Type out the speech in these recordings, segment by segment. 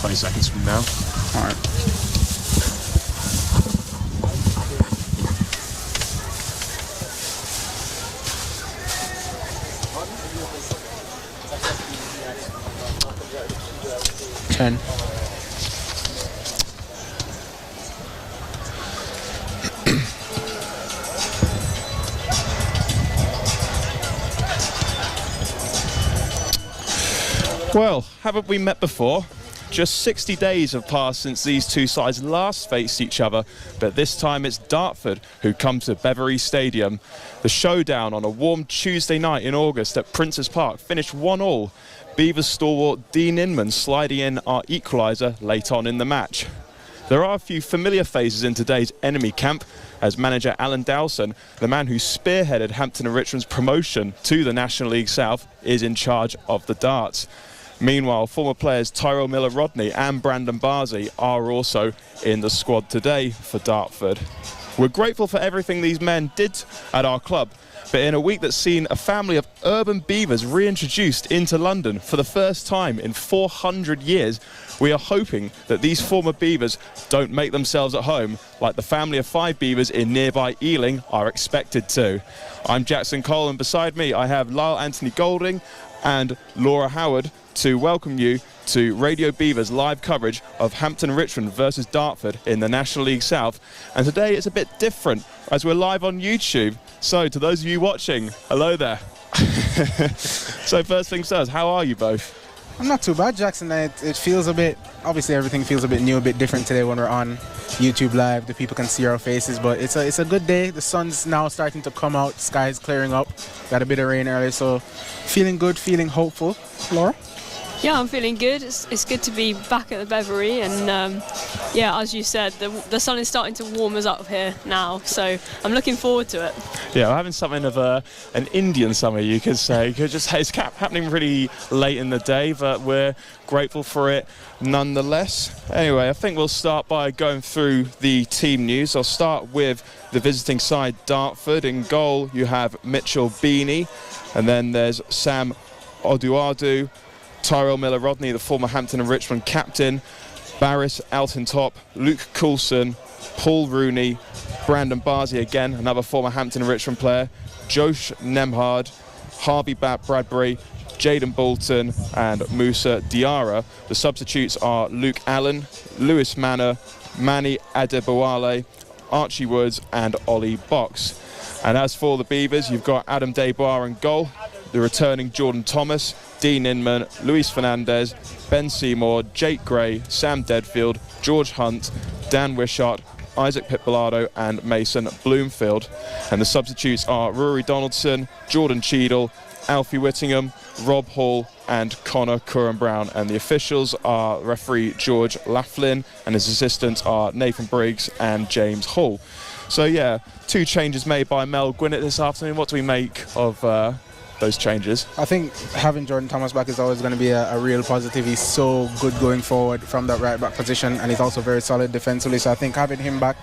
20 seconds from now. All right. Ten. Well, haven't we met before? Just 60 days have passed since these two sides last faced each other, but this time it's Dartford who come to Beverley Stadium. The showdown on a warm Tuesday night in August at Princes Park finished 1-1. Beavers stalwart Dean Inman sliding in our equaliser late on in the match. There are a few familiar faces in today's enemy camp, as manager Alan Dowson, the man who spearheaded Hampton and Richmond's promotion to the National League South, is in charge of the darts. Meanwhile, former players Tyrell Miller-Rodney and Brandon Barsey are also in the squad today for Dartford. We're grateful for everything these men did at our club, but in a week that's seen a family of urban Beavers reintroduced into London for the first time in 400 years, we are hoping that these former Beavers don't make themselves at home like the family of 5 Beavers in nearby Ealing are expected to. I'm Jackson Cole, and beside me I have Lyle Anthony Golding and Laura Howard to welcome you to Radio Beavers live coverage of Hampton Richmond versus Dartford in the National League South. And today it's a bit different as we're live on YouTube. So to those of you watching, hello there. So first things first, how are you both? I'm not too bad, Jackson. It feels a bit, obviously everything feels a bit new, a bit different today when we're on YouTube Live. The people can see our faces, but it's a good day. The sun's now starting to come out, sky's clearing up. Got a bit of rain earlier, so feeling good, feeling hopeful. Laura? Yeah, I'm feeling good. It's good to be back at the Beverley, and yeah, as you said, the sun is starting to warm us up here now, so I'm looking forward to it. Yeah, we're having something of an Indian summer, you could say. It's happening really late in the day, but we're grateful for it nonetheless. Anyway, I think we'll start by going through the team news. I'll start with the visiting side, Dartford. In goal, you have Mitchell Beanie, and then there's Sam Oduadu, Tyrell Miller-Rodney, the former Hampton and Richmond captain, Barris Altintop, Luke Coulson, Paul Rooney, Brandon Barsey again, another former Hampton and Richmond player, Josh Nemhard, Harvey Bradbury, Jaden Bolton and Musa Diarra. The substitutes are Luke Allen, Lewis Manor, Manny Adebowale, Archie Woods and Ollie Box. And as for the Beavers, you've got Adam Desbois in goal, the returning Jordan Thomas, Dean Inman, Luis Fernandez, Ben Seymour, Jake Gray, Sam Deadfield, George Hunt, Dan Wishart, Isaac Pitballado and Mason Bloomfield. And the substitutes are Rory Donaldson, Jordan Cheadle, Alfie Whittingham, Rob Hall and Connor Curran-Brown. And the officials are referee George Laughlin, and his assistants are Nathan Briggs and James Hall. So yeah, 2 changes made by Mel Gwinnett this afternoon. What do we make of those changes? I think having Jordan Thomas back is always going to be a real positive. He's so good going forward from that right back position, and he's also very solid defensively, so I think having him back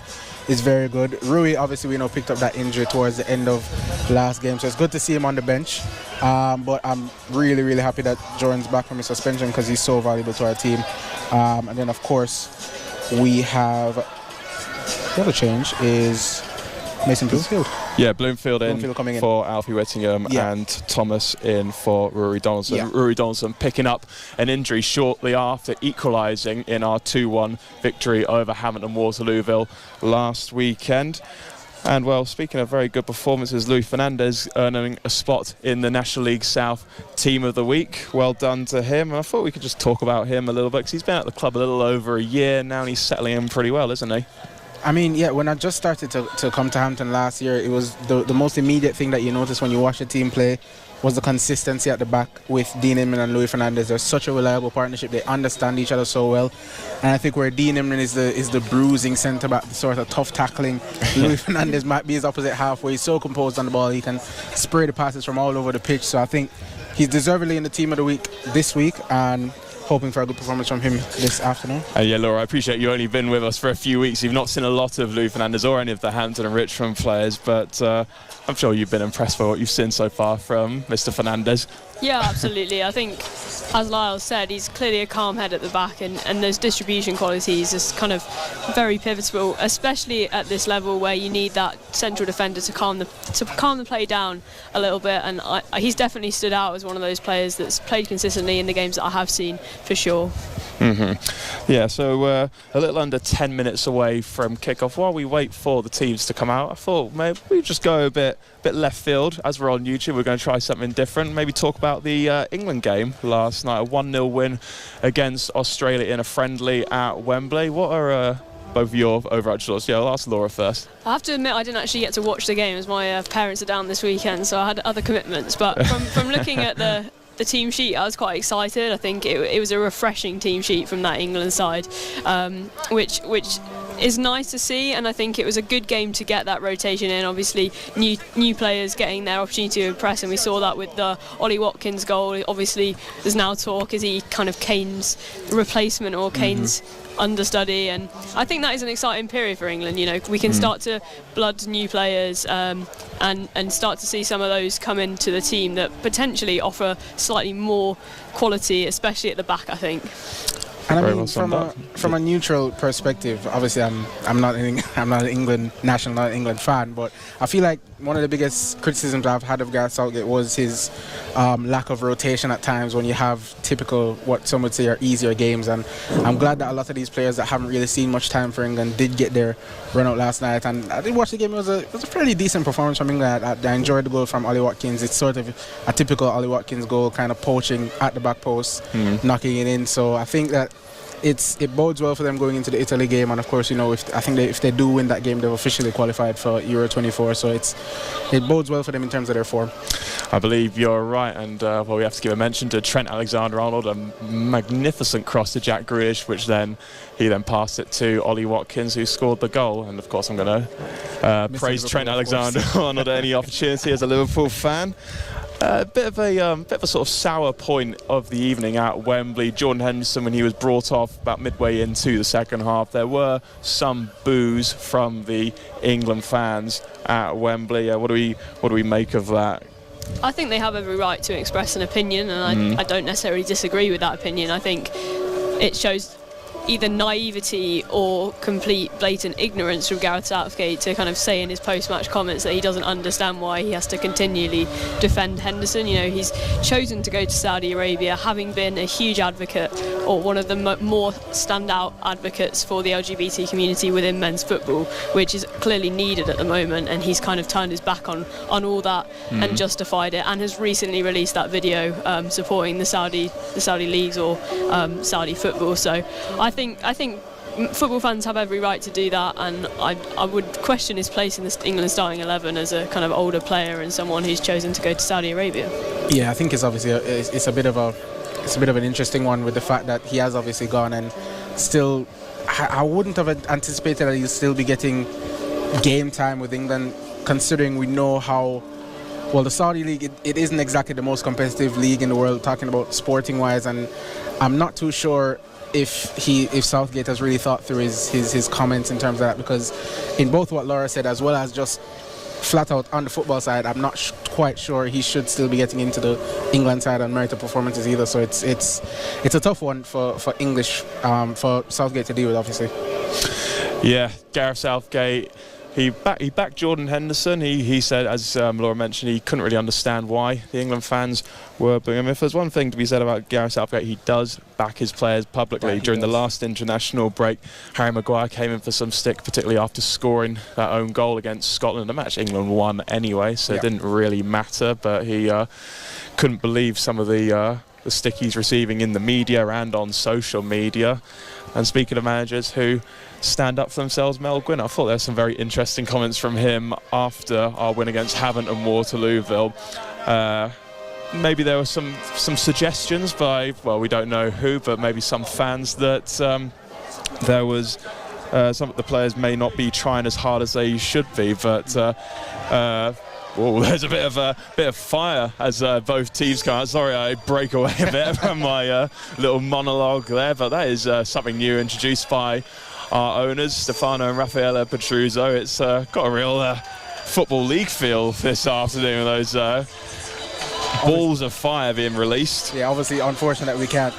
is very good. Rui, obviously, we know, picked up that injury towards the end of last game, so it's good to see him on the bench, but I'm really, really happy that Jordan's back from his suspension because he's so valuable to our team. And then, of course, we have the other change is Mason Bloomfield. Yeah, Bloomfield coming in for Alfie Whittingham and Thomas in for Rory Donaldson. Yeah. Rory Donaldson picking up an injury shortly after equalising in our 2-1 victory over Hampton Waterlooville last weekend. And well, speaking of very good performances, Luis Fernandez earning a spot in the National League South Team of the Week. Well done to him. And I thought we could just talk about him a little bit because he's been at the club a little over a year now and he's settling in pretty well, isn't he? I mean, yeah, when I just started to come to Hampton last year, it was the most immediate thing that you notice when you watch the team play was the consistency at the back with Dean Inman and Luis Fernandez. They're such a reliable partnership. They understand each other so well. And I think where Dean Inman is the bruising centre-back, the sort of tough tackling, Luis Fernandez might be his opposite halfway. He's so composed on the ball. He can spray the passes from all over the pitch. So I think he's deservedly in the Team of the Week this week, and hoping for a good performance from him this afternoon. Yeah, Laura, I appreciate you only been with us for a few weeks. You've not seen a lot of Lou Fernandez or any of the Hampton and Richmond players, but I'm sure you've been impressed by what you've seen so far from Mr. Fernandez. Yeah, absolutely. I think as Lyle said, he's clearly a calm head at the back, and those distribution qualities is kind of very pivotal, especially at this level where you need that central defender to calm the play down a little bit. And he's definitely stood out as one of those players that's played consistently in the games that I have seen, for sure. Yeah, so a little under 10 minutes away from kickoff. While we wait for the teams to come out, I thought maybe we just go a bit left field. As we're on YouTube, we're going to try something different. Maybe talk about the England game last night, a 1-0 win against Australia in a friendly at Wembley. What are both of your overarching thoughts? Yeah, I'll ask Laura first. I have to admit, I didn't actually get to watch the game as my parents are down this weekend, so I had other commitments. But from looking at the team sheet, I was quite excited. I think it was a refreshing team sheet from that England side, which is nice to see, and I think it was a good game to get that rotation in. Obviously, new players getting their opportunity to impress, and we saw that with the Ollie Watkins goal. Obviously, there's now talk, is he kind of Kane's replacement or Kane's understudy? And I think that is an exciting period for England. You know, we can start to blood new players and start to see some of those come into the team that potentially offer slightly more quality, especially at the back, I think. And I mean, from a neutral perspective, obviously I'm not an England national, not an England fan, but I feel like one of the biggest criticisms I've had of Gareth Southgate was his lack of rotation at times when you have typical, what some would say are easier games. And I'm glad that a lot of these players that haven't really seen much time for England did get their run out last night. And I did watch the game. It was a fairly decent performance from England. I enjoyed the goal from Ollie Watkins. It's sort of a typical Ollie Watkins goal, kind of poaching at the back post, knocking it in. So I think that it bodes well for them going into the Italy game, and of course, you know, if they do win that game, they've officially qualified for Euro 24. So it bodes well for them in terms of their form. I believe you're right, and we have to give a mention to Trent Alexander-Arnold, a magnificent cross to Jack Grealish, which he then passed it to Ollie Watkins, who scored the goal. And of course, I'm going to praise Trent Alexander-Arnold at any opportunity as a Liverpool fan. A bit of a sort of sour point of the evening at Wembley. Jordan Henderson, when he was brought off about midway into the second half, there were some boos from the England fans at Wembley. What do we make of that? I think they have every right to express an opinion, and I don't necessarily disagree with that opinion. I think it shows either naivety or complete blatant ignorance from Gareth Southgate to kind of say in his post-match comments that he doesn't understand why he has to continually defend Henderson. You know, he's chosen to go to Saudi Arabia, having been a huge advocate, or one of the more standout advocates for the LGBT community within men's football, which is clearly needed at the moment, and he's kind of turned his back on all that and justified it, and has recently released that video supporting the Saudi leagues or Saudi football. So I think football fans have every right to do that, and I would question his place in the England starting 11 as a kind of older player and someone who's chosen to go to Saudi Arabia. Yeah, I think it's obviously it's a bit of an interesting one with the fact that he has obviously gone, and still I wouldn't have anticipated that he'll still be getting game time with England, considering we know how well the Saudi league, it isn't exactly the most competitive league in the world, talking about sporting wise, and I'm not too sure if Southgate has really thought through his comments in terms of that, because in both what Laura said as well as just flat out on the football side, I'm not quite sure he should still be getting into the England side on merited performances either. So it's a tough one for English for Southgate to deal with, obviously. Yeah, Gareth Southgate. He backed Jordan Henderson. He said, as Laura mentioned, he couldn't really understand why the England fans were booing him. If there's one thing to be said about Gareth Southgate, he does back his players publicly. During the last international break, Harry Maguire came in for some stick, particularly after scoring that own goal against Scotland. The match England won anyway, so it didn't really matter. But he couldn't believe some of the stick he's receiving in the media and on social media. And speaking of managers who stand up for themselves, Mel Gwynn, I thought there were some very interesting comments from him after our win against Hampton and Waterlooville. Maybe there were some suggestions by, well, we don't know who, but maybe some fans that there was some of the players may not be trying as hard as they should be, but there's a bit of fire as both teams come out. Sorry, I break away a bit from my little monologue there, but that is something new introduced by our owners, Stefano and Raffaella Petruzzo. It's got a real Football League feel this afternoon. Those balls of fire being released. Yeah, obviously unfortunate that we can't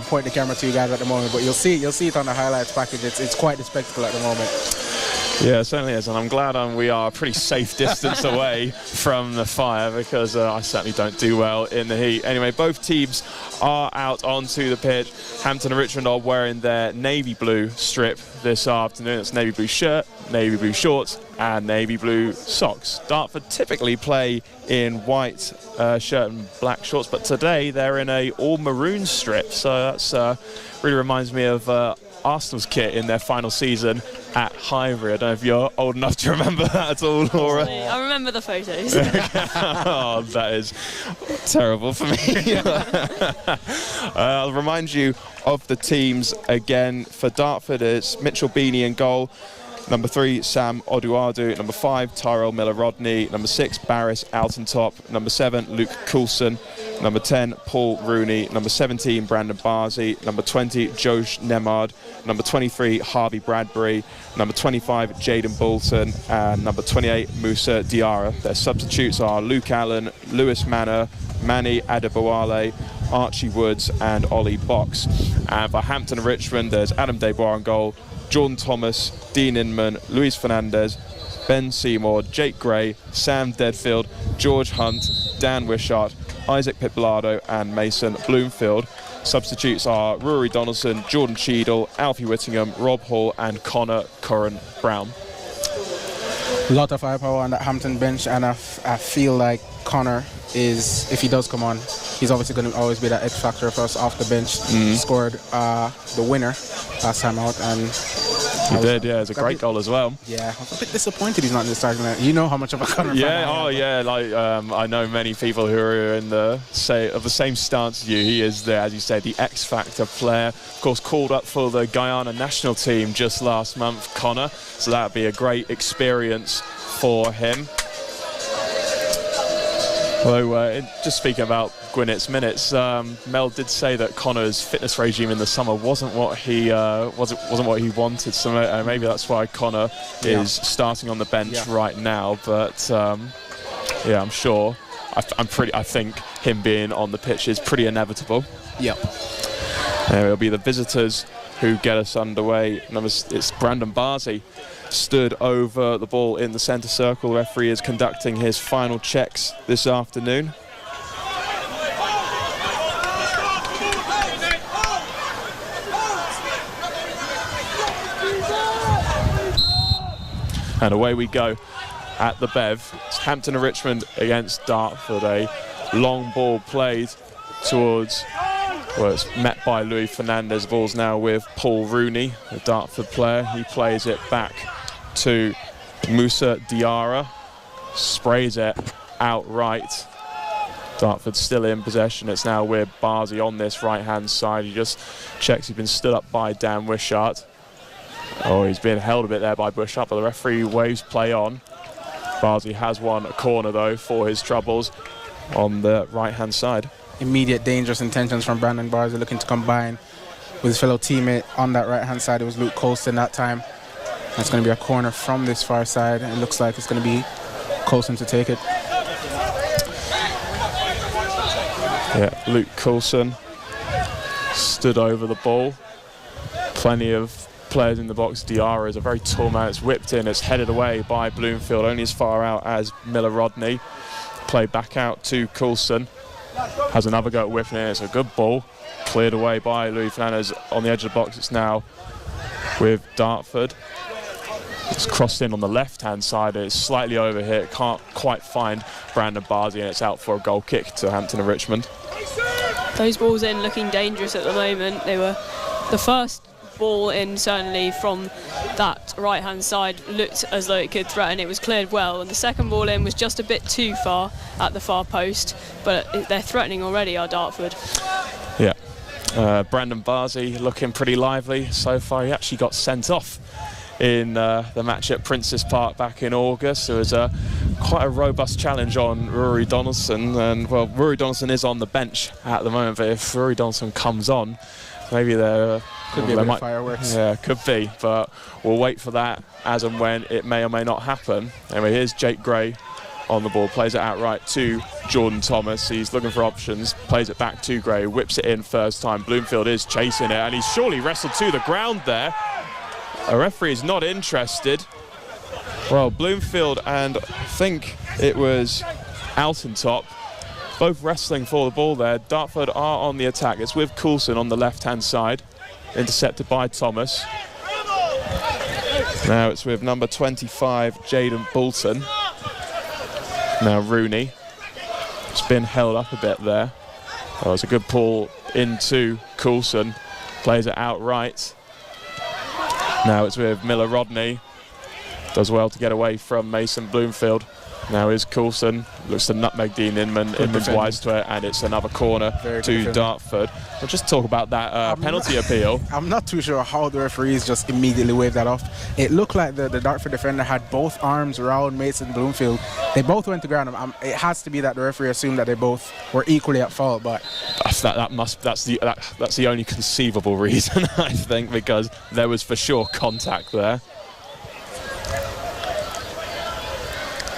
point the camera to you guys at the moment, but you'll see it on the highlights package. It's quite a spectacle at the moment. Yeah, it certainly is, and I'm glad we are a pretty safe distance away from the fire, because I certainly don't do well in the heat. Anyway, both teams are out onto the pitch. Hampton and Richmond are wearing their navy blue strip this afternoon. It's navy blue shirt, navy blue shorts, and navy blue socks. Dartford typically play in white shirt and black shorts, but today they're in a all maroon strip, so that's really reminds me of Arsenal's kit in their final season at Highbury. I don't know if you're old enough to remember that at all, Laura. I remember the photos. Oh, that is terrible for me. I'll remind you of the teams again. For Dartford, it's Mitchell Beanie in goal. Number 3, Sam Oduadu. Number 5, Tyrell Miller-Rodney. Number 6, Barris Altentop. Number 7, Luke Coulson. Number 10, Paul Rooney. Number 17, Brandon Barsey. Number 20, Josh Nemard. Number 23, Harvey Bradbury. Number 25, Jaden Bolton. And number 28, Musa Diarra. Their substitutes are Luke Allen, Lewis Manor, Manny Adebowale, Archie Woods and Ollie Box. And for Hampton and Richmond, there's Adam Desbois in goal, Jordan Thomas, Dean Inman, Luis Fernandez, Ben Seymour, Jake Gray, Sam Deadfield, George Hunt, Dan Wishart, Isaac Pitblado and Mason Bloomfield. Substitutes are Rory Donaldson, Jordan Cheadle, Alfie Whittingham, Rob Hall and Connor Curran Brown. A lot of firepower on that Hampton bench, and I feel like Connor is, if he does come on, he's obviously going to always be that X factor for us off the bench. Scored the winner last time out, and he did, yeah. It's a great goal as well. Yeah, I was a bit disappointed he's not in the starting lineup. You know how much of a Connor fan I am. Yeah. Like I know many people who are in the same stance as you. He is the, as you say, the X factor player. Of course, called up for the Guyana national team just last month, Connor. So that would be a great experience for him. Although, just speaking about Gwinnett's minutes, Mel did say that Connor's fitness regime in the summer wasn't what he wasn't what he wanted. So maybe that's why Connor is starting on the bench right now. But yeah, I'm sure. I think him being on the pitch is pretty inevitable. Yep. It'll be the visitors who get us underway. It's Brandon Barsey. Stood over the ball in the centre circle. The referee is conducting his final checks this afternoon. And away we go at the Bev. It's Hampton and Richmond against Dartford. A long ball played towards, well, it's met by Louis Fernandez. The ball's now with Paul Rooney, the Dartford player. He plays it back to Musa Diarra, sprays it outright. Dartford still in possession. It's now with Barsey on this right-hand side. He just checks. He's been stood up by Dan Wishart. Oh, he's been held a bit there by Wishart, but the referee waves play on. Barsey has won a corner, though, for his troubles on the right-hand side. Immediate dangerous intentions from Brandon Barsey, looking to combine with his fellow teammate on that right-hand side. It was Luke Colston that time. It's going to be a corner from this far side, and it looks like it's going to be Colston to take it. Yeah, Luke Coulson stood over the ball. Plenty of players in the box. Diarra is a very tall man. It's whipped in. It's headed away by Bloomfield, only as far out as Miller-Rodney. Played back out to Coulson. Has another go at whipping it. It's a good ball. Cleared away by Louis Fernandez on the edge of the box. It's now with Dartford. It's crossed in on the left-hand side. It's slightly over here. It can't quite find Brandon Barsey, and it's out for a goal kick to Hampton and Richmond. Those balls in looking dangerous at the moment. They were the first ball in, certainly from that right-hand side, looked as though it could threaten. It was cleared well, and the second ball in was just a bit too far at the far post, but they're threatening already, are Dartford. Yeah. Brandon Barsey looking pretty lively so far. He actually got sent off in the match at Princes Park back in August. There was quite a robust challenge on Rory Donaldson, and well, Rory Donaldson is on the bench at the moment, but if Rory Donaldson comes on, maybe there could be a bit of fireworks. Yeah, could be, but we'll wait for that as and when it may or may not happen. Anyway, here's Jake Gray on the ball, plays it outright to Jordan Thomas. He's looking for options, plays it back to Gray, whips it in first time. Bloomfield is chasing it, and he's surely wrestled to the ground there. A referee is not interested. Well, Bloomfield and I think it was Altentop both wrestling for the ball there. Dartford are on the attack. It's with Coulson on the left-hand side, intercepted by Thomas. Now it's with number 25, Jaden Bolton. Now Rooney. It's been held up a bit there. Oh, it's a good pull into Coulson. Plays it outright. Now it's with Miller Rodney. Does well to get away from Mason Bloomfield. Now is Coulson. Looks to nutmeg Dean Inman. Inman's wise to it, and it's another corner to Dartford. We'll just talk about that penalty appeal. I'm not too sure how the referees just immediately waved that off. It looked like the Dartford defender had both arms around Mason Bloomfield. They both went to ground. It has to be that the referee assumed that they both were equally at fault, but that's the only conceivable reason, I think, because there was for sure contact there.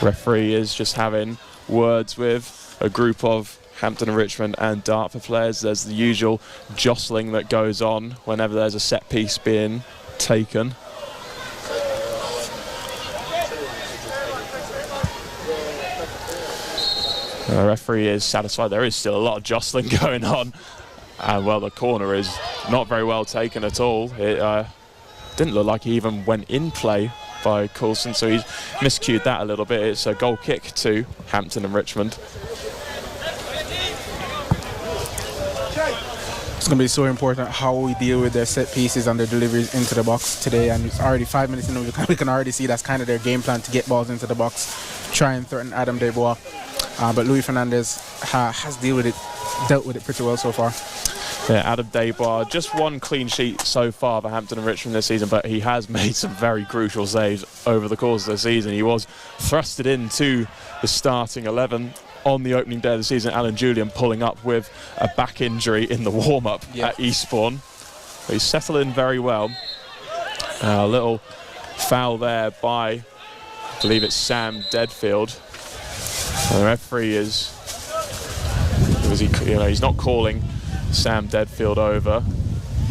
Referee is just having words with a group of Hampton and Richmond and Dartford players. There's the usual jostling that goes on whenever there's a set piece being taken. The referee is satisfied. There is still a lot of jostling going on, and well, the corner is not very well taken at all. It didn't look like he even went in play by Coulson, so he's miscued that a little bit. It's a goal kick to Hampton and Richmond. It's going to be so important how we deal with their set pieces and their deliveries into the box today, and it's already 5 minutes in, we can already see that's kind of their game plan, to get balls into the box, try and threaten Adam Desbois. But Luis Fernandez has dealt with it pretty well so far. Yeah, Adam Desbois, just one clean sheet so far for Hampton and Richmond this season, but he has made some very crucial saves over the course of the season. He was thrusted into the starting 11 on the opening day of the season. Alan Julian pulling up with a back injury in the warm-up at Eastbourne. But he's settled in very well. A little foul there by, I believe it's Sam Deadfield. And the referee he's not calling Sam Deadfield over.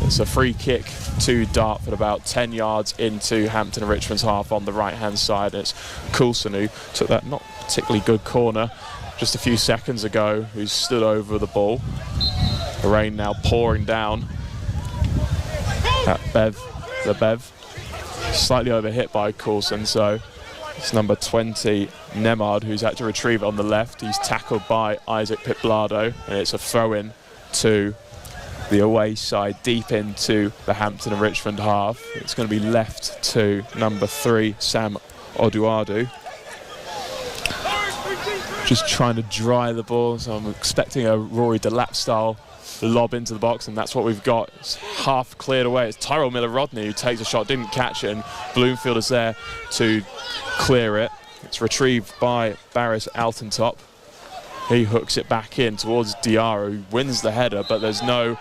It's a free kick to Dartford about 10 yards into Hampton and Richmond's half on the right-hand side. It's Coulson who took that not particularly good corner just a few seconds ago, who stood over the ball. The rain now pouring down at the Bev. Slightly overhit by Coulson, so it's number 20, Nemard, who's had to retrieve it on the left. He's tackled by Isaac Pitblado, and it's a throw-in to the away side, deep into the Hampton and Richmond half. It's going to be left to number 3, Sam Oduadu. Just trying to dry the ball, so I'm expecting a Rory Delap style lob into the box, and that's what we've got. It's half cleared away. It's Tyrell Miller-Rodney who takes a shot, didn't catch it, and Bloomfield is there to clear it. It's retrieved by Barris Altentop. He hooks it back in towards Diarra, who wins the header, but there's no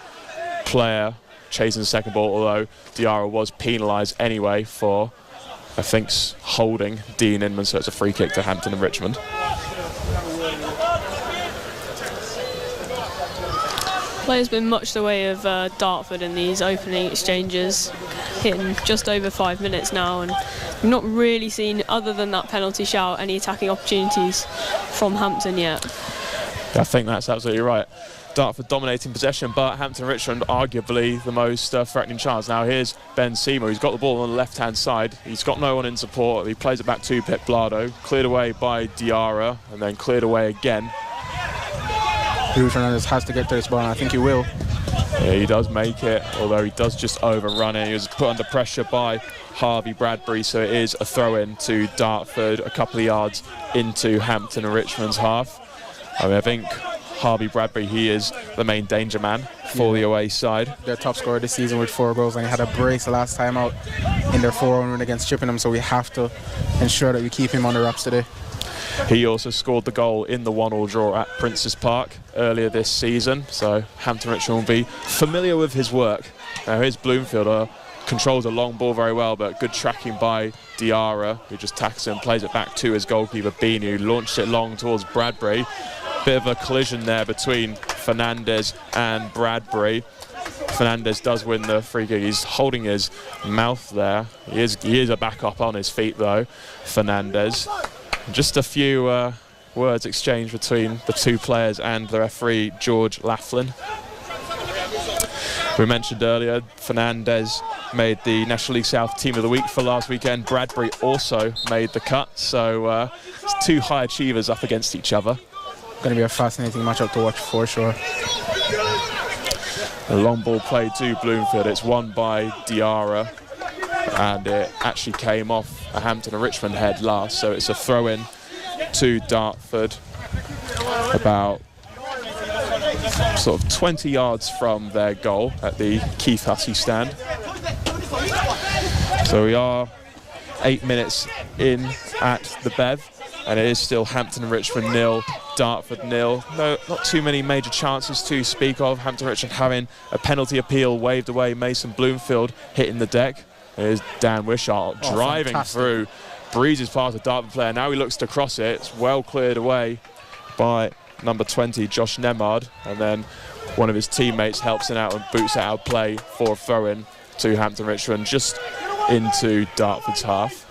player chasing the second ball, although Diarra was penalised anyway for, I think, holding Dean Inman, so it's a free kick to Hampton and Richmond. Play's been much the way of Dartford in these opening exchanges, hitting just over 5 minutes now, and we've not really seen, other than that penalty shout, any attacking opportunities from Hampton yet. I think that's absolutely right. Dartford dominating possession, but Hampton and Richmond arguably the most threatening chance. Now here's Ben Seymour, who's got the ball on the left-hand side. He's got no one in support. He plays it back to Pitblado, cleared away by Diarra, and then cleared away again. Luis Fernandez has to get to this ball, and I think he will. Yeah, he does make it, although he does just overrun it. He was put under pressure by Harvey Bradbury, so it is a throw-in to Dartford, a couple of yards into Hampton and Richmond's half. I think Harvey Bradbury, he is the main danger man for the away side. Their top scorer this season with 4 goals, and he had a brace last time out in their 4-1 win against Chippenham, so we have to ensure that we keep him on the wraps today. He also scored the goal in the 1-1 draw at Princes Park earlier this season, so Hampton Richmond will be familiar with his work. Now here's Bloomfield, a controls a long ball very well, but good tracking by Diarra, who just tackles him, plays it back to his goalkeeper Bean, who launched it long towards Bradbury. Bit of a collision there between Fernandez and Bradbury. Fernandez does win the free kick. He's holding his mouth there. He is a backup on his feet though, Fernandez. Just a few words exchanged between the two players and the referee, George Laughlin. We mentioned earlier, Fernandez made the National League South Team of the Week for last weekend. Bradbury also made the cut, so it's two high achievers up against each other. Going to be a fascinating matchup to watch for sure. A long ball played to Bloomfield. It's won by Diarra, and it actually came off a Hampton and Richmond head last, so it's a throw-in to Dartford, about sort of 20 yards from their goal at the Keith Hussey stand. So we are 8 minutes in at the Bev, and it is still Hampton and Richmond 0, Dartford 0. No, not too many major chances to speak of. Hampton and Richmond having a penalty appeal waved away. Mason Bloomfield hitting the deck. There's Dan Wishart driving through, breezes past the Dartford player. Now he looks to cross it. It's well cleared away by number 20, Josh Nemard, and then one of his teammates helps him out and boots it out of play for a throw-in to Hampton Richmond, just into Dartford's half.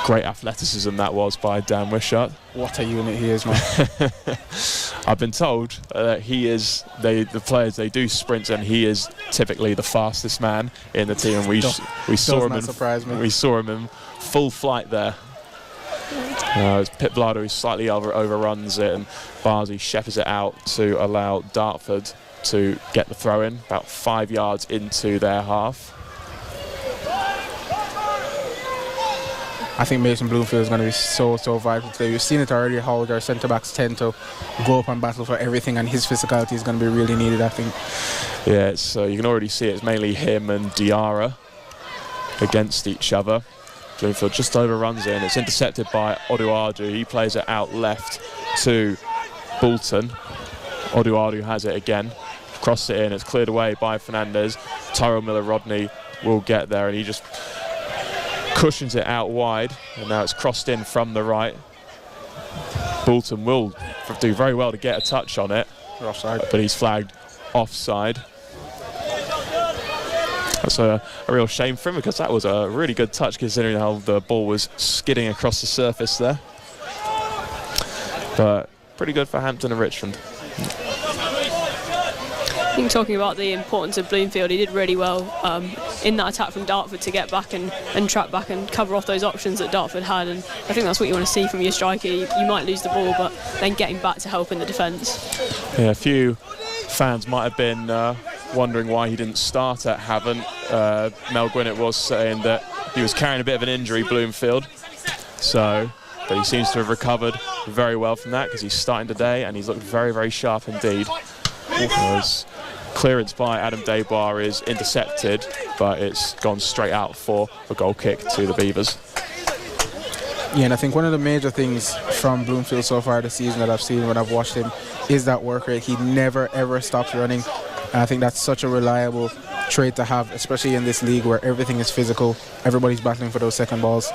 Great athleticism that was by Dan Wishart. What a unit he is, man. I've been told that the players, they do sprints, and he is typically the fastest man in the team. And we saw him in full flight there. It's Pip Blado who slightly overruns it, and Barzi shepherds it out to allow Dartford to get the throw in, about 5 yards into their half. I think Mason Bloomfield is going to be so vital today. We've seen it already, how their centre-backs tend to go up and battle for everything, and his physicality is going to be really needed, I think. Yeah, you can already see it's mainly him and Diarra against each other. Bloomfield just overruns it, and it's intercepted by Oduadu. He plays it out left to Bolton. Oduadu has it again, crosses it in, it's cleared away by Fernandez. Tyrell Miller-Rodney will get there, and he just cushions it out wide, and now it's crossed in from the right. Bolton will do very well to get a touch on it, but he's flagged offside. That's a real shame for him, because that was a really good touch considering how the ball was skidding across the surface there. But pretty good for Hampton and Richmond. I think talking about the importance of Bloomfield, he did really well in that attack from Dartford to get back and track back and cover off those options that Dartford had, and I think that's what you want to see from your striker. You might lose the ball, but then getting back to help in the defence. Yeah, a few fans might have been wondering why he didn't start at Havant. Mel Gwinnett was saying that he was carrying a bit of an injury, Bloomfield, but he seems to have recovered very well from that, because he's starting today and he's looked very sharp indeed. Clearance by Adam Daybar is intercepted, but it's gone straight out for a goal kick to the Beavers. Yeah, and I think one of the major things from Bloomfield so far this season that I've seen when I've watched him is that work rate. He never ever stops running, and I think that's such a reliable trait to have, especially in this league where everything is physical. Everybody's battling for those second balls.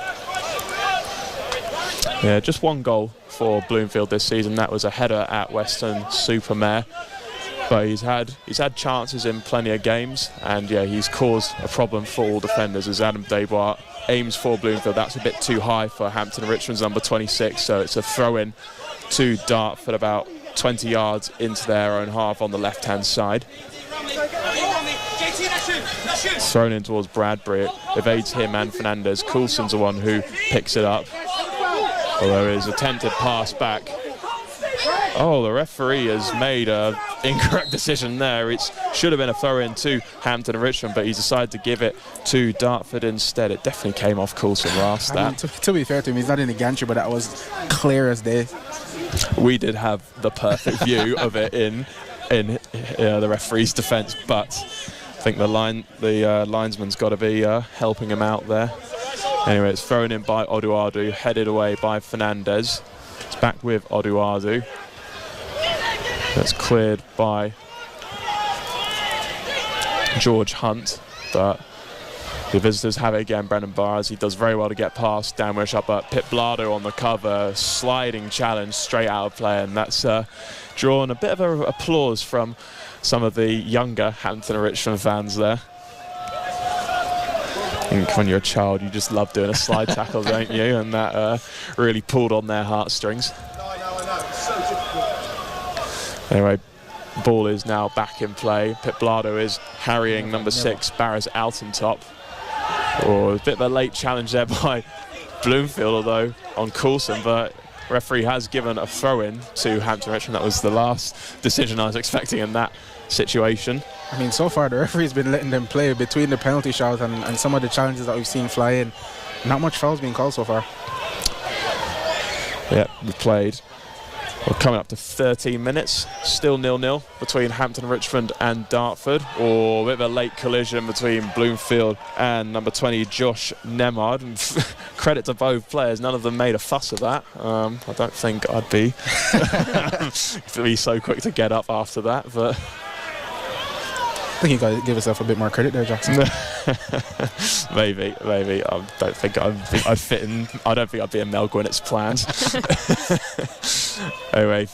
Yeah, just one goal for Bloomfield this season. That was a header at Western Supermare. But he's had chances in plenty of games, and yeah, he's caused a problem for all defenders as Adam Daybar aims for Bloomfield. That's a bit too high for Hampton and Richmond's number 26, so it's a throw-in to Dartford about 20 yards into their own half on the left-hand side. It's thrown in towards Bradbury. It evades him and Fernandez. Coulson's the one who picks it up, although his attempted pass back. Oh, the referee has made an incorrect decision there. It should have been a throw-in to Hampton and Richmond, but he's decided to give it to Dartford instead. It definitely came off Coulson last. I mean, to be fair to him, he's not in the gantry, but that was clear as day. We did have the perfect view of it in the referee's defence, but I think the linesman's got to be helping him out there. Anyway, it's thrown in by Oduadu, headed away by Fernandez. It's back with Oduadu. That's cleared by George Hunt, but the visitors have it again. Brendan Barrs, he does very well to get past Dan Wishart, but Pip Blado on the cover, sliding challenge straight out of play, and that's drawn a bit of applause from some of the younger Hampton and Richmond fans there. I think when you're a child, you just love doing a slide tackle, don't you? And that really pulled on their heartstrings. Anyway, ball is now back in play. Pip Blado is harrying number 6, Barras Altentop. Or a bit of a late challenge there by Bloomfield, although on Coulson, but referee has given a throw-in to Hampton Richmond. That was the last decision I was expecting in that situation. I mean, so far the referee's been letting them play between the penalty shots and some of the challenges that we've seen fly in. Not much fouls being called so far. Yeah, we played. We're coming up to 13 minutes, still 0-0 between Hampton Richmond and Dartford, or a bit of a late collision between Bloomfield and number 20 Josh Nemard. And credit to both players, none of them made a fuss of that. I don't think I'd be so quick to get up after that, but I think you got to give yourself a bit more credit there, Jackson. maybe. I don't think I'd fit in. I don't think I'd be in Mel Gwinnett's plans. Anyway,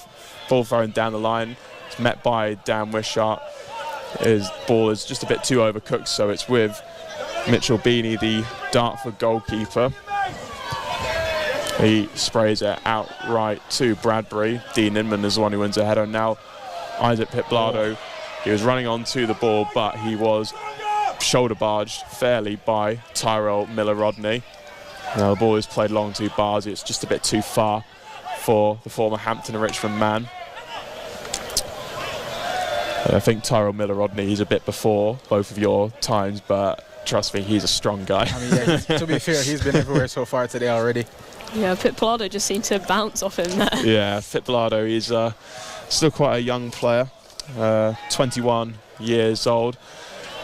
ball thrown down the line. It's met by Dan Wishart. His ball is just a bit too overcooked, so it's with Mitchell Beanie, the Dartford goalkeeper. He sprays it outright to Bradbury. Dean Inman is the one who wins the header. Now Isaac Pip Blado. He was running onto the ball, but he was shoulder barged fairly by Tyrell Miller-Rodney. Now the ball is played long to Barzi. It's just a bit too far for the former Hampton and Richmond man. And I think Tyrell Miller-Rodney, he's a bit before both of your times, but trust me, he's a strong guy. I mean, yeah, to be fair, he's been everywhere so far today already. Yeah, Pip Blado just seemed to bounce off him there. Yeah, Pip Blado, he's still quite a young player. 21 years old.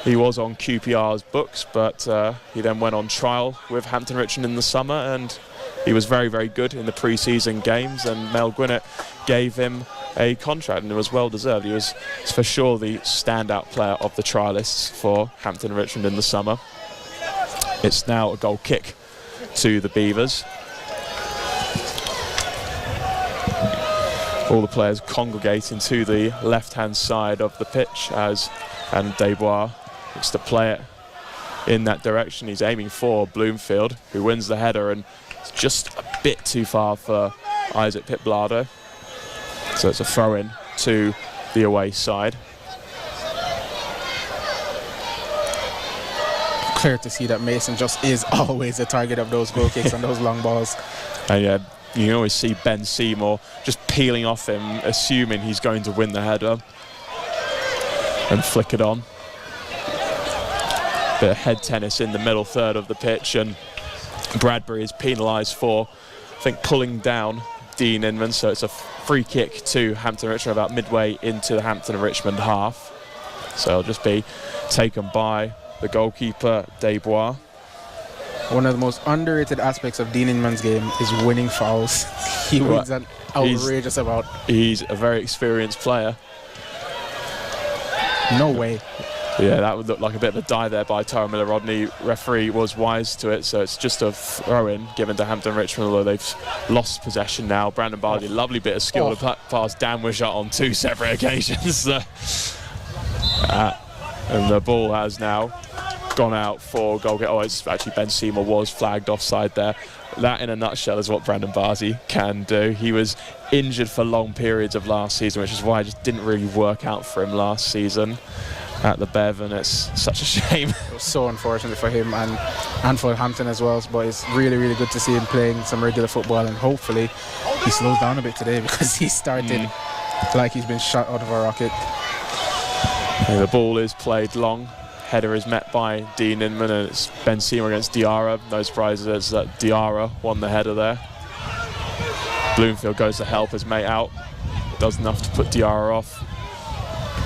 He was on QPR's books, but he then went on trial with Hampton Richmond in the summer, and he was very, very good in the pre-season games, and Mel Gwinnett gave him a contract, and it was well deserved. He was for sure the standout player of the trialists for Hampton Richmond in the summer. It's now a goal kick to the Beavers. All the players congregating to the left-hand side of the pitch and Desbois looks to play it in that direction. He's aiming for Bloomfield, who wins the header, and it's just a bit too far for Isaac Pip Blado. So it's a throw-in to the away side. Clear to see that Mason just is always the target of those goal kicks and those long balls. And yeah, you can always see Ben Seymour just peeling off him, assuming he's going to win the header, and flick it on. Bit of head tennis in the middle third of the pitch, and Bradbury is penalised for, I think, pulling down Dean Inman, so it's a free kick to Hampton Richmond about midway into the Hampton and Richmond half. So it'll just be taken by the goalkeeper, Desbois. One of the most underrated aspects of Dean Inman's game is winning fouls. He wins an outrageous amount. He's a very experienced player. No way. Yeah, that would look like a bit of a die there by Tyrell Miller-Rodney. Referee was wise to it, so it's just a throw-in given to Hampton Richmond, although they've lost possession now. Brandon Barley, lovely bit of skill to pass Dan Wishart on 2 separate occasions. And the ball has now gone out for goal kick. Oh, it's actually Ben Seymour was flagged offside there. That, in a nutshell, is what Brandon Barzi can do. He was injured for long periods of last season, which is why it just didn't really work out for him last season at the Bev, and it's such a shame. It was so unfortunate for him and for Hampton as well, but it's really, really good to see him playing some regular football, and hopefully he slows down a bit today, because he started like he's been shot out of a rocket. And the ball is played long. Header is met by Dean Inman, and it's Ben Seymour against Diarra. No surprises that Diarra won the header there. Bloomfield goes to help his mate out. Does enough to put Diarra off.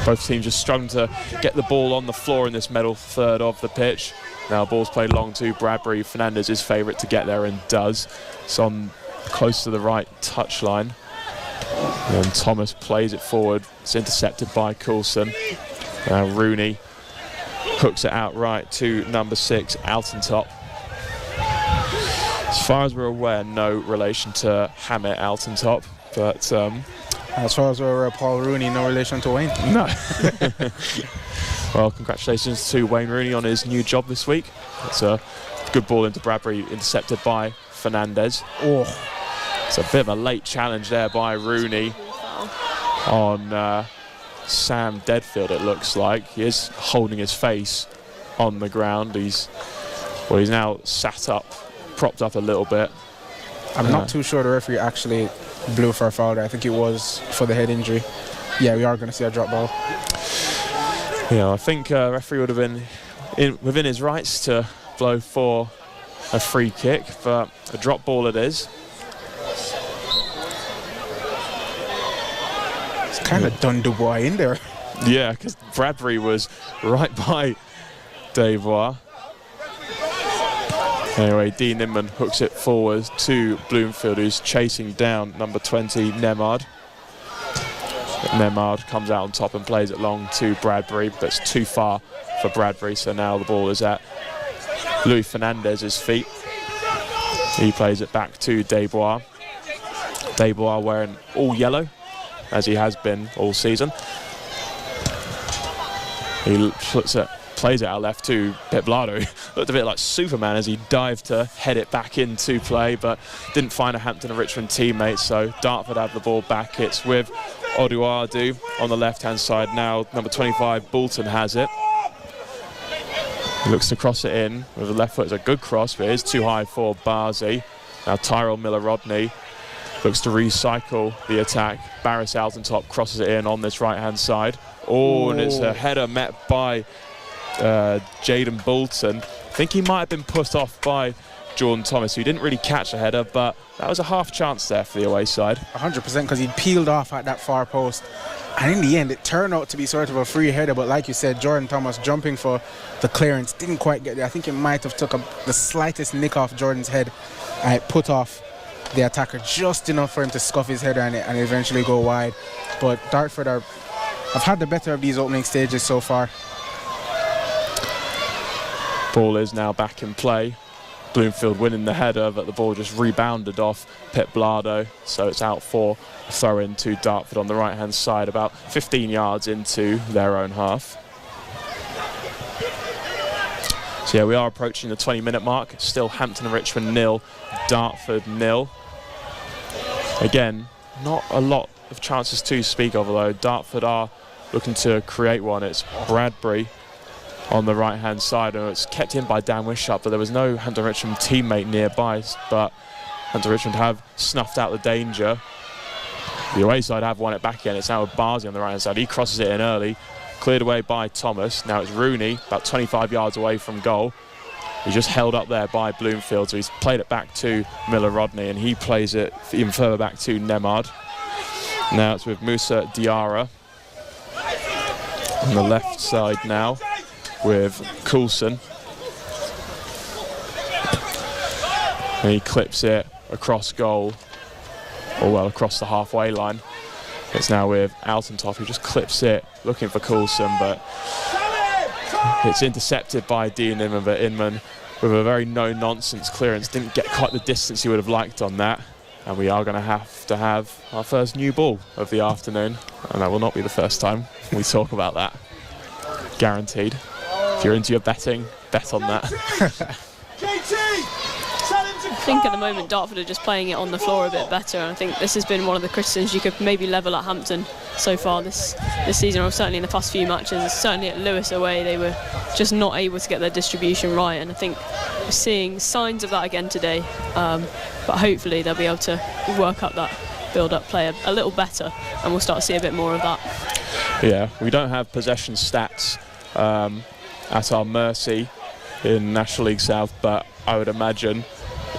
Both teams just struggling to get the ball on the floor in this middle third of the pitch. Now ball's played long to Bradbury. Fernandez is favourite to get there and does. It's on close to the right touchline. And Thomas plays it forward. It's intercepted by Coulson. Rooney hooks it outright to number 6, Altentop. As far as we're aware, no relation to Hammett Altentop, but as far as we're aware, Paul Rooney, no relation to Wayne. No. Well, congratulations to Wayne Rooney on his new job this week. It's a good ball into Bradbury, intercepted by Fernandez. Oh, it's a bit of a late challenge there by Rooney on Sam Deadfield, it looks like. He is holding his face on the ground. He's now sat up, propped up a little bit. I'm not too sure the referee actually blew for a foul there. I think it was for the head injury. Yeah, we are going to see a drop ball. Yeah, I think referee would have been within his rights to blow for a free kick, but a drop ball it is. It's kind of done Dubois in there. Yeah, because Bradbury was right by Dubois. Anyway, Dean Inman hooks it forward to Bloomfield, who's chasing down number 20, Nemard. Nemard comes out on top and plays it long to Bradbury, but it's too far for Bradbury, so now the ball is at Luis Fernandez's feet. He plays it back to Dubois. Dubois wearing all yellow, as he has been all season. He plays it out left to Peblado. Looked a bit like Superman as he dived to head it back into play, but didn't find a Hampton and Richmond teammate, so Dartford have the ball back. It's with Oduadu on the left-hand side now. Number 25, Bolton, has it. He looks to cross it in with the left foot. It's a good cross, but it is too high for Barzi. Now Tyrell Miller-Rodney looks to recycle the attack. Barris Altentop crosses it in on this right-hand side. Oh, and it's a header met by Jaden Bolton. I think he might have been put off by Jordan Thomas, who didn't really catch a header, but that was a half chance there for the away side. 100%, because he peeled off at that far post. And in the end, it turned out to be sort of a free header, but like you said, Jordan Thomas jumping for the clearance didn't quite get there. I think it might have took the slightest nick off Jordan's head, and it put off the attacker just enough for him to scuff his header and eventually go wide. But Dartford have had the better of these opening stages so far. Ball is now back in play. Bloomfield winning the header, but the ball just rebounded off Pep Blado, so it's out for a throw-in to Dartford on the right-hand side, about 15 yards into their own half. So yeah, we are approaching the 20-minute mark. Still Hampton and Richmond 0, Dartford 0. Again, not a lot of chances to speak of, although Dartford are looking to create one. It's Bradbury on the right-hand side, and it's kept in by Dan Wishart, but there was no Hampton Richmond teammate nearby, but Hampton Richmond have snuffed out the danger. The away side have won it back again. It's now with Barzi on the right-hand side. He crosses it in early, cleared away by Thomas. Now it's Rooney, about 25 yards away from goal. He's just held up there by Bloomfield, so he's played it back to Miller-Rodney, and he plays it even further back to Nemard. Now it's with Musa Diarra on the left side now, with Coulson, and he clips it across goal, or well, across the halfway line. It's now with Altentop, who just clips it, looking for Coulson, but it's intercepted by Dean Inman, but Inman with a very no-nonsense clearance didn't get quite the distance he would have liked on that, and we are going to have our first new ball of the afternoon, and that will not be the first time we talk about that. Guaranteed. If you're into your betting, bet on that. I think at the moment Dartford are just playing it on the floor a bit better, and I think this has been one of the criticisms you could maybe level at Hampton so far this season, or certainly in the past few matches. Certainly at Lewis away, they were just not able to get their distribution right, and I think we're seeing signs of that again today, but hopefully they'll be able to work up that build-up play a little better, and we'll start to see a bit more of that. Yeah, we don't have possession stats at our mercy in National League South, but I would imagine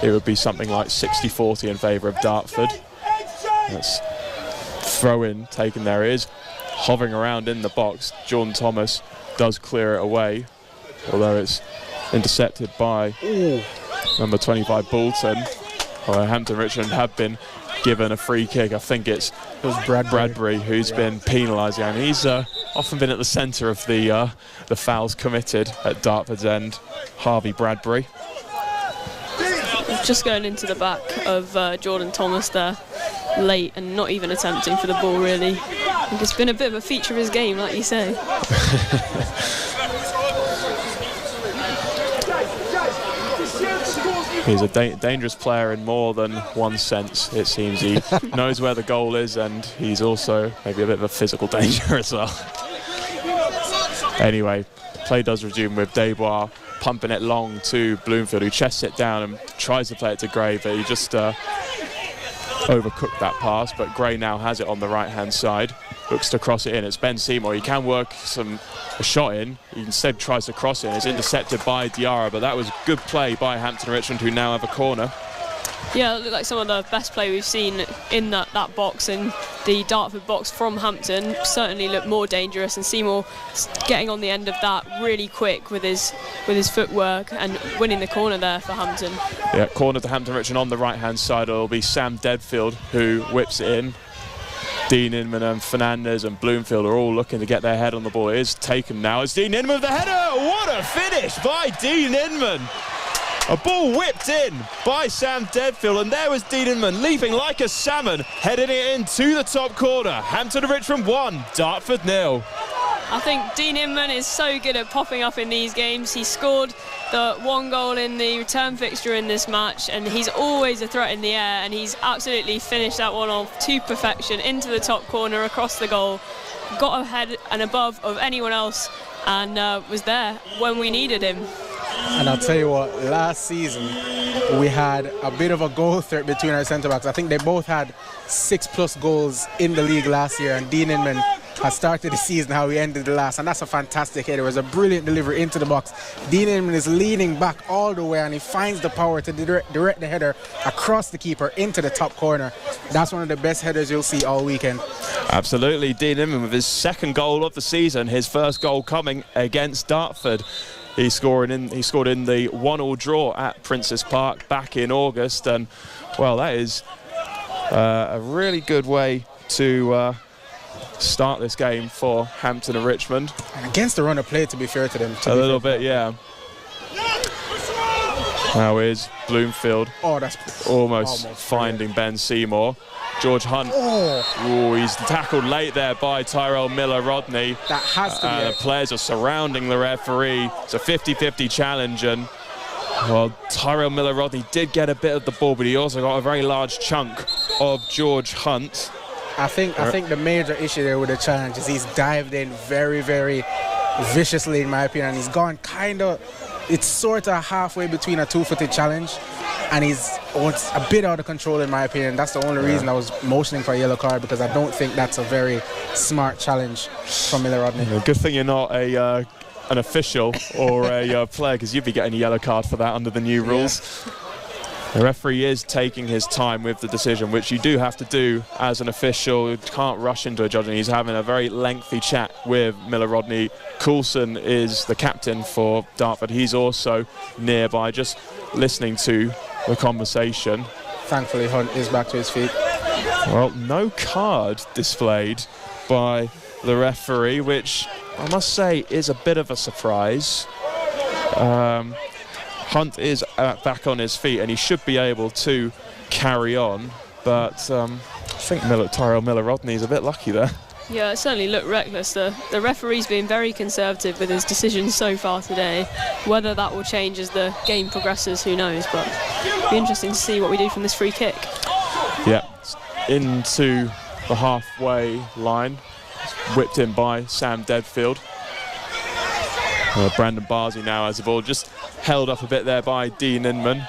it would be something like 60-40 in favour of Dartford. That's throw-in taken there. It is hovering around in the box. Jordan Thomas does clear it away, although it's intercepted by number 25 Bolton. Hampton Richmond have been given a free kick. I think it was Bradbury who's been penalised, and he's often been at the centre of the fouls committed at Dartford's end. Harvey Bradbury. Just going into the back of Jordan Thomas there, late and not even attempting for the ball really. I think it's been a bit of a feature of his game, like you say. He's a dangerous player in more than one sense, it seems. He knows where the goal is, and he's also maybe a bit of a physical danger as well. Anyway, play does resume with Desbois pumping it long to Bloomfield, who chests it down and tries to play it to Gray, but he just overcooked that pass. But Gray now has it on the right-hand side, looks to cross it in. It's Ben Seymour. He can work a shot in. He instead tries to cross it. It's intercepted by Diarra, but that was good play by Hampton Richmond, who now have a corner. Yeah, it looked like some of the best play we've seen in that box, and the Dartford box from Hampton certainly looked more dangerous, and Seymour getting on the end of that really quick with his footwork and winning the corner there for Hampton. Yeah, corner to Hampton Richmond on the right-hand side. It'll be Sam Deadfield who whips it in. Dean Inman and Fernandez and Bloomfield are all looking to get their head on the ball. It is taken now. It's Dean Inman with the header. What a finish by Dean Inman. A ball whipped in by Sam Deadfield, and there was Dean Inman leaping like a salmon, heading it into the top corner. Hampton Richmond 1, Dartford 0. I think Dean Inman is so good at popping up in these games. He scored the 1 goal in the return fixture in this match, and he's always a threat in the air, and he's absolutely finished that one off to perfection into the top corner across the goal. Got ahead and above of anyone else, and was there when we needed him. And I'll tell you what, last season we had a bit of a goal threat between our centre-backs. I think they both had 6+ goals in the league last year, and Dean Inman has started the season how he ended the last, and that's a fantastic header. It was a brilliant delivery into the box. Dean Inman is leaning back all the way, and he finds the power to direct the header across the keeper into the top corner. That's one of the best headers you'll see all weekend. Absolutely, Dean Inman with his 2nd goal of the season, his 1st goal coming against Dartford. He scored in the 1-1 draw at Princes Park back in August, and well, that is a really good way to start this game for Hampton and Richmond. And against the run of play, to be fair to them. A little bit, yeah. Now is Bloomfield. Oh, that's almost finding Ben Seymour. George Hunt. Oh, he's tackled late there by Tyrell Miller-Rodney. That has to be the players are surrounding the referee. It's a 50-50 challenge, and well, Tyrell Miller-Rodney did get a bit of the ball, but he also got a very large chunk of George Hunt. I think the major issue there with the challenge is he's dived in very, very viciously, in my opinion, and he's gone it's sort of halfway between a 2-footed challenge, and it's a bit out of control, in my opinion. That's the only reason I was motioning for a yellow card, because I don't think that's a very smart challenge from Miller-Rodney. Good thing you're not an official or a player, because you'd be getting a yellow card for that under the new rules. The referee is taking his time with the decision, which you do have to do as an official. You can't rush into a judging. He's having a very lengthy chat with Miller-Rodney. Coulson is the captain for Dartford. He's also nearby, just listening to the conversation. Thankfully, Hunt is back to his feet. Well, no card displayed by the referee, which I must say is a bit of a surprise. Hunt is back on his feet, and he should be able to carry on, but I think Tyrell Miller-Rodney is a bit lucky there. Yeah, it certainly looked reckless. The referee's been very conservative with his decisions so far today. Whether that will change as the game progresses, who knows, but it'll be interesting to see what we do from this free kick. Yeah, into the halfway line, whipped in by Sam Deadfield. Brandon Barsey now has the ball, just held up a bit there by Dean Inman.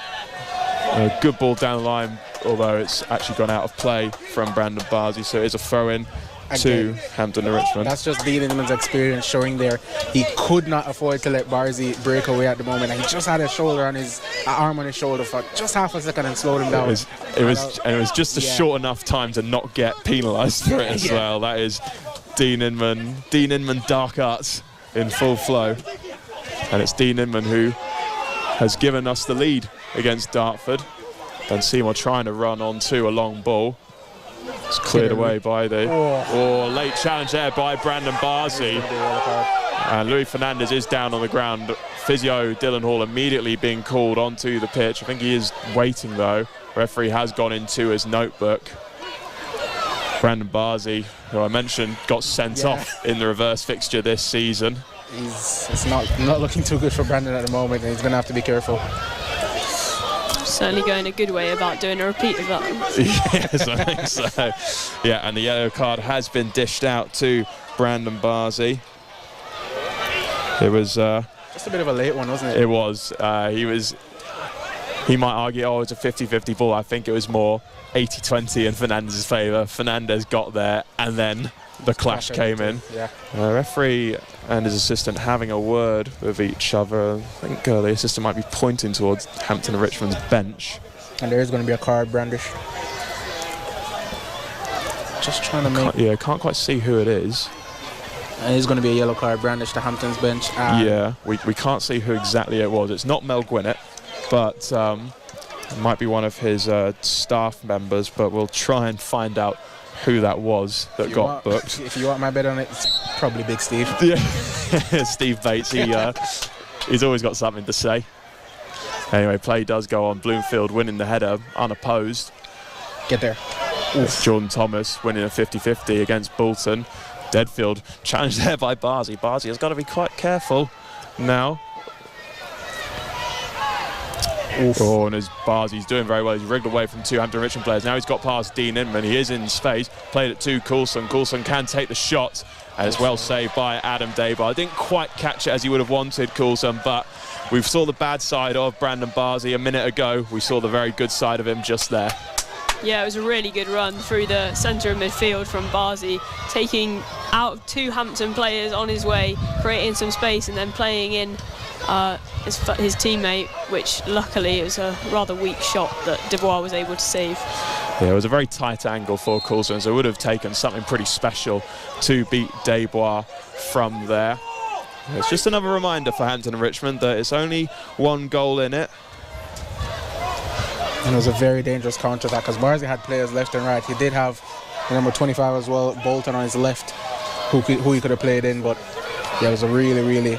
Good ball down the line, although it's actually gone out of play from Brandon Barsey, so it is a throw-in to Hampton and Richmond. That's just Dean Inman's experience showing there. He could not afford to let Barsey break away at the moment, and he just had an arm on his shoulder for just half a second and slowed him down. It was just a short enough time to not get penalised for it as well. That is Dean Inman dark arts in full flow, and it's Dean Inman who has given us the lead against Dartford. Ben Seymour trying to run onto a long ball. It's cleared away by the late challenge there by Brandon Barzy. And Louis Fernandez is down on the ground. Physio Dylan Hall immediately being called onto the pitch. I think he is waiting though. Referee has gone into his notebook. Brandon Barzy, who I mentioned, got sent off in the reverse fixture this season. It's not looking too good for Brandon at the moment, and he's going to have to be careful. Certainly going a good way about doing a repeat of that. Yes, I think so. Yeah, and the yellow card has been dished out to Brandon Barzy. It was just a bit of a late one, wasn't it? It was. He might argue, oh, it's a 50-50 ball. I think it was more 80-20 in Fernandez's favour. Fernandez got there, and then the clash came in. Yeah. Referee and his assistant having a word with each other. I think the assistant might be pointing towards Hampton and Richmond's bench. And there is going to be a card brandish. Just trying to make... Yeah, can't quite see who it is. And it's going to be a yellow card brandish to Hampton's bench. Yeah, we can't see who exactly it was. It's not Mel Gwinnett, but it might be one of his staff members, but we'll try and find out who that was that got booked. If you want my bet on it, it's probably Big Steve. Yeah, Steve Bates. He's always got something to say. Anyway, play does go on. Bloomfield winning the header unopposed. Get there. Oof. Jordan Thomas winning a 50-50 against Bolton. Deadfield challenged there by Barzy. Barzy has got to be quite careful now. Oh, and as Barzy's doing very well, he's rigged away from two Hampton Richmond players. Now he's got past Dean Inman. He is in space. Played it to Coulson. Coulson can take the shot, and it's well saved by Adam Daybar. Didn't quite catch it as he would have wanted, Coulson, but we saw the bad side of Brandon Barzy a minute ago. We saw the very good side of him just there. Yeah, it was a really good run through the centre of midfield from Barzy, taking out two Hampton players on his way, creating some space, and then playing in his teammate, which luckily it was a rather weak shot that Dubois was able to save. Yeah, it was a very tight angle for Coulson, so it would have taken something pretty special to beat Desbois from there. It's just another reminder for Hampton and Richmond that it's only one goal in it. And it was a very dangerous counter-attack because Barzy had players left and right. He did have number 25 as well, Bolton on his left, who he could have played in, but yeah, it was a really, really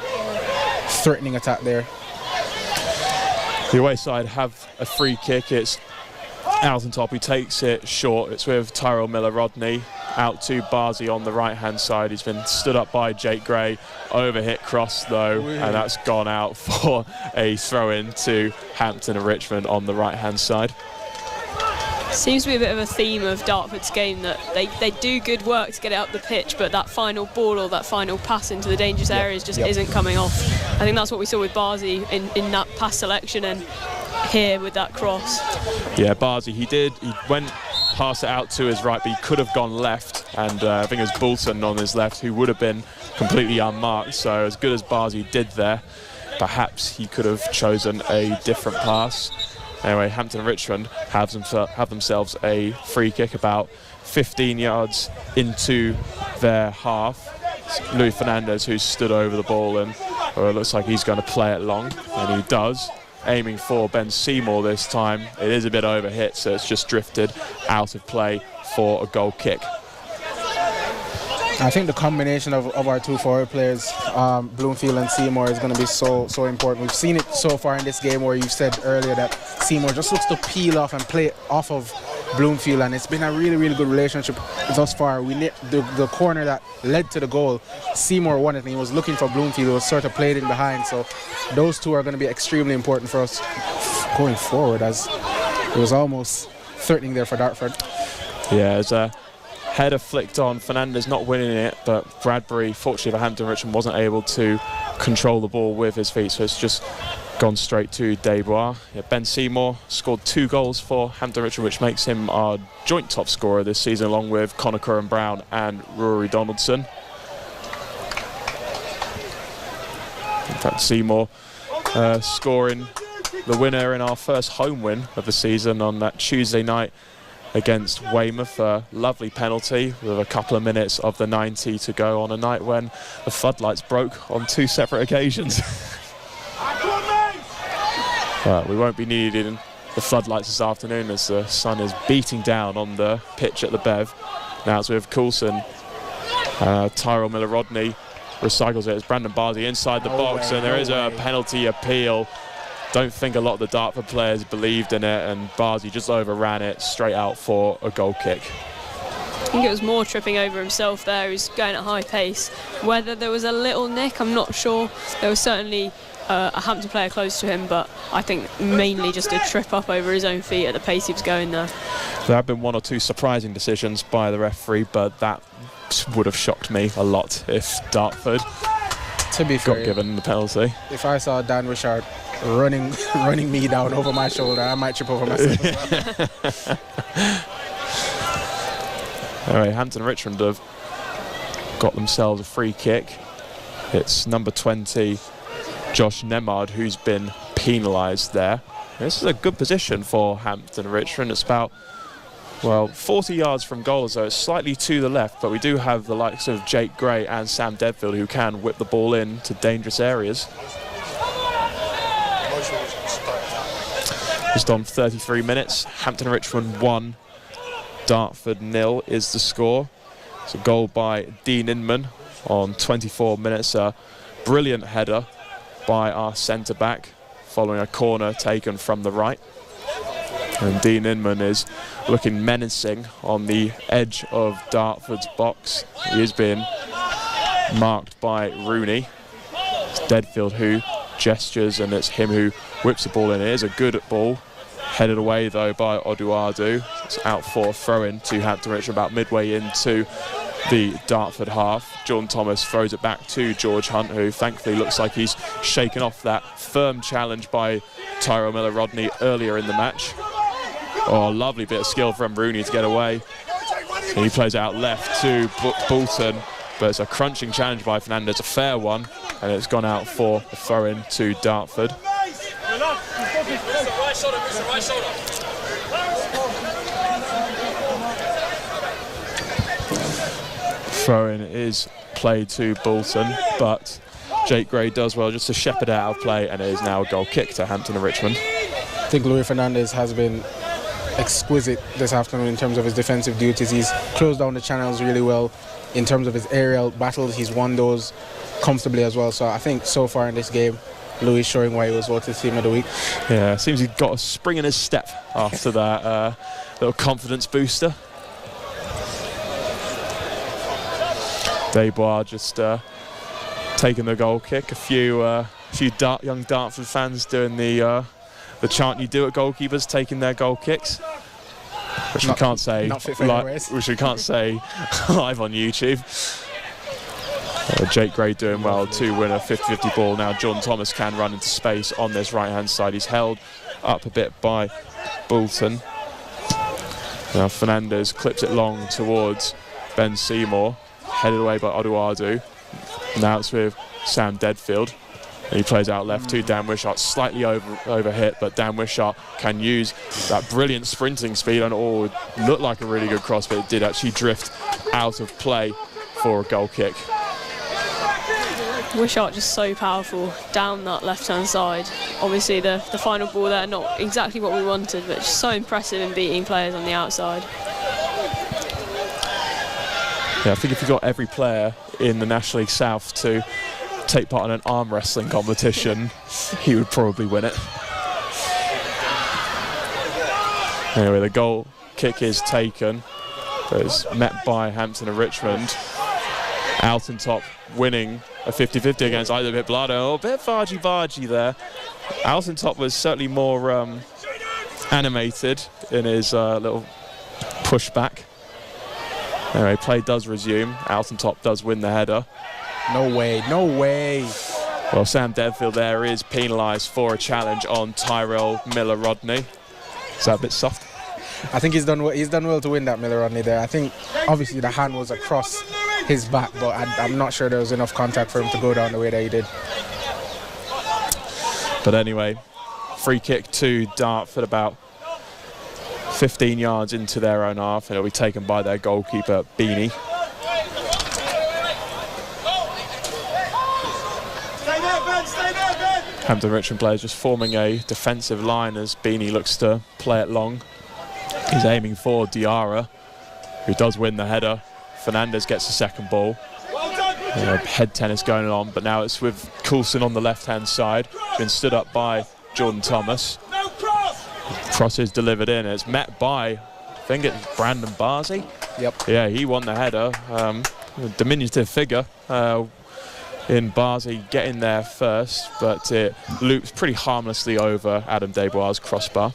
threatening attack there. The away side have a free kick. It's out on top. He takes it short. It's with Tyrell Miller-Rodney out to Barzy on the right-hand side. He's been stood up by Jake Gray. Overhit cross though, and that's gone out for a throw-in to Hampton and Richmond on the right-hand side. Seems to be a bit of a theme of Dartford's game that they do good work to get it up the pitch, but that final ball or that final pass into the dangerous areas just isn't coming off. I think that's what we saw with Barzy in that pass selection and here with that cross. Yeah, Barzy, he went past it out to his right, but he could have gone left, and I think it was Bolton on his left who would have been completely unmarked. So as good as Barzy did there, perhaps he could have chosen a different pass. Anyway, Hampton and Richmond have themselves a free kick about 15 yards into their half. It's Louis Fernandez who's stood over the ball, and it looks like he's going to play it long, and he does. Aiming for Ben Seymour this time. It is a bit overhit, so it's just drifted out of play for a goal kick. I think the combination of our two forward players, Bloomfield and Seymour, is going to be so important. We've seen it so far in this game where you've said earlier that Seymour just looks to peel off and play off of Bloomfield, and it's been a really, really good relationship thus far. The corner that led to the goal, Seymour won it, and he was looking for Bloomfield, who was sort of played in behind. So those two are going to be extremely important for us going forward, as it was almost threatening there for Dartford. Yeah, it's a header flicked on. Fernandez not winning it, but Bradbury, fortunately for Hampton Richmond, wasn't able to control the ball with his feet, so it's just gone straight to Desbois. Yeah, Ben Seymour scored 2 goals for Hampton Richmond, which makes him our joint top scorer this season, along with Conor Curran-Brown and Rory Donaldson. In fact, Seymour scoring the winner in our first home win of the season on that Tuesday night against Weymouth. A lovely penalty with a couple of minutes of the 90 to go on a night when the floodlights broke on 2 separate occasions. But we won't be needing the floodlights this afternoon as the sun is beating down on the pitch at the Bev. Now it's with Coulson. Tyrell Miller-Rodney recycles it. It's Brandon Bardi inside the box, and there is a penalty appeal. Don't think a lot of the Dartford players believed in it, and Bardi just overran it straight out for a goal kick. I think it was more tripping over himself there. He was going at high pace. Whether there was a little nick, I'm not sure. There was certainly a Hampton player close to him, but I think mainly just a trip up over his own feet at the pace he was going there. There have been one or two surprising decisions by the referee, but that would have shocked me a lot if Dartford got given the penalty. If I saw Dan Wishart running me down over my shoulder, I might trip over myself as well. Anyway, Hampton and Richmond have got themselves a free kick. It's number 20, Josh Nemard, who's been penalised there. This is a good position for Hampton and Richmond. It's about, 40 yards from goal, so it's slightly to the left, but we do have the likes of Jake Gray and Sam Deadfield who can whip the ball in to dangerous areas. Just on 33 minutes, Hampton and Richmond 1, Dartford 0 is the score. It's a goal by Dean Inman on 24 minutes. A brilliant header by our centre-back following a corner taken from the right. And Dean Inman is looking menacing on the edge of Dartford's box. He is being marked by Rooney. It's Deadfield who gestures, and it's him who whips the ball in. It is a good ball. Headed away though by Oduadu. It's out for a throw-in to Hampton Richmond about midway into the Dartford half. Jordan Thomas throws it back to George Hunt, who thankfully looks like he's shaken off that firm challenge by Tyrell Miller-Rodney earlier in the match. Oh, lovely bit of skill from Rooney to get away. And he plays out left to Bolton, but it's a crunching challenge by Fernandez, a fair one, and it's gone out for a throw-in to Dartford. Throw-in is played to Bolton, but Jake Gray does well just to shepherd it out of play, and it is now a goal kick to Hampton and Richmond. I think Louis Fernandez has been exquisite this afternoon in terms of his defensive duties. He's closed down the channels really well. In terms of his aerial battles, he's won those comfortably as well. So I think so far in this game, Louis showing why he was voted Team of the Week. Yeah, seems he's got a spring in his step after that little confidence booster. Desbois just taking the goal kick. A few young Dartford fans doing the chant you do at goalkeepers, taking their goal kicks, which we can't say live on YouTube. Jake Gray doing well to win a 50-50 ball. Now John Thomas can run into space on this right-hand side. He's held up a bit by Bolton. Now Fernandez clips it long towards Ben Seymour, headed away by Oduadu. Now it's with Sam Deadfield. And he plays out left to Dan Wishart, slightly over hit, but Dan Wishart can use that brilliant sprinting speed, and it looked like a really good cross, but it did actually drift out of play for a goal kick. Wishart just so powerful down that left-hand side. Obviously the final ball there, not exactly what we wanted, but just so impressive in beating players on the outside. Yeah, I think if you got every player in the National League South to take part in an arm wrestling competition, he would probably win it. Anyway, the goal kick is taken, but it's met by Hampton and Richmond. Altentop winning a 50-50 against Isaac Biblado. A bit Vargy there. Altentop was certainly more animated in his little pushback. Anyway, play does resume. Altentop does win the header. No way. Well, Sam Deadfield there is penalised for a challenge on Tyrell Miller-Rodney. Is that a bit soft? I think he's done well to win that Miller-Rodney there. I think obviously the hand was across his back, but I'm not sure there was enough contact for him to go down the way that he did. But anyway, free kick to Dartford about 15 yards into their own half, and it'll be taken by their goalkeeper, Beanie. Hampton Richmond players just forming a defensive line as Beanie looks to play it long. He's aiming for Diarra, who does win the header. Fernandez gets the second ball. Head tennis going on, but now it's with Coulson on the left-hand side. Been stood up by Jordan Thomas. Cross is delivered in. It's met by, I think it's Brandon Barsey. Yep. Yeah, he won the header. Diminutive figure in Barsey getting there first, but it loops pretty harmlessly over Adam Desbois' crossbar.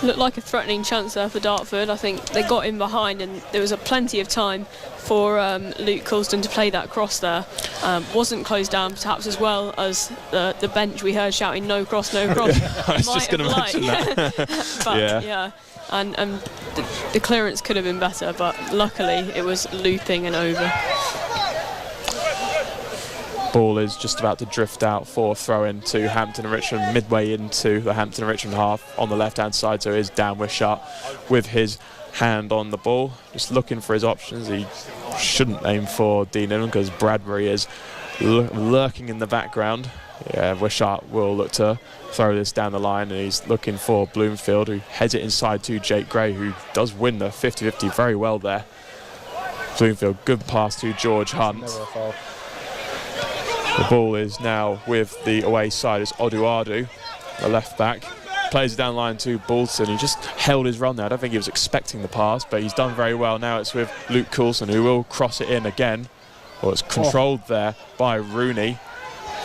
Looked like a threatening chance there for Dartford. I think they got in behind and there was plenty of time for Luke Coulston to play that cross there. Wasn't closed down perhaps as well as the bench we heard shouting no cross, no cross. I was just going to mention that. But yeah. And the clearance could have been better, but luckily it was looping and over. Ball is just about to drift out for throw-in to Hampton and Richmond, midway into the Hampton and Richmond half on the left-hand side. So it is Dan Wishart with his hand on the ball, just looking for his options. He shouldn't aim for Dean Inman because Bradbury is lurking in the background. Yeah, Wishart will look to throw this down the line, and he's looking for Bloomfield, who heads it inside to Jake Gray, who does win the 50-50 very well there. Bloomfield, good pass to George Hunt. The ball is now with the away side. It's Oduadu, the left back. Plays it down the line to Bolton. He just held his run there. I don't think he was expecting the pass, but he's done very well. Now it's with Luke Coulson, who will cross it in again. Well, it's controlled there by Rooney.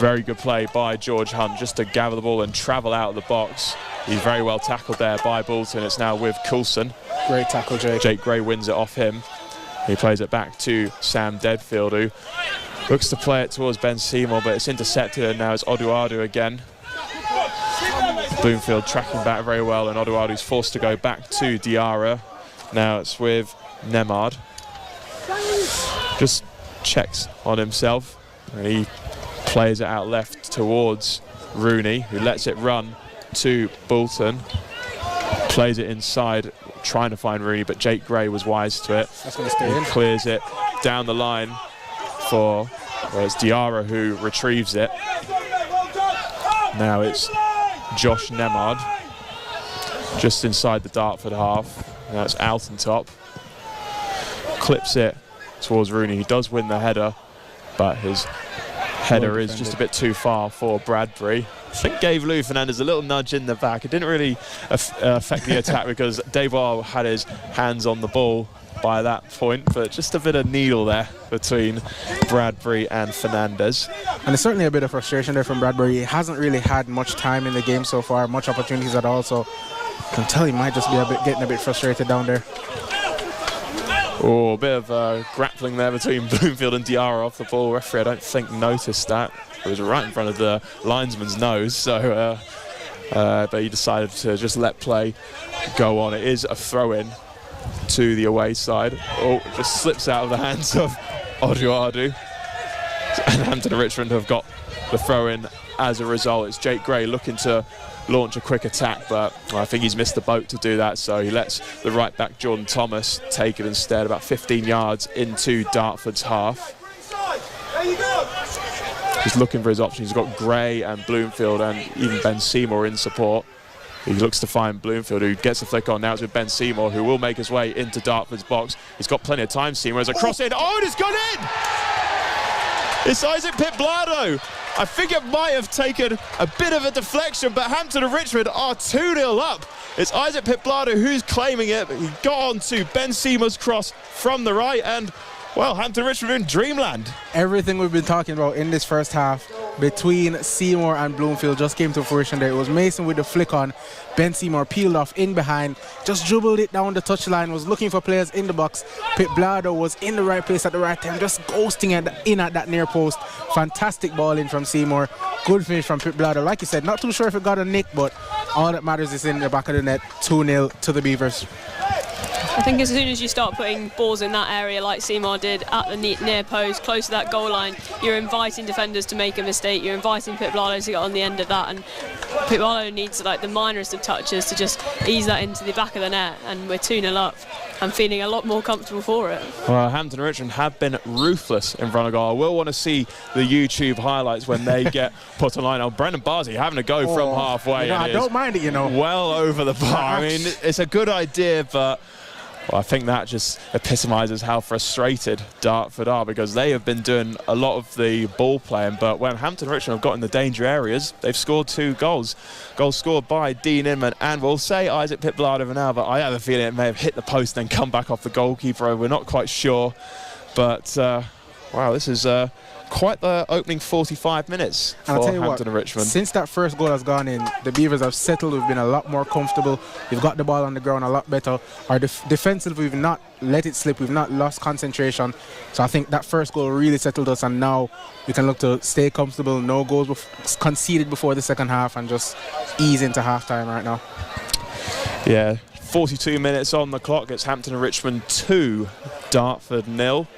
Very good play by George Hunt just to gather the ball and travel out of the box. He's very well tackled there by Bolton. It's now with Coulson. Great tackle, Jake. Jake Gray wins it off him. He plays it back to Sam Deadfield, who looks to play it towards Ben Seymour, but it's intercepted, and now it's Oduadu again. Bloomfield tracking back very well, and Oduadu's forced to go back to Diarra. Now it's with Nemard. Just checks on himself, and he plays it out left towards Rooney, who lets it run to Bolton. Plays it inside, trying to find Rooney, but Jake Gray was wise to it. That's going to stay in. Clears it down the line for, well, it's Diarra who retrieves it. Now it's Josh Nemard just inside the Dartford half. Now it's Altentop. Clips it towards Rooney. He does win the header, but his header is just a bit too far for Bradbury. I think gave Lou Fernandez a little nudge in the back. It didn't really affect the attack because Desbois had his hands on the ball by that point, but just a bit of needle there between Bradbury and Fernandez. And there's certainly a bit of frustration there from Bradbury. He hasn't really had much time in the game so far, much opportunities at all, so I can tell he might just be getting a bit frustrated down there. Oh, a bit of grappling there between Bloomfield and Diarra off the ball. Referee, I don't think, noticed that. It was right in front of the linesman's nose, so but he decided to just let play go on. It is a throw-in to the away side. Oh, it just slips out of the hands of Oduadu. And Hampton and Richmond have got the throw-in as a result. It's Jake Gray looking to launch a quick attack, but I think he's missed the boat to do that, so he lets the right back Jordan Thomas take it instead, about 15 yards into Dartford's half. He's looking for his options. He's got Gray and Bloomfield and even Ben Seymour in support. He looks to find Bloomfield, who gets the flick on. Now it's with Ben Seymour, who will make his way into Dartford's box. He's got plenty of time, Seymour. There's a cross in. Oh, and it's gone in! It's Isaac Pitblado. I think it might have taken a bit of a deflection, but Hampton and Richmond are 2-0 up. It's Isaac Pitblado who's claiming it, but he got on to Ben Seymour's cross from the right, and, well, Hampton and Richmond are in dreamland. Everything we've been talking about in this first half between Seymour and Bloomfield just came to fruition there. It was Mason with the flick on. Ben Seymour peeled off in behind, just dribbled it down the touchline, was looking for players in the box. Pitblado was in the right place at the right time, just ghosting in at that near post. Fantastic ball in from Seymour. Good finish from Pitblado. Like you said, not too sure if it got a nick, but all that matters is in the back of the net. 2-0 to the Beavers. I think as soon as you start putting balls in that area like Seymour did at the near post, close to that goal line, you're inviting defenders to make a mistake, you're inviting Pitblalo to get on the end of that, and Pitblalo needs like the minorest of touches to just ease that into the back of the net, and we're 2-0 up. I'm feeling a lot more comfortable for it. Well, Hampton and Richmond have been ruthless in front of goal. I will want to see the YouTube highlights when they get put online. Oh, Brendan Barsey having a go from halfway. I don't mind it, Well over the bar. I mean, it's a good idea, but well, I think that just epitomises how frustrated Dartford are, because they have been doing a lot of the ball playing, but when Hampton and Richmond have got in the danger areas, they've scored 2 goals. Goals scored by Dean Inman and we'll say Isaac Pitblado now, but I have a feeling it may have hit the post and then come back off the goalkeeper. We're not quite sure, but wow, this is quite the opening 45 minutes for Hampton and Richmond. Since that first goal has gone in, the Beavers have settled. We've been a lot more comfortable. We've got the ball on the ground a lot better. Our defensive, we've not let it slip. We've not lost concentration. So I think that first goal really settled us, and now we can look to stay comfortable. No goals conceded before the second half, and just ease into half-time right now. Yeah, 42 minutes on the clock. It's Hampton and Richmond 2, Dartford 0.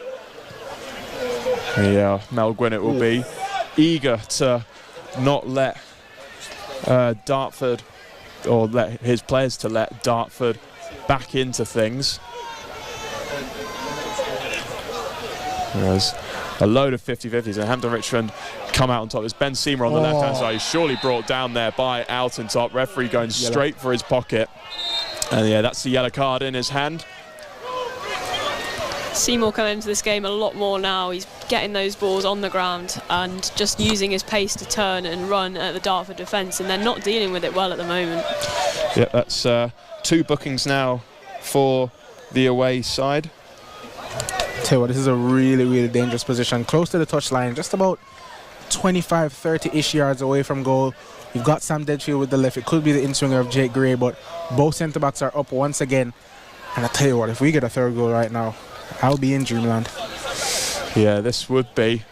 Yeah, Mel Gwinnett will be eager to not let Dartford, or let his players to let Dartford back into things. There's a load of 50-50s, and Hampton Richmond come out on top. There's Ben Seymour on the left-hand side. He's surely brought down there by Alton Top. Referee going straight for his pocket. And yeah, that's the yellow card in his hand. Seymour coming into this game a lot more now. He's getting those balls on the ground and just using his pace to turn and run at the Dartford defence, and they're not dealing with it well at the moment. Yeah, that's 2 bookings now for the away side. Tell you what, this is a really, really dangerous position. Close to the touchline, just about 25, 30-ish yards away from goal. You've got Sam Deadfield with the left. It could be the in-swinger of Jake Gray, but both centre-backs are up once again. And I tell you what, if we get a 3rd goal right now, I'll be in dreamland. Yeah, this would be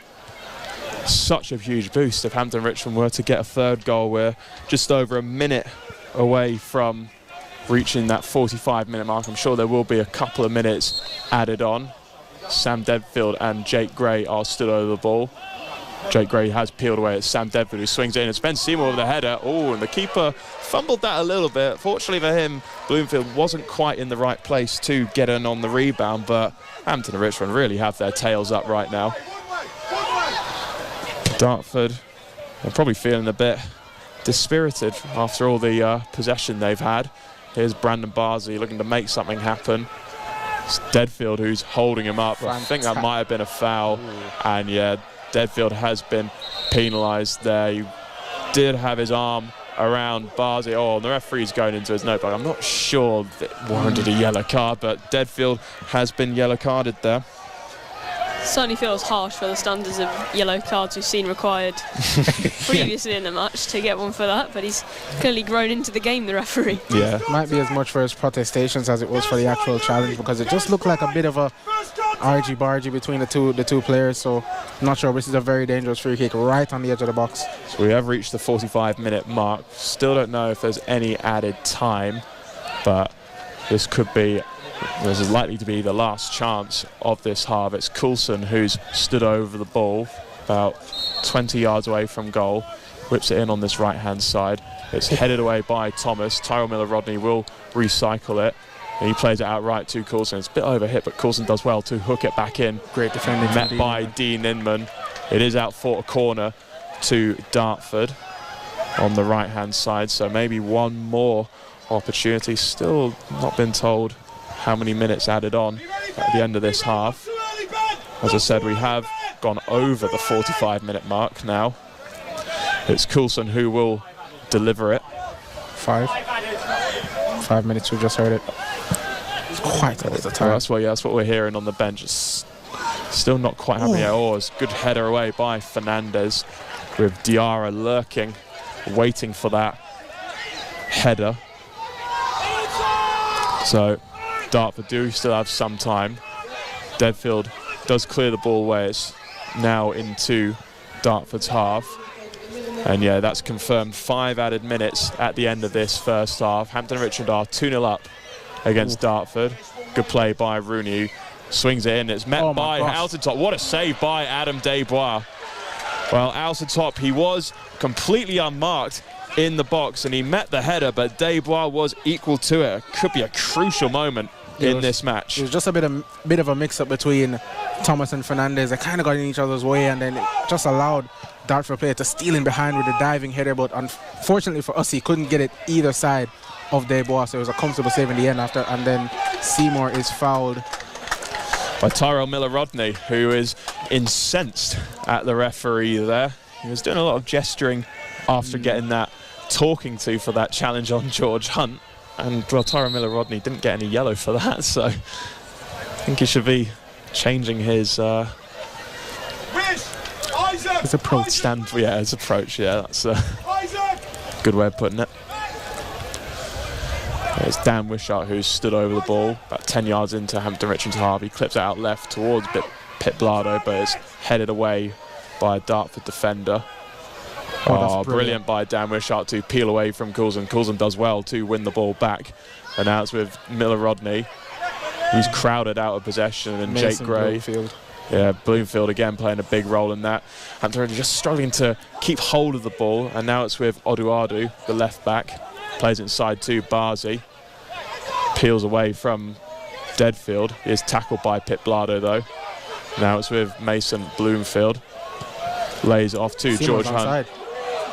such a huge boost if Hampton Richmond were to get a 3rd goal. We're just over a minute away from reaching that 45-minute mark. I'm sure there will be a couple of minutes added on. Sam Deadfield and Jake Gray are stood over the ball. Jake Gray has peeled away at Sam Deadfield, who swings in. It's Ben Seymour with the header. Oh, and the keeper fumbled that a little bit. Fortunately for him, Bloomfield wasn't quite in the right place to get in on the rebound, but Hampton and Richmond really have their tails up right now. Dartford are probably feeling a bit dispirited after all the possession they've had. Here's Brandon Barsey looking to make something happen. It's Deadfield who's holding him up. I think that might have been a foul. And yeah, Deadfield has been penalised there. He did have his arm around Barsey. Oh, and the referee's going into his notebook. I'm not sure that warranted a yellow card, but Deadfield has been yellow carded there. Certainly feels harsh for the standards of yellow cards we've seen required previously in the match to get one for that, but he's clearly grown into the game, the referee. Yeah. Might be as much for his protestations as it was for the actual challenge, because it just looked like a bit of a argy-bargy between the two players, so I'm not sure. This is a very dangerous free kick right on the edge of the box. So we have reached the 45-minute mark. Still don't know if there's any added time, but this could be, this is likely to be the last chance of this half. It's Coulson who's stood over the ball about 20 yards away from goal, whips it in on this right-hand side. It's headed away by Thomas. Tyrell Miller-Rodney will recycle it. And he plays it out right to Coulson. It's a bit overhit, but Coulson does well to hook it back in. Great defending. Met by Dean Inman. It is out for a corner to Dartford on the right-hand side. So maybe one more opportunity. Still not been told how many minutes added on at the end of this half. As I said, we have gone over the 45-minute mark now. It's Coulson who will deliver it. 5 minutes, we've just heard it. It's quite a lot of time. That's what we're hearing on the bench. It's still not quite happening yet. Oh, it's a good header away by Fernandez, with Diarra lurking, waiting for that header. So Dartford do still have some time. Deadfield does clear the ball away. It's now into Dartford's half. And yeah, that's confirmed. 5 added minutes at the end of this first half. Hampton Richmond are 2-0 up against Dartford. Good play by Rooney. Swings it in. It's met by Alsentop. What a save by Adam Desbois. Well, Alsentop, he was completely unmarked in the box and he met the header, but Desbois was equal to it. Could be a crucial moment in this match. It was just a bit of a mix-up between Thomas and Fernandez. They kind of got in each other's way, and then it just allowed Dartford player to steal in behind with a diving header, but unfortunately for us, he couldn't get it either side of Desbois, so it was a comfortable save in the end after, and then Seymour is fouled by Tyrell Miller-Rodney, who is incensed at the referee there. He was doing a lot of gesturing after getting that talking to for that challenge on George Hunt. And, well, Tyrell Miller-Rodney didn't get any yellow for that, so I think he should be changing his approach. His approach, yeah, that's a good way of putting it. There's Dan Wishart, who stood over the ball about 10 yards into Hampton Richmond's half. He clips it out left towards Pit Blado, but it's headed away by a Dartford defender. Oh, brilliant by Dan Wishart to peel away from Coulson. Coulson does well to win the ball back. And now it's with Miller-Rodney. He's crowded out of possession, and Jake Gray. Bloomfield. Yeah, Bloomfield again playing a big role in that. Hampton just struggling to keep hold of the ball, and now it's with Oduadu, the left back. Plays inside to Barzi. Peels away from Deadfield. He is tackled by Pit Blado though. Now it's with Mason Bloomfield. Lays it off to George Hunt.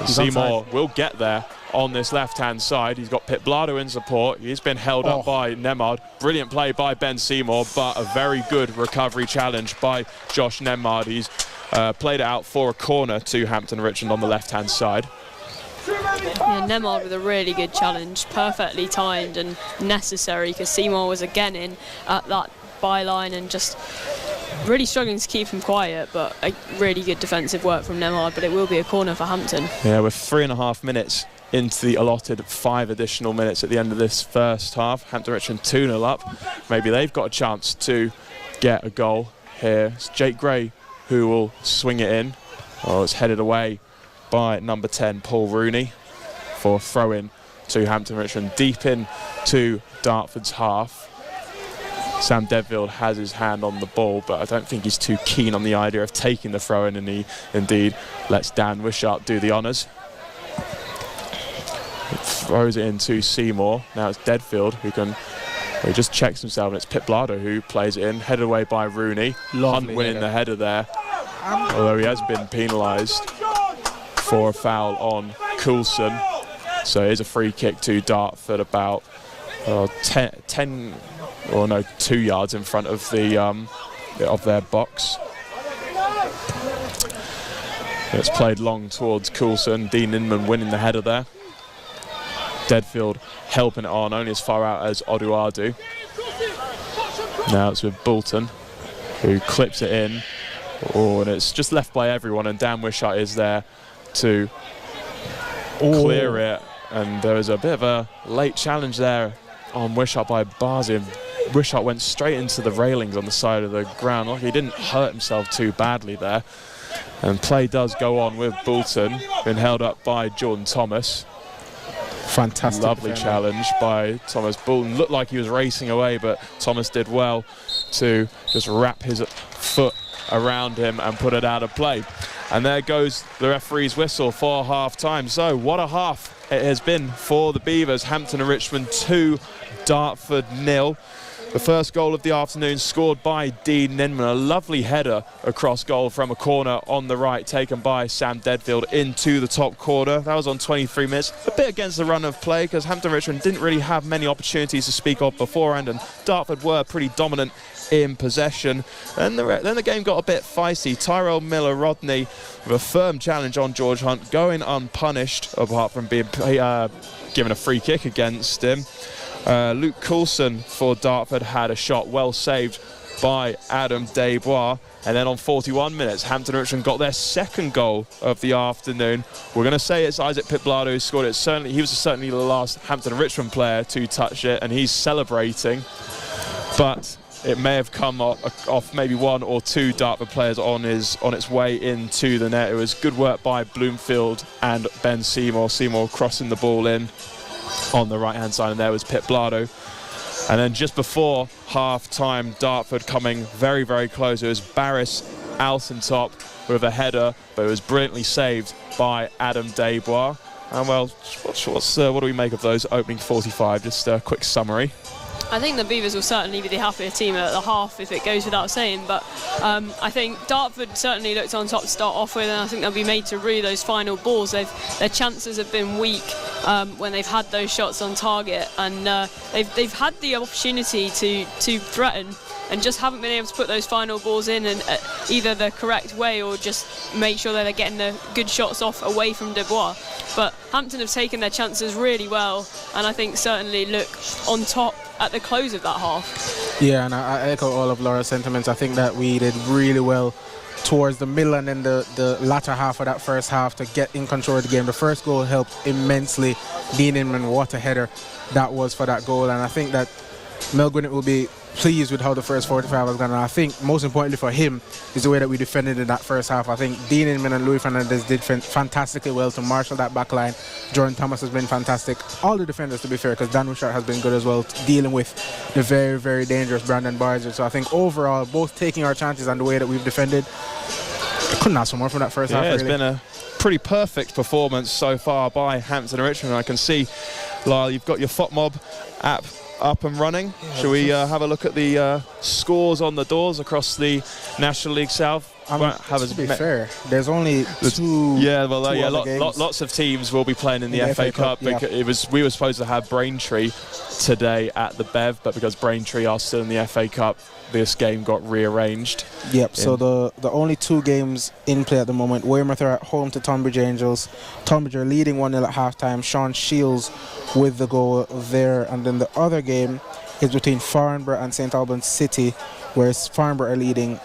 Seymour will get there on this left-hand side. He's got Pit Blado in support. He's been held up by Nemard. Brilliant play by Ben Seymour, but a very good recovery challenge by Josh Nemard. He's played it out for a corner to Hampton Richmond on the left-hand side. Yeah, Nemard with a really good challenge, perfectly timed and necessary, because Seymour was again in at that byline and just really struggling to keep him quiet, but a really good defensive work from Nemard, but it will be a corner for Hampton. Yeah, we're 3.5 minutes into the allotted 5 additional minutes at the end of this first half. Hampton Richmond 2-0 up. Maybe they've got a chance to get a goal here. It's Jake Gray who will swing it in. Oh, it's headed away by number 10, Paul Rooney, for a throw-in to Hampton Richmond, deep in to Dartford's half. Sam Deadfield has his hand on the ball, but I don't think he's too keen on the idea of taking the throw-in, and he indeed lets Dan Wishart do the honours. Throws it into Seymour. Now it's Deadfield he just checks himself, and it's Pit Blado who plays it in, headed away by Rooney. Hunt winning the header there, although he has been penalised for a foul on Coulson. So it is a free kick to Dartford about 2 yards in front of their box. It's played long towards Coulson. Dean Inman winning the header there. Deadfield helping it on, only as far out as Oduadu. Now it's with Bolton, who clips it in. Oh, and it's just left by everyone, and Dan Wishart is there to clear it. And there was a bit of a late challenge there on Wishart by Barzi. Wishart went straight into the railings on the side of the ground. Like, he didn't hurt himself too badly there. And play does go on with Bolton, been held up by Jordan Thomas. Fantastic. Lovely challenge by Thomas. Bolton looked like he was racing away, but Thomas did well to just wrap his foot around him and put it out of play. And there goes the referee's whistle for half-time. So what a half it has been for the Beavers. Hampton and Richmond 2, Dartford 0. The first goal of the afternoon scored by Dean Ninman. A lovely header across goal from a corner on the right, taken by Sam Deadfield into the top corner. That was on 23 minutes. A bit against the run of play, because Hampton Richmond didn't really have many opportunities to speak of beforehand, and Dartford were pretty dominant in possession. And then the game got a bit feisty. Tyrell Miller-Rodney with a firm challenge on George Hunt, going unpunished, apart from being given a free kick against him. Luke Coulson for Dartford had a shot well saved by Adam Desbois. And then on 41 minutes, Hampton Richmond got their second goal of the afternoon. We're going to say it's Isaac Pit Blado who scored it. He was certainly the last Hampton Richmond player to touch it, and he's celebrating. But it may have come off maybe one or two Dartford players on its way into the net. It was good work by Bloomfield and Ben Seymour. Seymour crossing the ball in on the right-hand side, and there was Pit Blado. And then just before half-time, Dartford coming very, very close. It was Barris Alsentop with a header, but it was brilliantly saved by Adam Desbois. And well, what do we make of those opening 45? Just a quick summary. I think the Beavers will certainly be the happier team at the half, if it goes without saying, but I think Dartford certainly looked on top to start off with, and I think they'll be made to rue those final balls. Their chances have been weak when they've had those shots on target, and they've had the opportunity to threaten and just haven't been able to put those final balls in and either the correct way or just make sure that they're getting the good shots off away from Desbois. But Hampton have taken their chances really well, and I think certainly look on top at the close of that half. Yeah, and I echo all of Laura's sentiments. I think that we did really well towards the middle and then the latter half of that first half to get in control of the game. The first goal helped immensely. Dean Inman, what a header that was for that goal. And I think that Mel Gwinnett will be pleased with how the first 45 has gone. And I think most importantly for him is the way that we defended in that first half. I think Dean Inman and Louis Fernandez did fantastically well to marshal that back line. Jordan Thomas has been fantastic. All the defenders, to be fair, because Dan Wishart has been good as well, dealing with the very, very dangerous Brandon Barger. So I think overall, both taking our chances and the way that we've defended, I couldn't ask for more from that first half. Yeah, it's been a pretty perfect performance so far by Hampton and Richmond. I can see, Lyle, you've got your FOTMob app up and running. Should we have a look at the scores on the doors across the National League South? To be fair, there's only two. Yeah, well, lots of teams will be playing in the FA Cup. Yeah. We were supposed to have Braintree today at the Bev, but because Braintree are still in the FA Cup, this game got rearranged. Yep. So the only two games in play at the moment: Weymouth are at home to Tonbridge Angels. Tonbridge are leading 1-0 at halftime. Sean Shields with the goal there, and then the other game is between Farnborough and St Albans City, whereas Farnborough are leading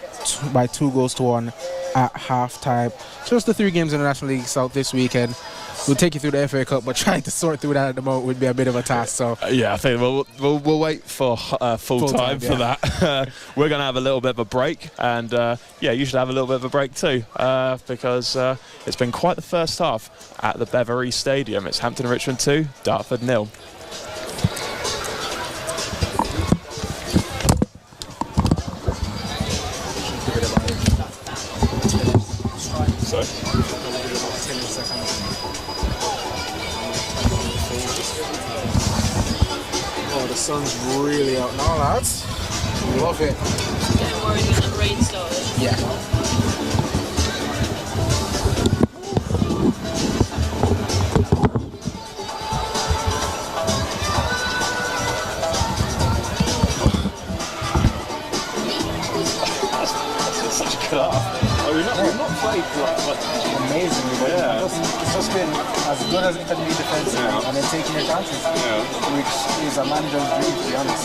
by 2-1 at half-time. So just the three games in the National League South this weekend. We'll take you through the FA Cup, but trying to sort through that at the moment would be a bit of a task. So yeah, I think we'll wait for full time for that. We're going to have a little bit of a break, and yeah, you should have a little bit of a break too, because it's been quite the first half at the Beverley Stadium. It's Hampton and Richmond 2, Dartford 0. Oh, the sun's really out now, lads. Love it. Getting worried when the rain started. Yeah. Such a good half. We've not played amazingly, but yeah. It's just been as good as it can be defensively, and then taking your chances, which is a manager's dream, to be honest.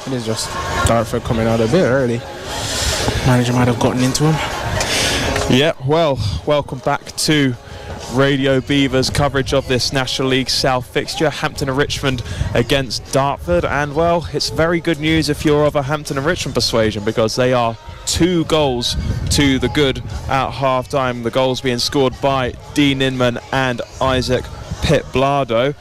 It is just Dartford coming out a bit early. Manager might have gotten into him. Yeah, well, welcome back to Radio Beavers coverage of this National League South fixture, Hampton and Richmond against Dartford. And well, it's very good news if you're of a Hampton and Richmond persuasion, because they are 2 goals to the good at half-time. The goals being scored by Dean Inman and Isaac Pitt-Blado.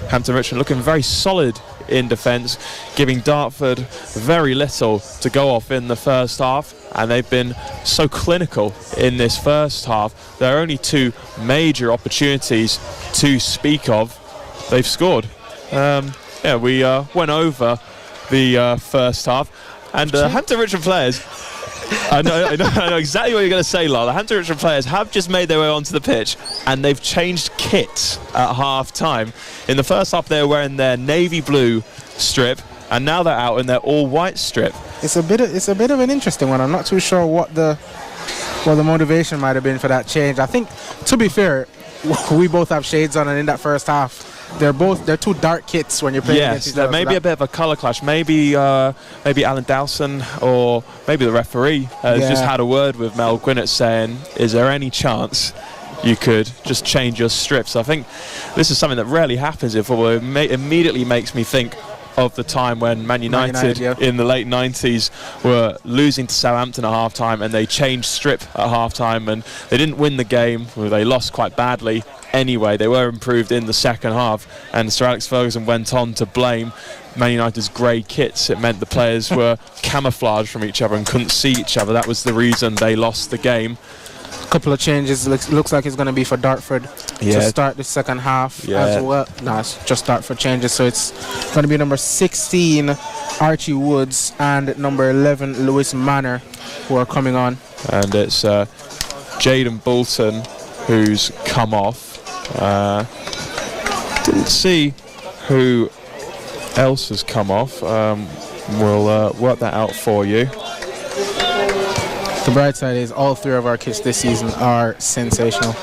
Hampton and Richmond looking very solid in defence, giving Dartford very little to go off in the first half, and they've been so clinical in this first half. There are only 2 major opportunities to speak of. They've scored. We went over the first half, and Hampton Richmond players, I know exactly what you're going to say, Lyle. The Hampton Richmond players have just made their way onto the pitch, and they've changed kits at half-time. In the first half, they were wearing their navy blue strip, and now they're out in their all-white strip. It's a bit of an interesting one. I'm not too sure what the motivation might have been for that change. I think, to be fair, we both have shades on, and in that first half, they're 2 dark kits when you're playing against each other. Yes, there may be a bit of a colour clash. Maybe Alan Dowson or maybe the referee has just had a word with Mel Gwinnett saying, is there any chance you could just change your strips? I think this is something that rarely happens in football. It immediately makes me think of the time when Man United in the late 90s were losing to Southampton at half-time, and they changed strip at half-time, and they didn't win the game. Well, they lost quite badly anyway. They were improved in the second half, and Sir Alex Ferguson went on to blame Man United's grey kits. It meant the players were camouflaged from each other and couldn't see each other. That was the reason they lost the game. A couple of changes. Looks like it's going to be for Dartford to start the second half as well. No, it's just Dartford changes. So it's going to be number 16, Archie Woods, and number 11, Lewis Manor, who are coming on. And it's Jaden Bolton who's come off. Didn't see who else has come off. We'll work that out for you. The bright side is all 3 of our kits this season are sensational.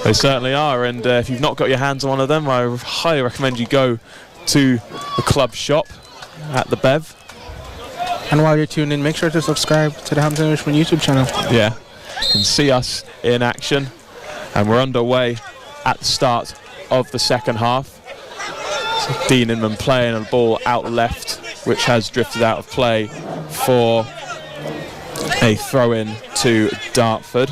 They certainly are, and if you've not got your hands on one of them, I highly recommend you go to the club shop at the Bev. And while you're tuned in, make sure to subscribe to the Hampton Richmond YouTube channel. Yeah, you can see us in action, and we're underway at the start of the second half. So Dean Inman playing a ball out left, which has drifted out of play for a throw-in to Dartford.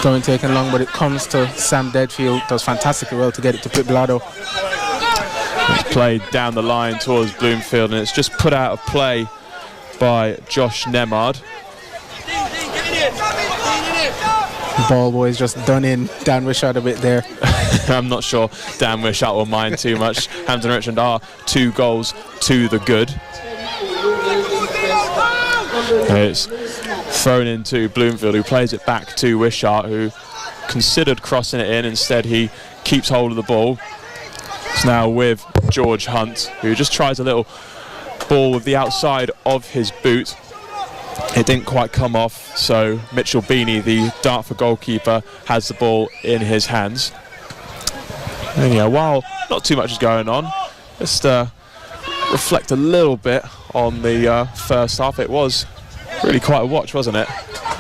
Don't taken long, but it comes to Sam Deadfield. Does fantastically well to get it to Pitt-Blado. It's played down the line towards Bloomfield, and it's just put out of play by Josh Nemard. Ball boy's just done in Dan Wishart a bit there. I'm not sure Dan Wishart will mind too much. Hampton Richmond are 2 goals to the good. It's thrown into Bloomfield, who plays it back to Wishart, who considered crossing it in. Instead, he keeps hold of the ball. It's now with George Hunt, who just tries a little ball with the outside of his boot. It didn't quite come off, so Mitchell Beanie, the Dartford goalkeeper, has the ball in his hands. And yeah, while not too much is going on, just reflect a little bit on the first half. It was really quite a watch, wasn't it?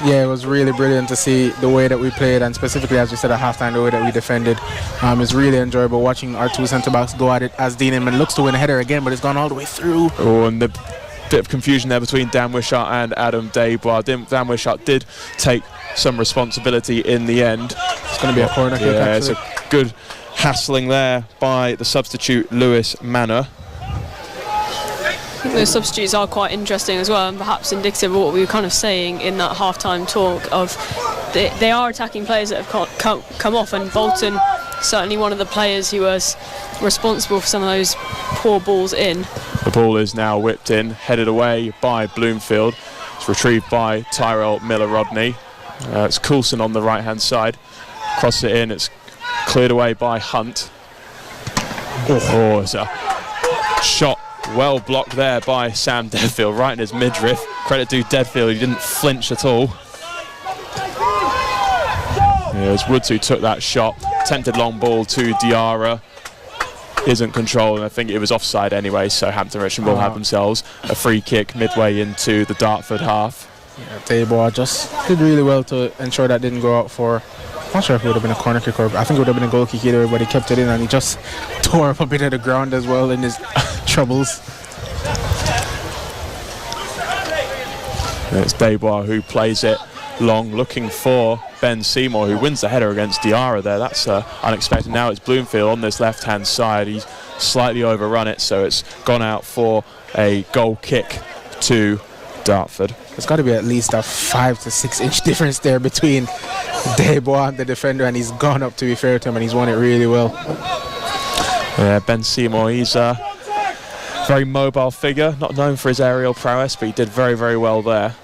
Yeah, it was really brilliant to see the way that we played, and specifically, as we said at halftime, the way that we defended. It's really enjoyable watching our 2 centre-backs go at it, as Dean Inman looks to win a header again, but it's gone all the way through. Oh, and the bit of confusion there between Dan Wishart and Adam Debois. Dan Wishart did take some responsibility in the end. It's going to be a corner kick, actually. It's a good hassling there by the substitute Lewis Manor. The substitutes are quite interesting as well, and perhaps indicative of what we were kind of saying in that half-time talk of they are attacking players that have come off, and Bolton certainly one of the players who was responsible for some of those poor balls in. The ball is now whipped in, headed away by Bloomfield. It's retrieved by Tyrell Miller-Rodney. It's Coulson on the right-hand side. Cross it in, it's cleared away by Hunt. Oh, it's a shot well blocked there by Sam Deadfield, right in his midriff. Credit to Deadfield, he didn't flinch at all. Yeah, it was Woods who took that shot. Attempted long ball to Diarra. isn't controlled, and I think it was offside anyway, so Hampton Richmond will have themselves a free kick midway into the Dartford half. Yeah, Daybois just did really well to ensure that didn't go out for, I'm not sure if it would have been a corner kick or I think it would have been a goal kick either, but he kept it in and he just tore up a bit of the ground as well in his troubles. And it's Daybois who plays it long, looking for Ben Seymour, who wins the header against Diarra there. That's unexpected. Now it's Bloomfield on this left-hand side. He's slightly overrun it, so it's gone out for a goal kick to Dartford. There's got to be at least a 5 to 6 inch difference there between Daybois and the defender, and he's gone up, to be fair to him, and he's won it really well. Yeah, Ben Seymour, he's a very mobile figure, not known for his aerial prowess, but he did very, very well there.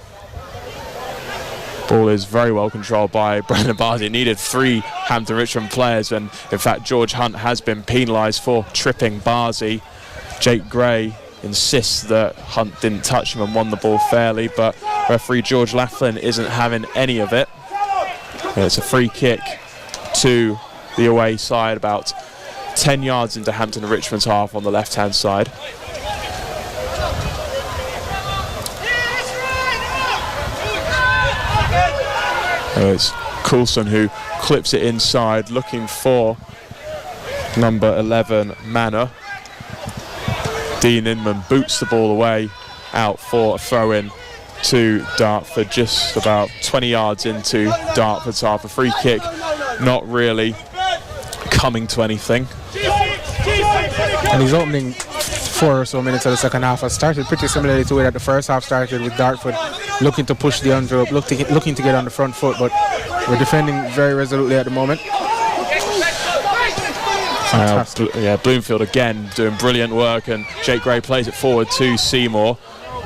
Ball is very well controlled by Brendan Barsey. It needed 3 Hampton Richmond players, and in fact George Hunt has been penalised for tripping Barsey. Jake Gray insists that Hunt didn't touch him and won the ball fairly, but referee George Laughlin isn't having any of it. It's a free kick to the away side, about 10 yards into Hampton Richmond's half on the left-hand side. It's Coulson who clips it inside, looking for number 11, Manor. Dean Inman boots the ball away, out for a throw-in to Dartford, just about 20 yards into Dartford's half. A free kick, not really coming to anything. And his opening 4 or so minutes of the second half has started pretty similarly to the way that the first half started, with Dartford looking to push the envelope, looking to get on the front foot, but we're defending very resolutely at the moment. Bloomfield again doing brilliant work, and Jake Gray plays it forward to Seymour.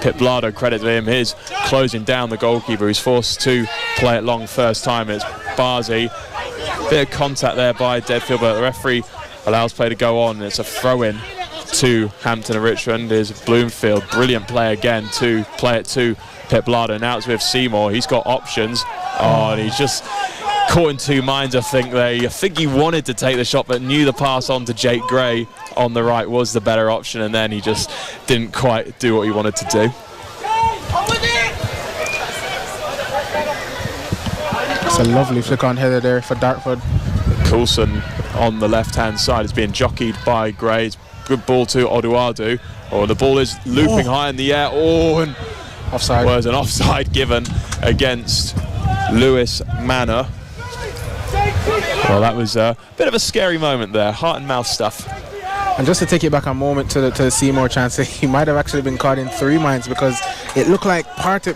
Pip Blado, credit to him, his closing down the goalkeeper, who's forced to play it long first time. It's Barsey. Bit of contact there by Deadfield, but the referee allows play to go on. It's a throw-in to Hampton and Richmond. Is Bloomfield, brilliant play again to play it to Pip Blado. Now it's with Seymour. He's got options. And he's just caught in two minds, I think. I think he wanted to take the shot, but knew the pass on to Jake Gray on the right was the better option, and then he just didn't quite do what he wanted to do. It's a lovely flick-on header there for Dartford. Coulson on the left-hand side is being jockeyed by Gray. It's good ball to Oduadu. The ball is looping high in the air. And offside. Was an offside given against Lewis Manor. Well, that was a bit of a scary moment there. Heart and mouth stuff. And just to take it back a moment to the Seymour chance, he might have actually been caught in 3 minds, because it looked like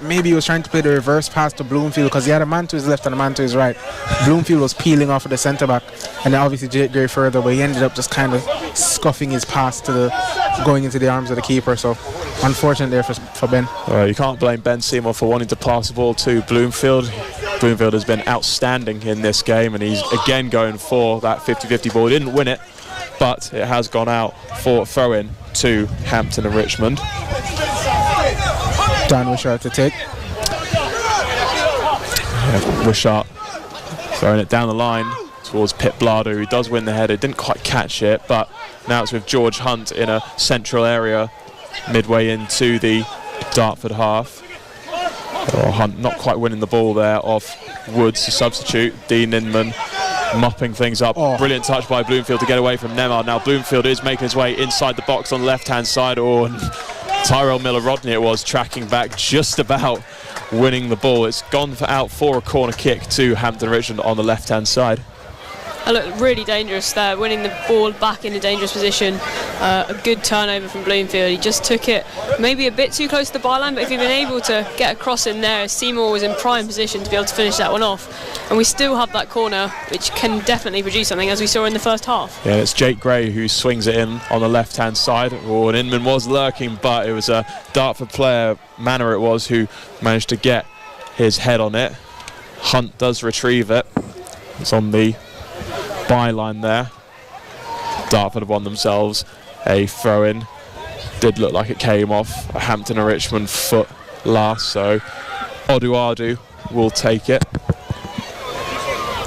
maybe he was trying to play the reverse pass to Bloomfield, because he had a man to his left and a man to his right. Bloomfield was peeling off of the centre back, and then obviously Jake Gray further, but he ended up just kind of scuffing his pass to going into the arms of the keeper. So unfortunate there for Ben. You can't blame Ben Seymour for wanting to pass the ball to Bloomfield. Bloomfield has been outstanding in this game, and he's again going for that 50-50 ball. He didn't win it, but it has gone out for throw-in to Hampton and Richmond. Dan Wishart to take. Wishart throwing it down the line towards Pip Blado, who does win the header. Didn't quite catch it, but now it's with George Hunt in a central area midway into the Dartford half. Hunt not quite winning the ball there off Woods, the substitute. Dean Inman mopping things up. Brilliant touch by Bloomfield to get away from Nemar. Now Bloomfield is making his way inside the box on the left-hand side. And Tyrell Miller-Rodney it was, tracking back, just about winning the ball. It's gone out for a corner kick to Hampton Richmond on the left-hand side. I look really dangerous there, winning the ball back in a dangerous position. A good turnover from Bloomfield. He just took it maybe a bit too close to the byline, but if he'd been able to get across in there, Seymour was in prime position to be able to finish that one off. And we still have that corner, which can definitely produce something, as we saw in the first half. Yeah, it's Jake Gray who swings it in on the left-hand side. And Inman was lurking, but it was a Dartford player, Manor it was, who managed to get his head on it. Hunt does retrieve it. It's on the byline there. Dartford have won themselves a throw-in. Did look like it came off a Hampton and Richmond foot last, so Oduadu will take it.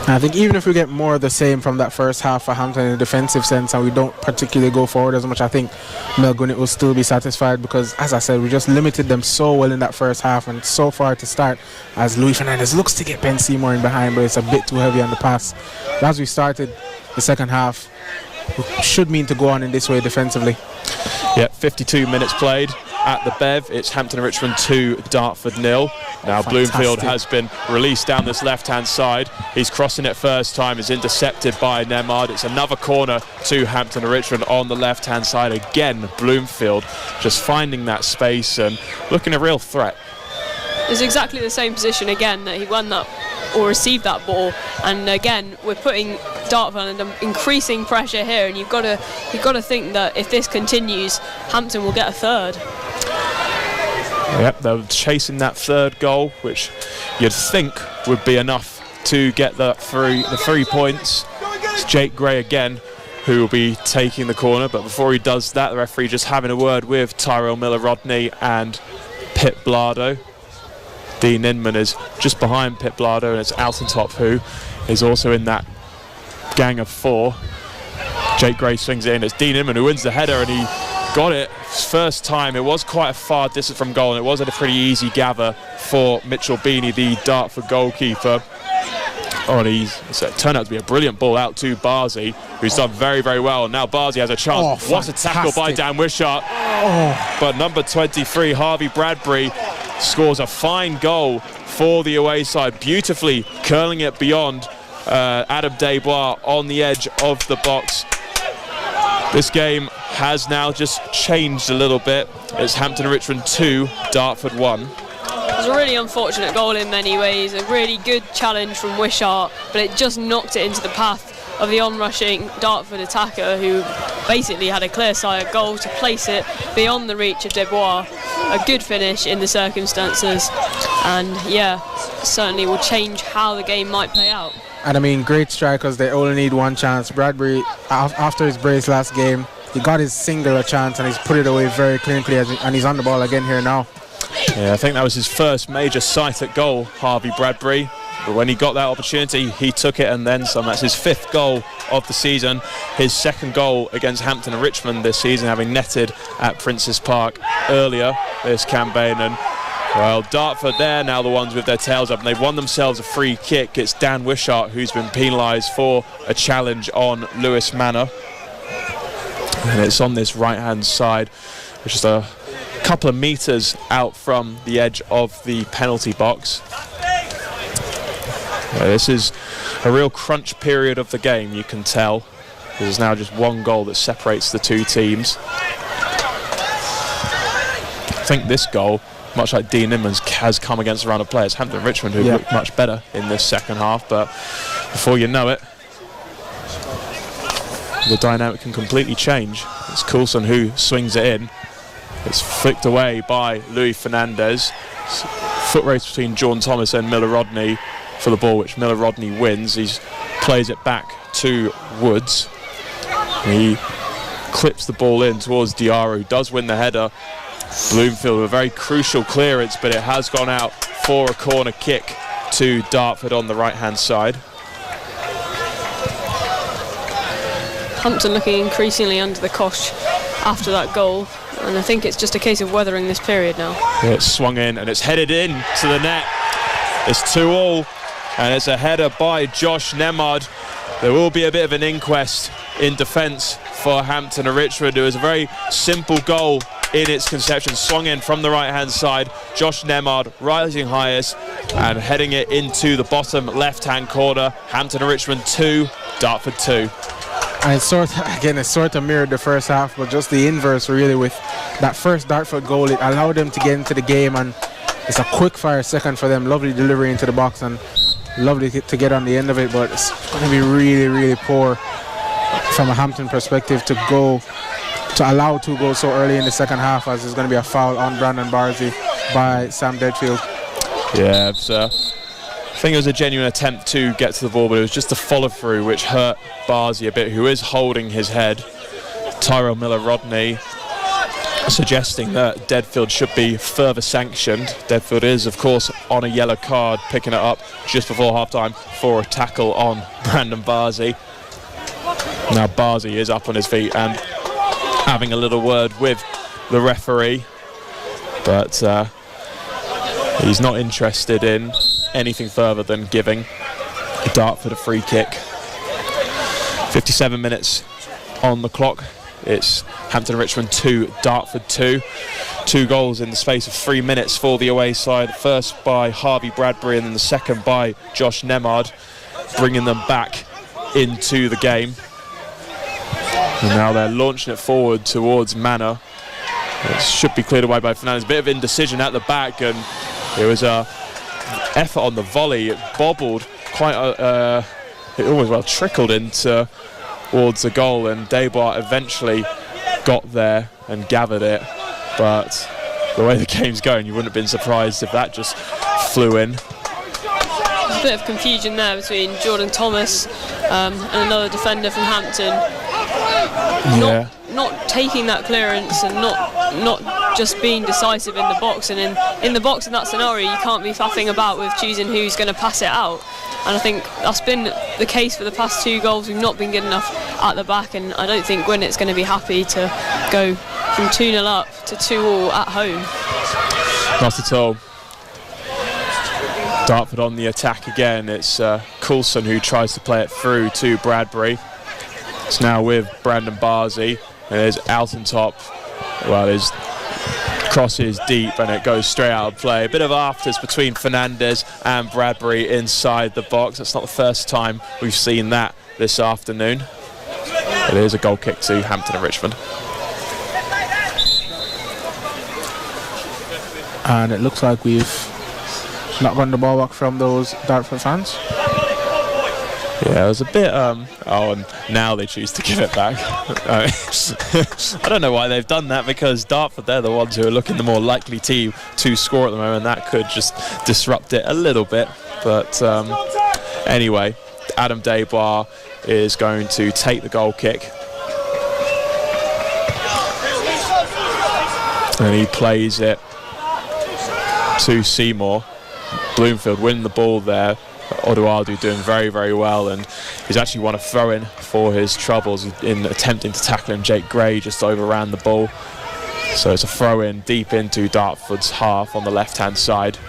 I think even if we get more of the same from that first half for Hampton in a defensive sense and we don't particularly go forward as much, I think Melbourne will still be satisfied because, as I said, we just limited them so well in that first half and so far to start as Luis Fernandez looks to get Ben Seymour in behind, but it's a bit too heavy on the pass. But as we started the second half, we should mean to go on in this way defensively. Yeah, 52 minutes played at the Bev. It's Hampton and Richmond 2, Dartford 0. Now Fantastic. Bloomfield has been released down this left-hand side. He's crossing it first time, is intercepted by Nemad. It's another corner to Hampton and Richmond on the left-hand side. Again, Bloomfield just finding that space and looking a real threat. It's exactly the same position again that he won that or received that ball, and again we're putting Dartford under increasing pressure here, and you've got to think that if this continues, Hampton will get a third. Yep, they're chasing that third goal, which you'd think would be enough to get the 3 points. It's Jake Gray again who will be taking the corner, but before he does that, the referee just having a word with Tyrell Miller-Rodney and Pip Blado. Dean Inman is just behind Pip Blado, and it's Altentop who is also in that gang of 4. Jake Gray swings it in. It's Dean Inman who wins the header, and he got it his first time. It was quite a far distance from goal, and it was a pretty easy gather for Mitchell Beanie, the Dartford goalkeeper. Oh, and it turned out to be a brilliant ball out to Barzi, who's done very, very well. And now Barzi has a chance. What a tackle by Dan Wishart. But number 23, Harvey Bradbury, scores a fine goal for the away side, beautifully curling it beyond Adam Desbois on the edge of the box. This game has now just changed a little bit. It's Hampton and Richmond 2, Dartford 1. It was a really unfortunate goal in many ways, a really good challenge from Wishart, but it just knocked it into the path of the onrushing Dartford attacker, who basically had a clear sight goal to place it beyond the reach of Desbois. A good finish in the circumstances, and yeah, certainly will change how the game might play out. And I mean, great strikers, they only need one chance. Bradbury, after his brace last game, he got his singular chance and he's put it away very clinically, and he's on the ball again here now. Yeah, I think that was his first major sight at goal, Harvey Bradbury. But when he got that opportunity, he took it and then some. That's his 5th goal of the season. His 2nd goal against Hampton and Richmond this season, having netted at Princes Park earlier this campaign. And, well, Dartford, they're now the ones with their tails up, and they've won themselves a free kick. It's Dan Wishart who's been penalised for a challenge on Lewis Manor. And it's on this right-hand side, which is a couple of metres out from the edge of the penalty box. This is a real crunch period of the game, you can tell. There's now just one goal that separates the two teams. I think this goal, much like Dean Inman's, has come against a round of players. Hampton and Richmond, who looked much better in this second half, but before you know it, the dynamic can completely change. It's Coulson who swings it in. It's flicked away by Luis Fernandez. Foot race between John Thomas and Miller-Rodney for the ball, which Miller-Rodney wins. He plays it back to Woods. He clips the ball in towards Diarra, who does win the header. Bloomfield with a very crucial clearance, but it has gone out for a corner kick to Dartford on the right-hand side. Hampton looking increasingly under the cosh after that goal, and I think it's just a case of weathering this period now. It's swung in and it's headed in to the net. It's 2-2, and it's a header by Josh Nemad. There will be a bit of an inquest in defence for Hampton and Richmond. It was a very simple goal in its conception, swung in from the right-hand side. Josh Nemad rising highest and heading it into the bottom left-hand corner. Hampton and Richmond 2, Dartford 2. And it sort of mirrored the first half, but just the inverse really. With that first Dartford goal, it allowed them to get into the game, and it's a quick fire second for them. Lovely delivery into the box and lovely to get on the end of it, but it's going to be really, really poor from a Hampton perspective to allow 2 goals so early in the second half, as there's going to be a foul on Brandon Barzi by Sam Deadfield. Yeah, it's, I think it was a genuine attempt to get to the ball, but it was just a follow through which hurt Barzi a bit, who is holding his head. Tyrell Miller-Rodney suggesting that Deadfield should be further sanctioned. Deadfield is, of course, on a yellow card, picking it up just before half-time for a tackle on Brandon Barzy. Now Barzy is up on his feet and having a little word with the referee, but he's not interested in anything further than giving Dartford a free kick. 57 minutes on the clock. It's Hampton and Richmond 2, Dartford 2. 2 goals in the space of 3 minutes for the away side. First by Harvey Bradbury and then the second by Josh Nemard, bringing them back into the game. And now they're launching it forward towards Manor. It should be cleared away by Fernandez. A bit of indecision at the back, and it was a effort on the volley. It bobbled quite it almost trickled into towards the goal, and Desbois eventually got there and gathered it. But the way the game's going, you wouldn't have been surprised if that just flew in. A bit of confusion there between Jordan Thomas and another defender from Hampton. Not taking that clearance and not just being decisive in the box. And in the box in that scenario, you can't be faffing about with choosing who's going to pass it out. And I think that's been the case for the past 2 goals. We've not been good enough at the back, and I don't think Gwinnett's going to be happy to go from 2-0 up to 2-2 at home. Not at all. Dartford on the attack again. It's Coulson who tries to play it through to Bradbury. It's now with Brandon Barzy, and there's Altentop. Well, his cross is deep and it goes straight out of play. A bit of afters between Fernandez and Bradbury inside the box. That's not the first time we've seen that this afternoon. It is a goal kick to Hampton and Richmond. And it looks like we've not gotten the ball back from those Dartford fans. Yeah, it was a bit, and now they choose to give it back. I don't know why they've done that, because Dartford, they're the ones who are looking the more likely team to score at the moment. That could just disrupt it a little bit. But anyway, Adam Desbois is going to take the goal kick. And he plays it to Seymour. Bloomfield winning the ball there. Oduadu doing very, very well, and he's actually won a throw-in for his troubles in attempting to tackle him. Jake Gray just overran the ball. So it's a throw-in deep into Dartford's half on the left-hand side.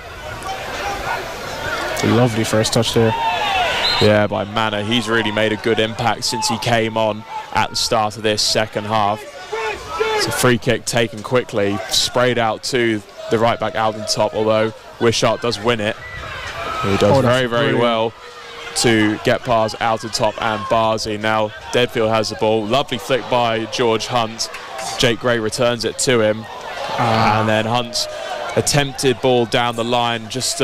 A lovely first touch there. Yeah, by Manor. He's really made a good impact since he came on at the start of this second half. It's a free kick taken quickly, sprayed out to the right-back Altentop, although Wishart does win it. He does very, very well to get past Altentop and Barzy. Now Deadfield has the ball. Lovely flick by George Hunt. Jake Gray returns it to him. And then Hunt's attempted ball down the line just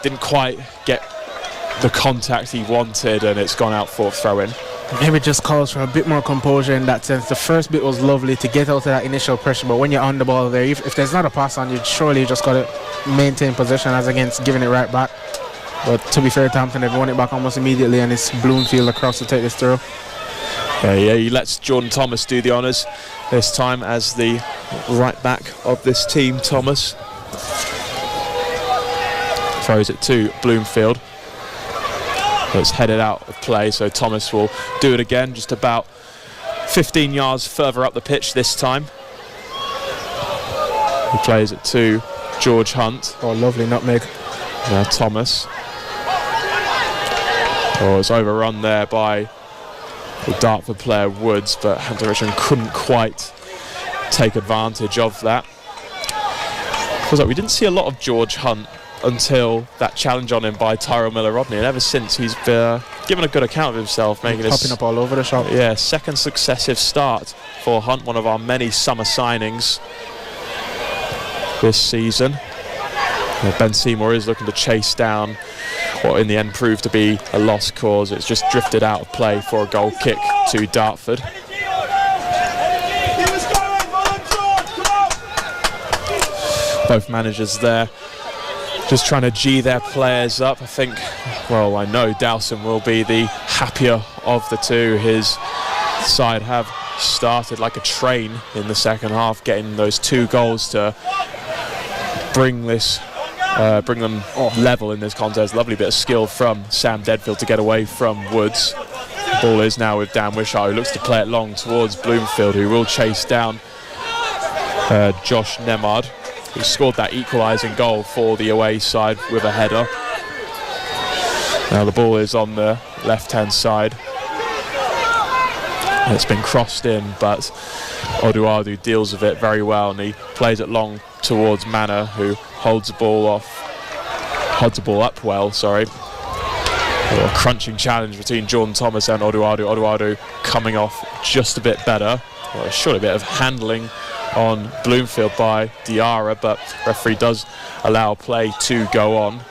didn't quite get the contact he wanted, and it's gone out for a throw-in. Maybe it just calls for a bit more composure in that sense. The first bit was lovely to get out of that initial pressure, but when you're on the ball there, if there's not a pass on you, surely you just got to maintain possession as against giving it right back. But to be fair to Hampton, they've won it back almost immediately, and it's Bloomfield across to take this through. Yeah, he lets Jordan Thomas do the honours this time as the right back of this team. Thomas throws it to Bloomfield. It's headed out of play, so Thomas will do it again, just about 15 yards further up the pitch this time. He plays it to George Hunt. Oh, lovely nutmeg. Now Thomas. Oh, it's overrun there by the Dartford player Woods, but Hampton Richmond couldn't quite take advantage of that. Feels like we didn't see a lot of George Hunt until that challenge on him by Tyrell Miller-Rodney, and ever since he's given a good account of himself, making his popping up all over the shop. Yeah, second successive start for Hunt, one of our many summer signings this season. Ben Seymour is looking to chase down what in the end proved to be a lost cause. It's just drifted out of play for a goal kick to Dartford. Both managers there just trying to G their players up. I think, well, I know Dowson will be the happier of the two. His side have started like a train in the second half, getting those 2 goals to bring them level in this contest. Lovely bit of skill from Sam Deadfield to get away from Woods. The ball is now with Dan Wishart, who looks to play it long towards Bloomfield, who will chase down Josh Nemard, who scored that equalising goal for the away side with a header. Now the ball is on the left-hand side. It's been crossed in, but Oduadu deals with it very well, and he plays it long towards Manor, who holds the ball up well, A crunching challenge between Jordan Thomas and Oduadu. Oduadu coming off just a bit better. Well, a short bit of handling on Bloomfield by Diarra, but referee does allow play to go on.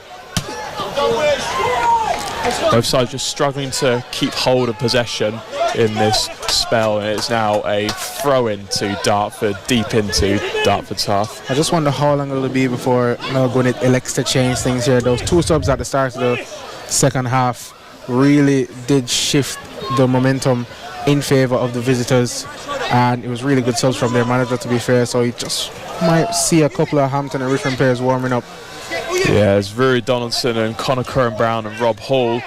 Both sides just struggling to keep hold of possession in this spell, and it's now a throw-in to Dartford, deep into Dartford's half. I just wonder how long it'll be before Melbourne elects to change things here. Those 2 subs at the start of the second half really did shift the momentum in favour of the visitors, and it was really good subs from their manager, to be fair, so you just might see a couple of Hampton and Richmond players warming up. Yeah, it's Rory Donaldson and Connor Curran-Brown and Rob Hall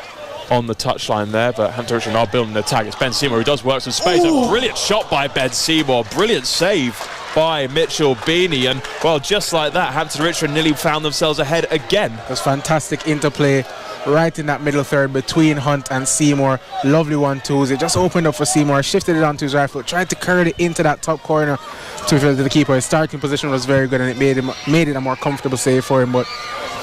on the touchline there, but Hampton Richmond are building an attack. It's Ben Seymour who does work some space. A brilliant shot by Ben Seymour, brilliant save by Mitchell Beanie, and well, just like that, Hampton Richmond nearly found themselves ahead again. It was fantastic interplay right in that middle third between Hunt and Seymour. Lovely 1-2s. It just opened up for Seymour, shifted it onto his right foot, tried to curl it into that top corner to the keeper. His starting position was very good, and it made it a more comfortable save for him, but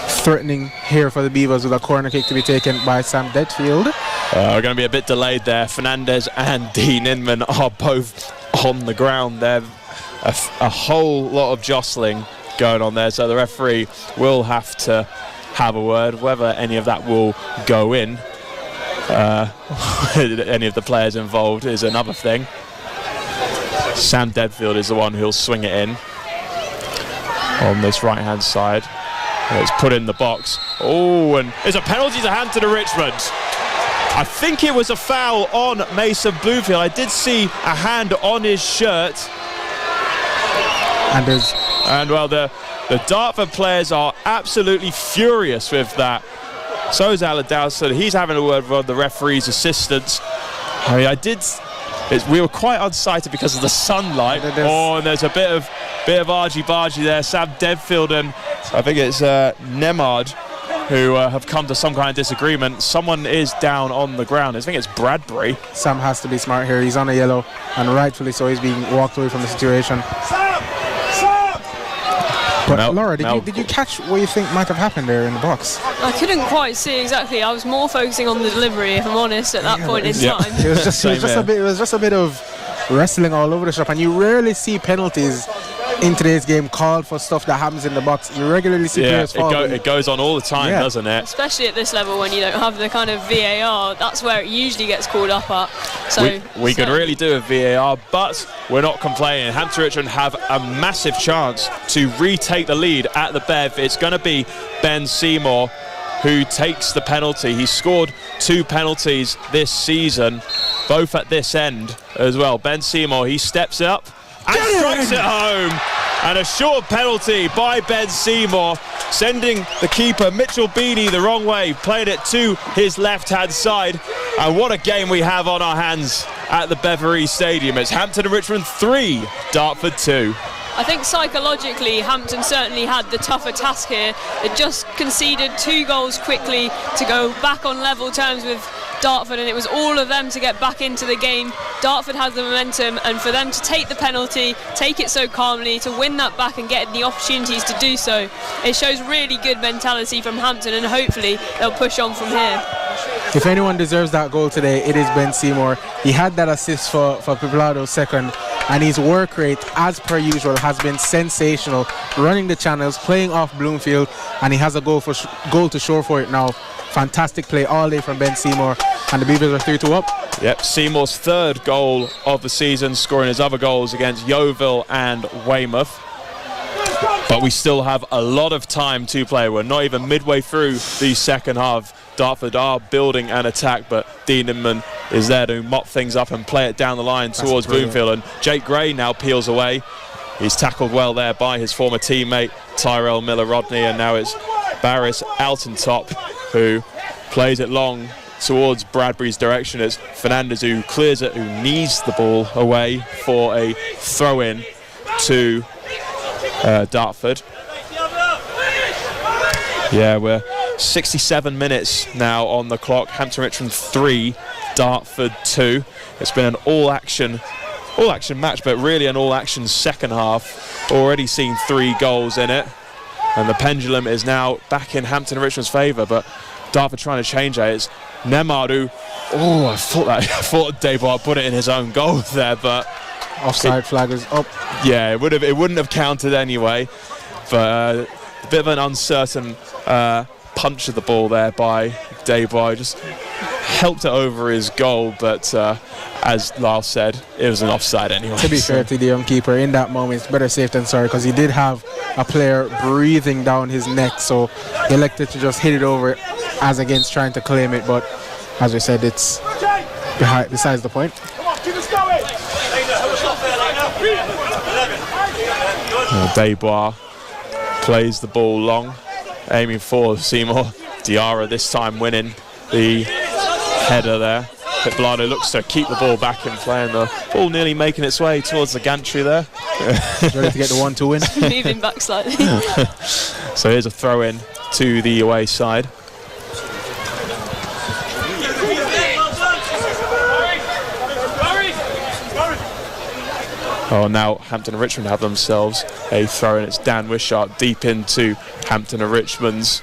threatening here for the Beavers with a corner kick to be taken by Sam Deadfield. We're going to be a bit delayed there. Fernandez and Dean Inman are both on the ground there. A whole lot of jostling going on there, so the referee will have to have a word. Whether any of that will go in, any of the players involved, is another thing. Sam Deadfield is the one who'll swing it in on this right-hand side. It's put in the box. Oh, and it's a penalty to Hampton and Richmond. I think it was a foul on Mason Bloomfield. I did see a hand on his shirt. And well, the Dartford players are absolutely furious with that. So is Alan Dowson. He's having a word with the referee's assistants. I mean, we were quite unsighted because of the sunlight. And there's a bit of argy-bargy there. Sam Deadfield and I think it's Nemard who have come to some kind of disagreement. Someone is down on the ground. I think it's Bradbury. Sam has to be smart here. He's on a yellow, and rightfully so, he's being walked away from the situation. But Laura, did you catch what you think might have happened there in the box? I couldn't quite see exactly. I was more focusing on the delivery, if I'm honest, at that point in time. It was just a bit of wrestling all over the shop, and you rarely see penalties in today's game called for stuff that happens in the box. You regularly see players fall. It goes on all the time, doesn't it? Especially at this level when you don't have the kind of VAR. That's where it usually gets called up at. So we could really do a VAR, but we're not complaining. Hampton Richmond have a massive chance to retake the lead at the Bev. It's going to be Ben Seymour who takes the penalty. He scored 2 penalties this season, both at this end as well. Ben Seymour, he steps up and strikes it home. And a short penalty by Ben Seymour, sending the keeper Mitchell Beanie the wrong way, playing it to his left-hand side. And what a game we have on our hands at the Beverley Stadium. It's Hampton and Richmond 3, Dartford 2. I think psychologically Hampton certainly had the tougher task here. They just conceded 2 goals quickly to go back on level terms with Dartford, and it was all of them to get back into the game. Dartford has the momentum, and for them to take the penalty, take it so calmly, to win that back and get the opportunities to do so, it shows really good mentality from Hampton, and hopefully they'll push on from here. If anyone deserves that goal today, it is Ben Seymour. He had that assist for Piblado's second, and his work rate, as per usual, has been sensational. Running the channels, playing off Bloomfield, and he has a goal to show for it now. Fantastic play all day from Ben Seymour, and the Beavers are 3-2 up. Yep, Seymour's 3rd goal of the season, scoring his other goals against Yeovil and Weymouth. But we still have a lot of time to play. We're not even midway through the second half. Dartford are building an attack, but Dean Inman is there to mop things up and play it down the line towards Bloomfield, and Jake Gray now peels away. He's tackled well there by his former teammate Tyrell Miller-Rodney, and now it's Barris Altentop who plays it long towards Bradbury's direction. It's Fernandez who clears it, who knees the ball away for a throw-in to Dartford. Yeah, we're 67 minutes now on the clock. Hampton Richmond 3, Dartford 2. It's been an all-action match, but really an all-action second half. Already seen 3 goals in it, and the pendulum is now back in Hampton Richmond's favour, but Dartford trying to change it. It's Nemad who, I thought Debois put it in his own goal there, but offside flag is up. Yeah, it wouldn't have counted anyway, but a bit of an uncertain punch of the ball there by Debois, just helped it over his goal, but as Lyle said, it was an offside anyway. To be fair to the keeper, in that moment it's better safe than sorry, because he did have a player breathing down his neck, so he elected to just hit it over as against trying to claim it, but as we said, it's besides the point. Debois plays the ball long, aiming for Seymour. Diarra this time winning the header there. Piblado looks to keep the ball back in play, and the ball nearly making its way towards the gantry there. Ready to get the 1-2 win. Moving back slightly. So here's a throw in to the away side. Oh, now Hampton and Richmond have themselves a throw in. It's Dan Wishart deep into Hampton and Richmond's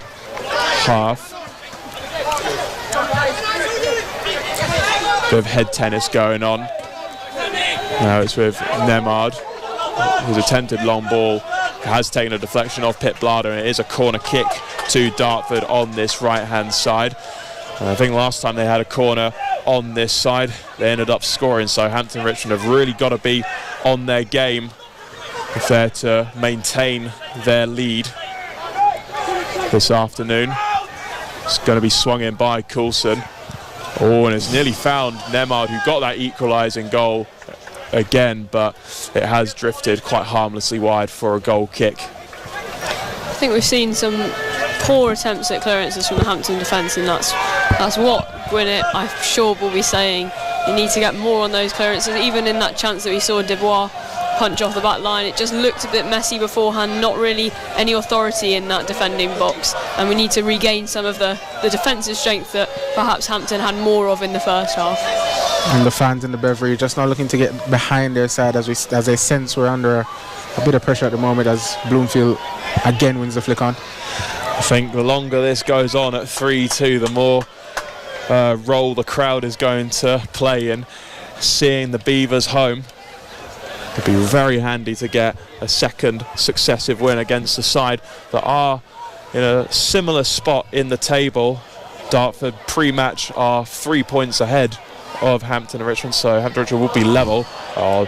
half. Bit of head tennis going on. Now it's with Nemad, who's attempted long ball, has taken a deflection off Pit Blada, and it is a corner kick to Dartford on this right-hand side. And I think last time they had a corner on this side, they ended up scoring, so Hampton and Richmond have really got to be on their game if they're to maintain their lead this afternoon. It's going to be swung in by Coulson. Oh, and it's nearly found Nemad, who got that equalising goal again, but it has drifted quite harmlessly wide for a goal kick. I think we've seen some poor attempts at clearances from the Hampton defence, and that's what Gwinnett, I'm sure, will be saying. You need to get more on those clearances. Even in that chance that we saw Debois punch off the back line, it just looked a bit messy beforehand, not really any authority in that defending box, and we need to regain some of the defensive strength that perhaps Hampton had more of in the first half. And the fans in the Beverly just not looking to get behind their side, as they sense we're under a bit of pressure at the moment, as Bloomfield again wins the flick on. I think the longer this goes on at 3-2, the more role the crowd is going to play in seeing the Beavers home. It'd be very handy to get a second successive win against the side that are in a similar spot in the table. Dartford pre-match are 3 points ahead of Hampton and Richmond, so Hampton and Richmond will be level. Oh,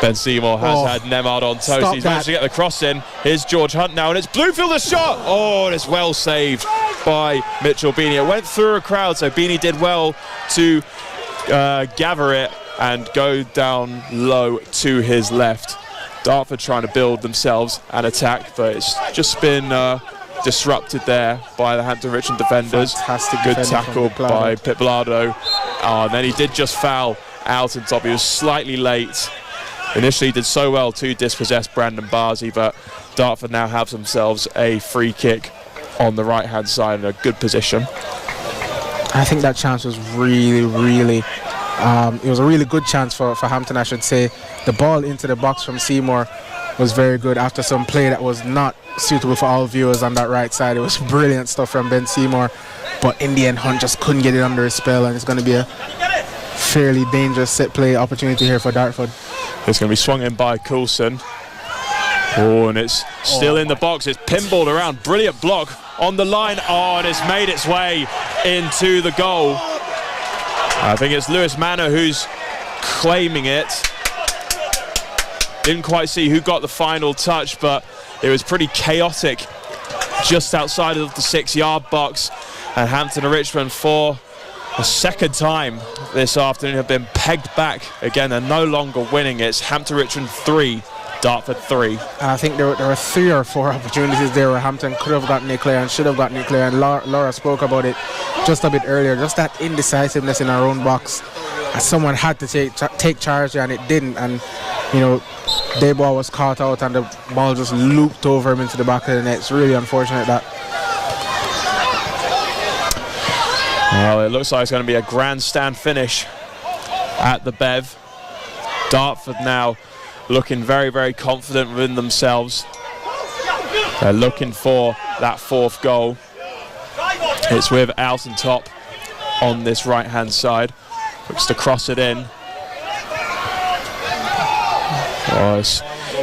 Ben Seymour has had Nemad on toast. He's managed to get the cross in. Here's George Hunt now, and it's Bloomfield the shot. Oh, and it's well saved by Mitchell Beanie. It went through a crowd, so Beanie did well to gather it and go down low to his left. Dartford trying to build themselves an attack, but it's just been disrupted there by the Hampton Richmond defenders. Fantastic good tackle by Piblado. Oh, and then he did just foul out on top. He was slightly late. Initially did so well to dispossess Brandon Barsey, but Dartford now have themselves a free kick on the right hand side in a good position. I think that chance was really it was a really good chance for Hampton, I should say. The ball into the box from Seymour was very good after some play that was not suitable for all viewers on that right side. It was brilliant stuff from Ben Seymour, but in the end Hunt just couldn't get it under his spell, and it's going to be a fairly dangerous set play opportunity here for Dartford. It's going to be swung in by Coulson. Oh, and it's still in the box. It's pinballed around. Brilliant block on the line. Oh, and it's made its way into the goal. I think it's Lewis Manor who's claiming it. Didn't quite see who got the final touch, but it was pretty chaotic just outside of the 6-yard box. And Hampton and Richmond, for a second time this afternoon have been pegged back again. They're no longer winning. It's Hampton Richmond 3, Dartford 3. And I think there were 3 or 4 opportunities there where Hampton could have gotten it clear and should have gotten it clear. And Laura spoke about it just a bit earlier. Just that indecisiveness in our own box. Someone had to take charge there and it didn't. And, you know, Debois was caught out and the ball just looped over him into the back of the net. It's really unfortunate that. Well, it looks like it's going to be a grandstand finish at the Bev. Dartford now looking very, very confident within themselves. They're looking for that 4th goal. It's with Alton top on this right-hand side. Looks to cross it in.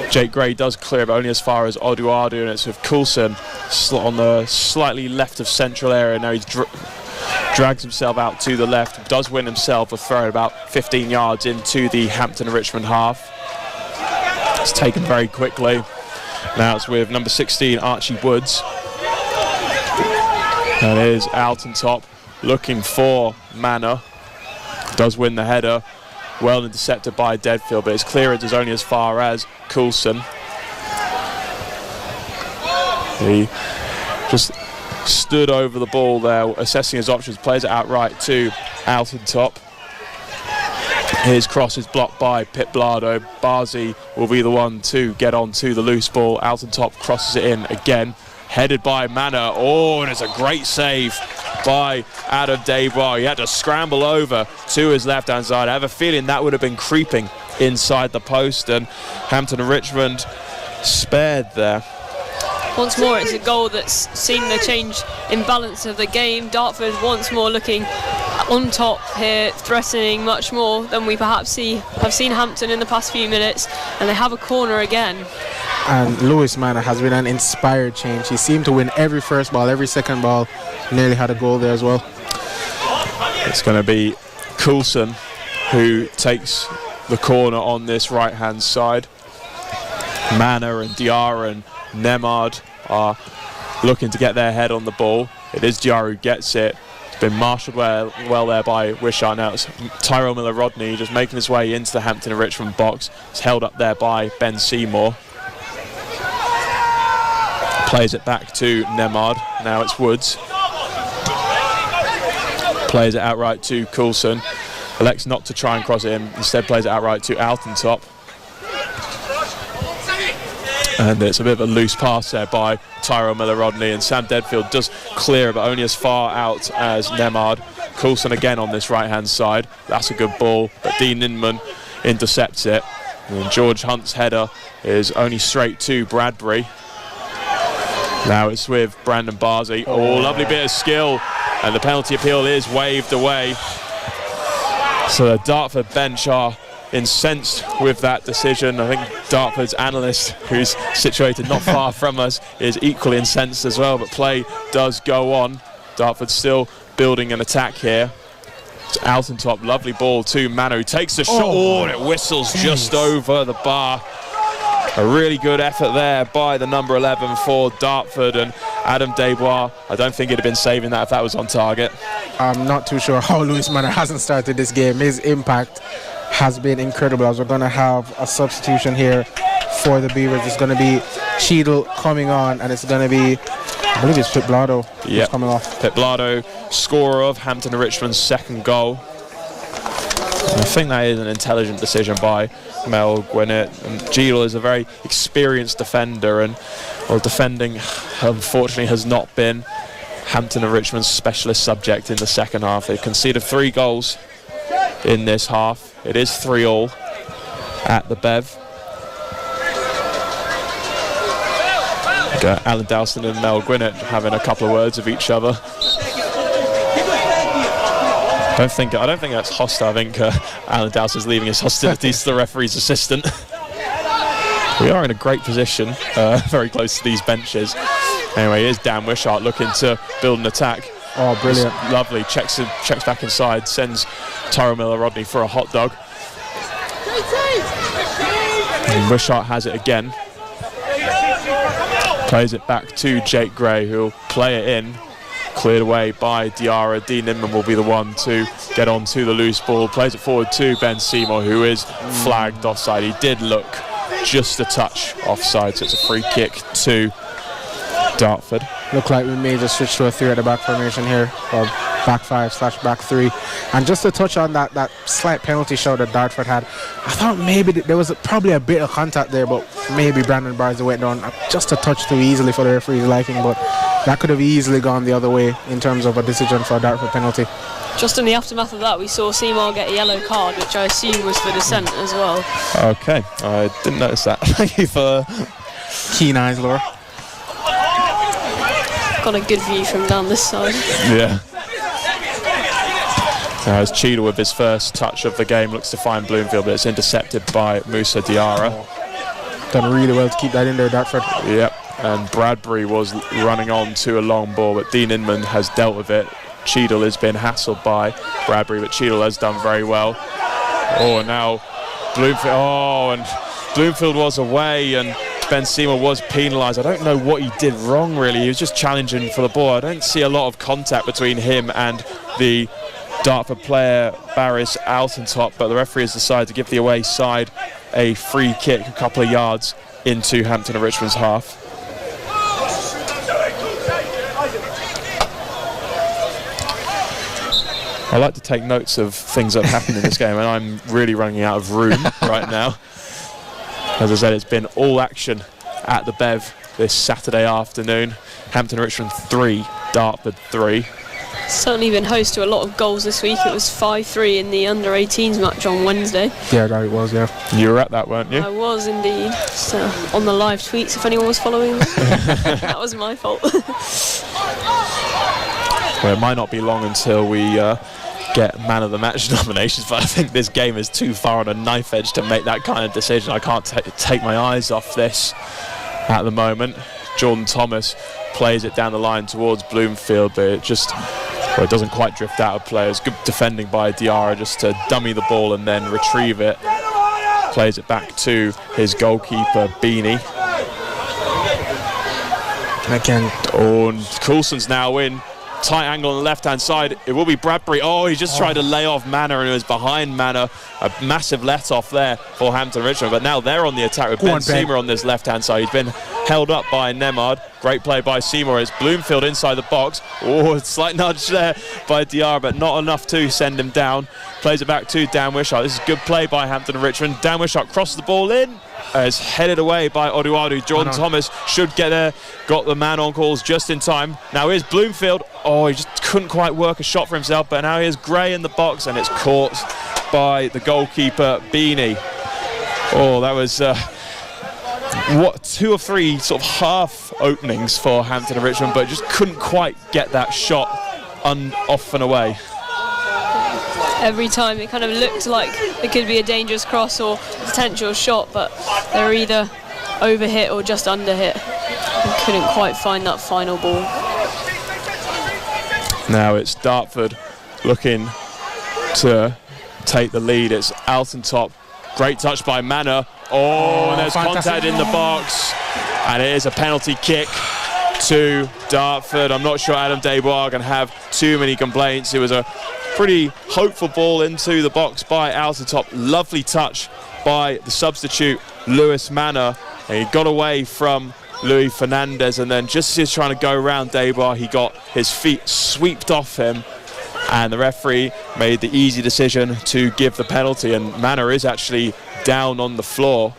Jake Gray does clear, but only as far as Oduadu, and it's with Coulson on the slightly left of central area. Now he's drags himself out to the left, does win himself a throw about 15 yards into the Hampton Richmond half. It's taken very quickly. Now it's with number 16, Archie Woods. And it is Alton top looking for Manor. Does win the header. Well intercepted by Deadfield, but his clearance is only as far as Coulson. He just stood over the ball there, assessing his options, plays it outright to Alton top. His cross is blocked by Pip Blado. Barzi will be the one to get on to the loose ball. Alton top crosses it in again, headed by Manor. Oh, and it's a great save by Adam Debois. He had to scramble over to his left-hand side. I have a feeling that would have been creeping inside the post, and Hampton and Richmond spared there. Once more, it's a goal that's seen the change in balance of the game. Dartford once more looking on top here, threatening much more than we perhaps have seen Hampton in the past few minutes, and they have a corner again. And Lewis Manor has been an inspired change. He seemed to win every first ball, every second ball, nearly had a goal there as well. It's going to be Coulson who takes the corner on this right-hand side. Manor and Diarra and Nemard are looking to get their head on the ball. It is Diarra who gets it. It's been marshalled well there by Wishart. Now it's Tyrell Miller-Rodney just making his way into the Hampton and Richmond box. It's held up there by Ben Seymour. Plays it back to Nemard. Now it's Woods. Plays it outright to Coulson. Elects not to try and cross it in. Instead plays it outright to Alton top. And it's a bit of a loose pass there by Tyrell Miller-Rodney, and Sam Deadfield does clear, but only as far out as Nemard. Coulson again on this right-hand side. That's a good ball, but Dean Inman intercepts it. And George Hunt's header is only straight to Bradbury. Now it's with Brandon Barzi. Oh, lovely bit of skill, and the penalty appeal is waved away. So the Dartford bench are incensed with that decision. I think Dartford's analyst, who's situated not far from us, is equally incensed as well, but play does go on. Dartford still building an attack here. It's Alton top, lovely ball to Manu, who takes the shot. Oh, and it whistles just over the bar. A really good effort there by the number 11 for Dartford, and Adam Debois, I don't think he'd have been saving that if that was on target. I'm not too sure how Lewis Manor hasn't started this game. His impact has been incredible, as we're going to have a substitution here for the Beavers. It's going to be Cheadle coming on, and it's going to be, I believe it's Pip Blado who's coming off. Pip Blado, scorer of Hampton and Richmond's second goal. I think that is an intelligent decision by Mel Gwinnett. And Cheadle is a very experienced defender, and defending unfortunately has not been Hampton and Richmond's specialist subject in the second half. They've conceded 3 goals in this half. It is 3-3 at the Bev. Got Alan Dowston and Mel Gwinnett having a couple of words of each other. I don't think that's hostile. I think Alan Dowston's leaving his hostilities to the referee's assistant. We are in a great position, very close to these benches. Anyway, here's Dan Wishart looking to build an attack. Oh, brilliant. Just lovely. Checks back inside, sends Tyrell Miller-Rodney for a hot dog. And Wishart has it again. Plays it back to Jake Gray, who'll play it in. cleared away by Diarra. Dean Inman will be the one to get onto the loose ball. Plays it forward to Ben Seymour, who is flagged offside. He did look just a touch offside, so it's a free kick to Dartford. Look like we may just switch to a 3 at the back formation here, or back 5/back 3. And just to touch on that slight penalty shot that Dartford had, I thought maybe there was probably a bit of contact there, but maybe Brandon Barnes went down just a touch too easily for the referee's liking, but that could have easily gone the other way in terms of a decision for a Dartford penalty. Just in the aftermath of that, we saw Seymour get a yellow card, which I assume was for dissent as well. Okay, I didn't notice that. Thank you for keen eyes, Laura. Got a good view from down this side. Yeah. As Cheadle with his first touch of the game looks to find Bloomfield, but it's intercepted by Moussa Diarra. Done really well to keep that in there, Dartford. Yep, and Bradbury was running on to a long ball, but Dean Inman has dealt with it. Cheadle has been hassled by Bradbury, but Cheadle has done very well. Oh, now Bloomfield. Oh, and Bloomfield was away, and Ben Seymour was penalised. I don't know what he did wrong, really. He was just challenging for the ball. I don't see a lot of contact between him and the Dartford player, Barris Altentop, but the referee has decided to give the away side a free kick a couple of yards into Hampton and Richmond's half. I like to take notes of things that happened in this game, and I'm really running out of room right now. As I said, it's been all action at the Bev this Saturday afternoon. Hampton and Richmond 3, Dartford 3. Certainly been host to a lot of goals this week. It was 5-3 in the under-18s match on Wednesday. Yeah, that it was, yeah. You were at that, weren't you? I was indeed. So, on the live tweets, if anyone was following me. That was my fault. Well, it might not be long until we get man of the match nominations, but I think this game is too far on a knife edge to make that kind of decision. I can't take my eyes off this at the moment. Jordan Thomas plays it down the line towards Bloomfield, but it just it doesn't quite drift out of play. It's good defending by Diarra just to dummy the ball and then retrieve it. Plays it back to his goalkeeper, Beanie. Again. Oh, and Coulson's now in. Tight angle on the left-hand side. It will be Bradbury. Oh, he just tried to lay off Manor, and it was behind Manor. A massive let-off there for Hampton Richmond. But now they're on the attack with Ben Seymour on this left-hand side. He's been held up by Nemard. Great play by Seymour. It's Bloomfield inside the box. Oh, a slight nudge there by Diarra, but not enough to send him down. Plays it back to Dan Wishart. This is good play by Hampton and Richmond. Dan Wishart crosses the ball in. Is headed away by Oduwadu. Jordan Thomas should get there. Got the man on calls just in time. Now here's Bloomfield. Oh, he just couldn't quite work a shot for himself, but now here's Gray in the box, and it's caught by the goalkeeper, Beanie. Oh, that was 2 or 3 sort of half openings for Hampton and Richmond, but just couldn't quite get that shot off and away. Every time it kind of looked like it could be a dangerous cross or a potential shot, but they're either overhit or just underhit. And couldn't quite find that final ball. Now it's Dartford looking to take the lead. It's Altentop. Great touch by Manor. Oh, and there's contact in the box. And it is a penalty kick to Dartford. I'm not sure Adam Desbois can have too many complaints. It was a pretty hopeful ball into the box by Altentop. Lovely touch by the substitute, Lewis Manor. And he got away from Louis Fernandez, and then just as he was trying to go around Desbois, he got his feet swept off him, and the referee made the easy decision to give the penalty, and Manor is actually down on the floor.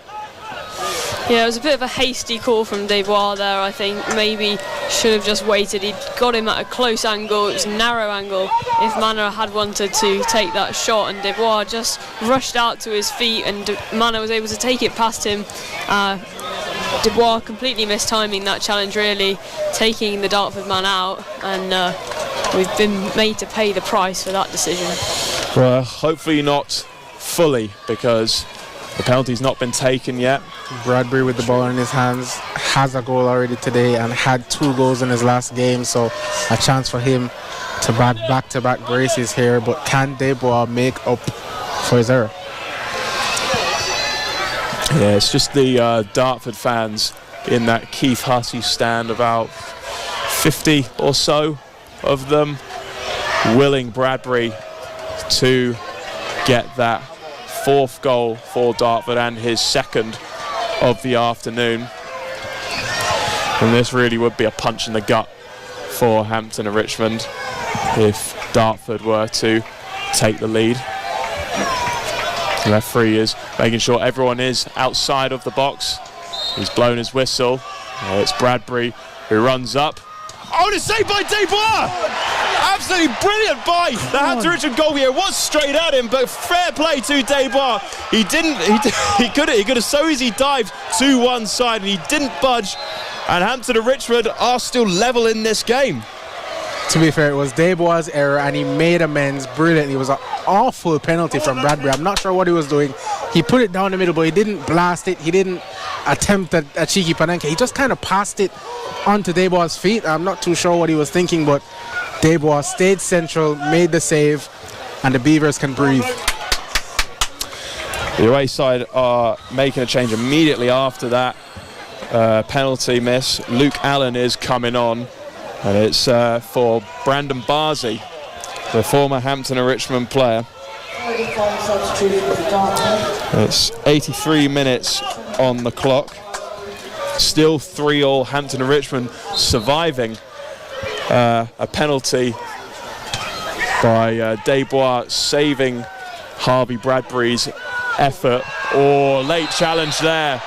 Yeah, it was a bit of a hasty call from Desbois there, I think. Maybe should have just waited. He got him at a close angle. It was a narrow angle if Manor had wanted to take that shot, and Desbois just rushed out to his feet, and Manor was able to take it past him. Desbois completely mistiming that challenge, really, taking the Dartford man out, and we've been made to pay the price for that decision. Well, hopefully not fully, because the penalty's not been taken yet. Bradbury with the ball in his hands has a goal already today and had 2 goals in his last game, so a chance for him to back-to-back braces here, but can Desbois make up for his error? Yeah, it's just the Dartford fans in that Keith Hussey stand, about 50 or so of them willing Bradbury to get that 4th goal for Dartford and his 2nd of the afternoon. And this really would be a punch in the gut for Hampton and Richmond if Dartford were to take the lead. The referee is making sure everyone is outside of the box. He's blown his whistle. It's Bradbury who runs up. Oh, and it's saved by Desbois! Absolutely brilliant by the Hampton Richmond goalkeeper. It was straight at him, but fair play to Desbois. He could have so easily dived to one side, and he didn't budge. And Hampton and Richmond are still level in this game. To be fair, it was Desbois' error, and he made amends brilliantly. It was an awful penalty from Bradbury. I'm not sure what he was doing. He put it down the middle, but he didn't blast it. He didn't attempt a cheeky panenka. He just kind of passed it onto Desbois' feet. I'm not too sure what he was thinking, but Desbois stayed central, made the save, and the Beavers can breathe. The away side are making a change immediately after that penalty miss. Luke Allen is coming on, and it's for Brandon Barsey, the former Hampton and Richmond player. It's 83 minutes on the clock. Still 3-3 Hampton and Richmond, surviving a penalty by Desbois saving Harvey Bradbury's effort. Or late challenge there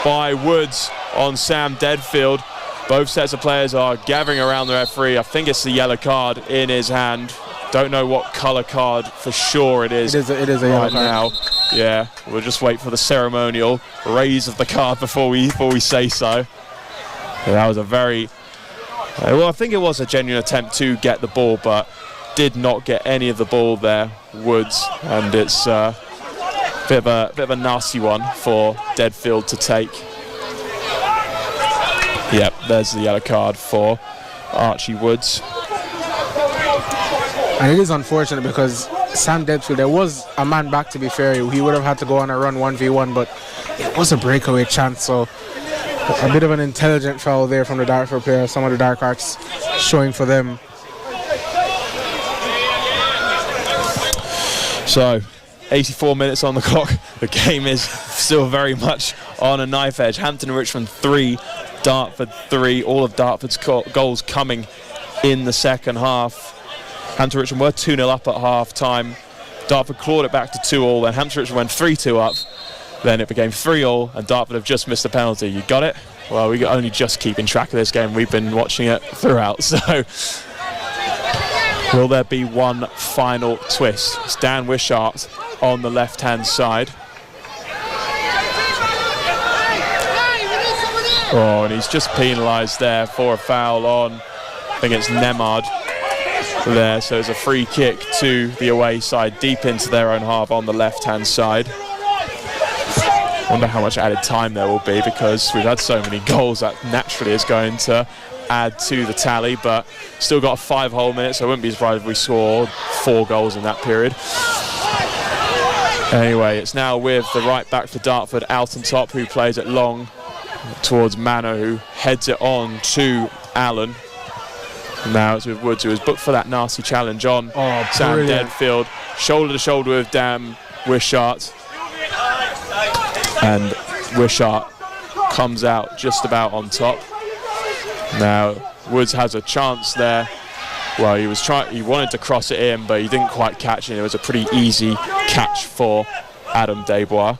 by Woods on Sam Deadfield. Both sets of players are gathering around the referee. I think it's the yellow card in his hand. Don't know what colour card for sure it is. It is a yellow card now. Yeah, we'll just wait for the ceremonial raise of the card before we say so. Yeah, that was a very well, I think it was a genuine attempt to get the ball, but did not get any of the ball there, Woods, and it's a bit of a nasty one for Deadfield to take. Yep, there's the yellow card for Archie Woods. And it is unfortunate because Sam Deadfield, there was a man back, to be fair. He would have had to go on a run 1v1, but it was a breakaway chance, so a bit of an intelligent foul there from the Dartford player. Some of the Dark Arts showing for them. So 84 minutes on the clock. The game is still very much on a knife edge. Hampton and Richmond 3, Dartford 3. All of Dartford's goals coming in the second half. Hampton and Richmond were 2-0 up at half time. Dartford clawed it back to 2-2, then Hampton and Richmond went 3-2 up. Then it became 3-3, and Dartford have just missed a penalty. You got it? Well, we only just keeping track of this game. We've been watching it throughout. So, will there be one final twist? It's Dan Wishart on the left-hand side. Oh, and he's just penalised there for a foul on, I think it's Nemard there. So it's a free kick to the away side, deep into their own half on the left-hand side. Wonder how much added time there will be, because we've had so many goals that naturally is going to add to the tally, but still got 5 whole minutes, so I wouldn't be surprised if we scored 4 goals in that period. Anyway, it's now with the right back for Dartford, Alton Top, who plays it long towards Mano, who heads it on to Allen. Now it's with Woods, who was booked for that nasty challenge on Sam Deadfield, shoulder to shoulder with Dan Wishart. And Wishart comes out just about on top. Now Woods has a chance there. Well, he wanted to cross it in, but he didn't quite catch it. It was a pretty easy catch for Adam Desbois,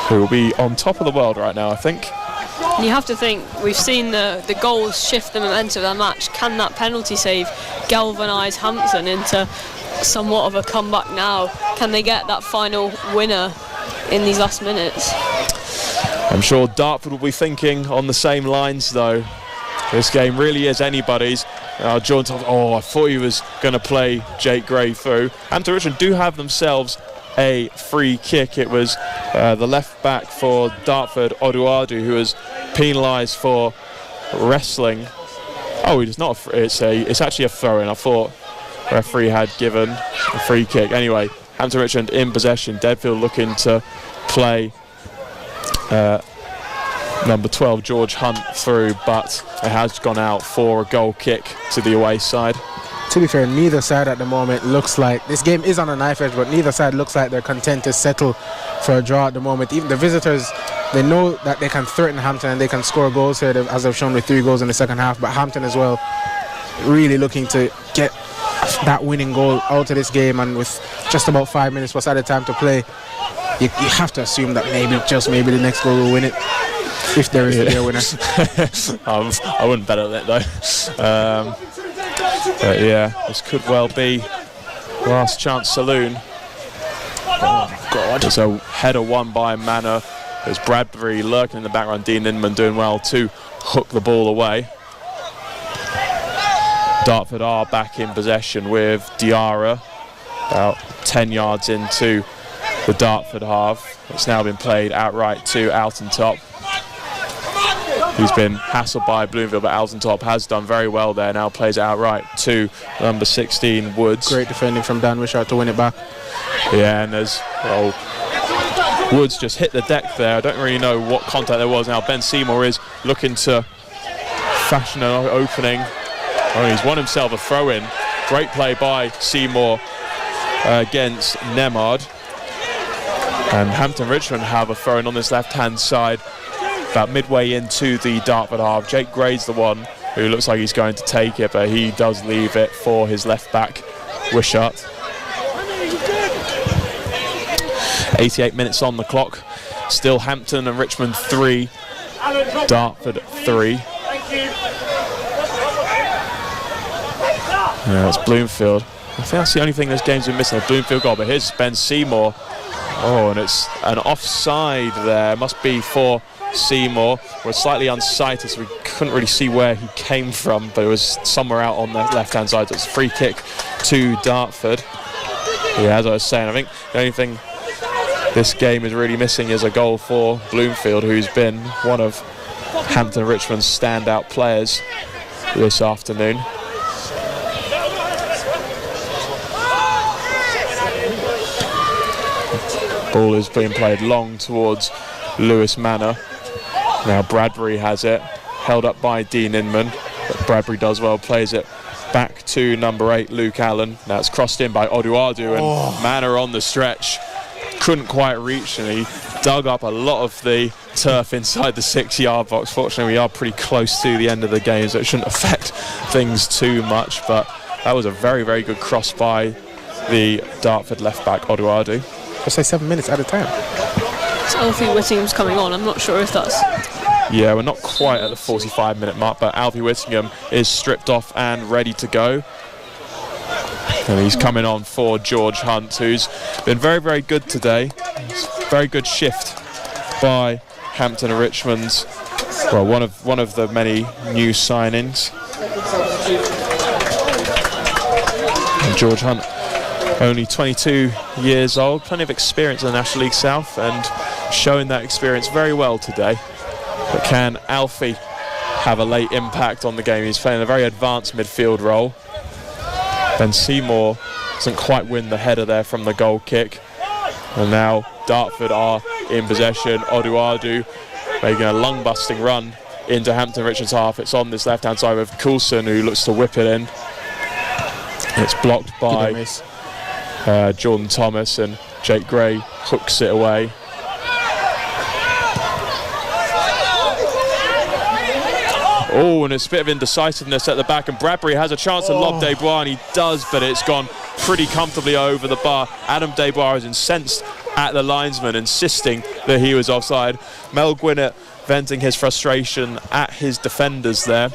who will be on top of the world right now, I think. You have to think, we've seen the goals shift the momentum of the match. Can that penalty save galvanise Hampton into somewhat of a comeback now? Can they get that final winner in these last minutes? I'm sure Dartford will be thinking on the same lines, though. This game really is anybody's. John told, I thought he was going to play Jake Gray through. Hampton Richmond do have themselves a free kick. It was the left back for Dartford, Oduadu, who was penalised for wrestling. Oh, it's not. It's actually a throw-in. I thought the referee had given a free kick. Anyway, Hampton Richmond in possession. Deadfield looking to play Number 12, George Hunt, through, but it has gone out for a goal kick to the away side. To be fair, neither side at the moment looks like, this game is on a knife edge, but neither side looks like they're content to settle for a draw at the moment. Even the visitors, they know that they can threaten Hampton and they can score goals here, as they've shown with 3 goals in the second half, but Hampton as well really looking to get that winning goal out of this game, and with just about 5 minutes plus added time to play, you have to assume that maybe the next goal will win it, if there is a clear winner. I wouldn't bet on it though. But yeah, this could well be last chance saloon. Oh God! It's a header won by Manor. There's Bradbury lurking in the background. Dean Inman doing well to hook the ball away. Dartford are back in possession with Diarra, about 10 yards into the Dartford half. It's now been played outright to Altentop, who's been hassled by Bloomfield, but Altentop has done very well there. Now plays it outright to number 16, Woods. Great defending from Dan Wishart to win it back. Yeah, and as well, Woods just hit the deck there. I don't really know what contact there was. Now Ben Seymour is looking to fashion an opening. Oh, he's won himself a throw-in. Great play by Seymour against Nemard. And Hampton Richmond have a throw-in on this left-hand side, about midway into the Dartford half. Jake Gray's the one who looks like he's going to take it, but he does leave it for his left-back, Wishart. 88 minutes on the clock. Still Hampton and Richmond 3, Dartford 3. Yeah, it's Bloomfield. I think that's the only thing this game's been missing, a Bloomfield goal, but here's Ben Seymour. Oh, and it's an offside there. Must be for Seymour. We're slightly unsighted, so we couldn't really see where he came from, but it was somewhere out on the left-hand side. So it's a free kick to Dartford. Yeah, as I was saying, I think the only thing this game is really missing is a goal for Bloomfield, who's been one of Hampton Richmond's standout players this afternoon. Ball is being played long towards Lewis Manor. Now Bradbury has it, held up by Dean Inman, but Bradbury does well, plays it back to number 8, Luke Allen. Now it's crossed in by Oduadu, and Manor on the stretch couldn't quite reach, and he dug up a lot of the turf inside the 6-yard box. Fortunately, we are pretty close to the end of the game, so it shouldn't affect things too much, but that was a very, very good cross by the Dartford left-back, Oduadu. Let's say 7 minutes at a time. So Alfie Whittingham's coming on. I'm not sure if that's... Yeah, we're not quite at the 45-minute mark, but Alfie Whittingham is stripped off and ready to go. And he's coming on for George Hunt, who's been very, very good today. Very good shift by Hampton and Richmond's, well, one of the many new signings. And George Hunt, only 22 years old, plenty of experience in the National League South, and showing that experience very well today. But can Alfie have a late impact on the game? He's playing a very advanced midfield role. Ben Seymour doesn't quite win the header there from the goal kick. And now Dartford are in possession. Oduadu making a lung-busting run into Hampton Richards' half. It's on this left-hand side with Coulson, who looks to whip it in. It's blocked by Jordan Thomas, and Jake Gray hooks it away. Oh, and it's a bit of indecisiveness at the back, and Bradbury has a chance to lob Desbois, and he does, but it's gone pretty comfortably over the bar. Adam Desbois is incensed at the linesman, insisting that he was offside. Mel Gwinnett venting his frustration at his defenders there.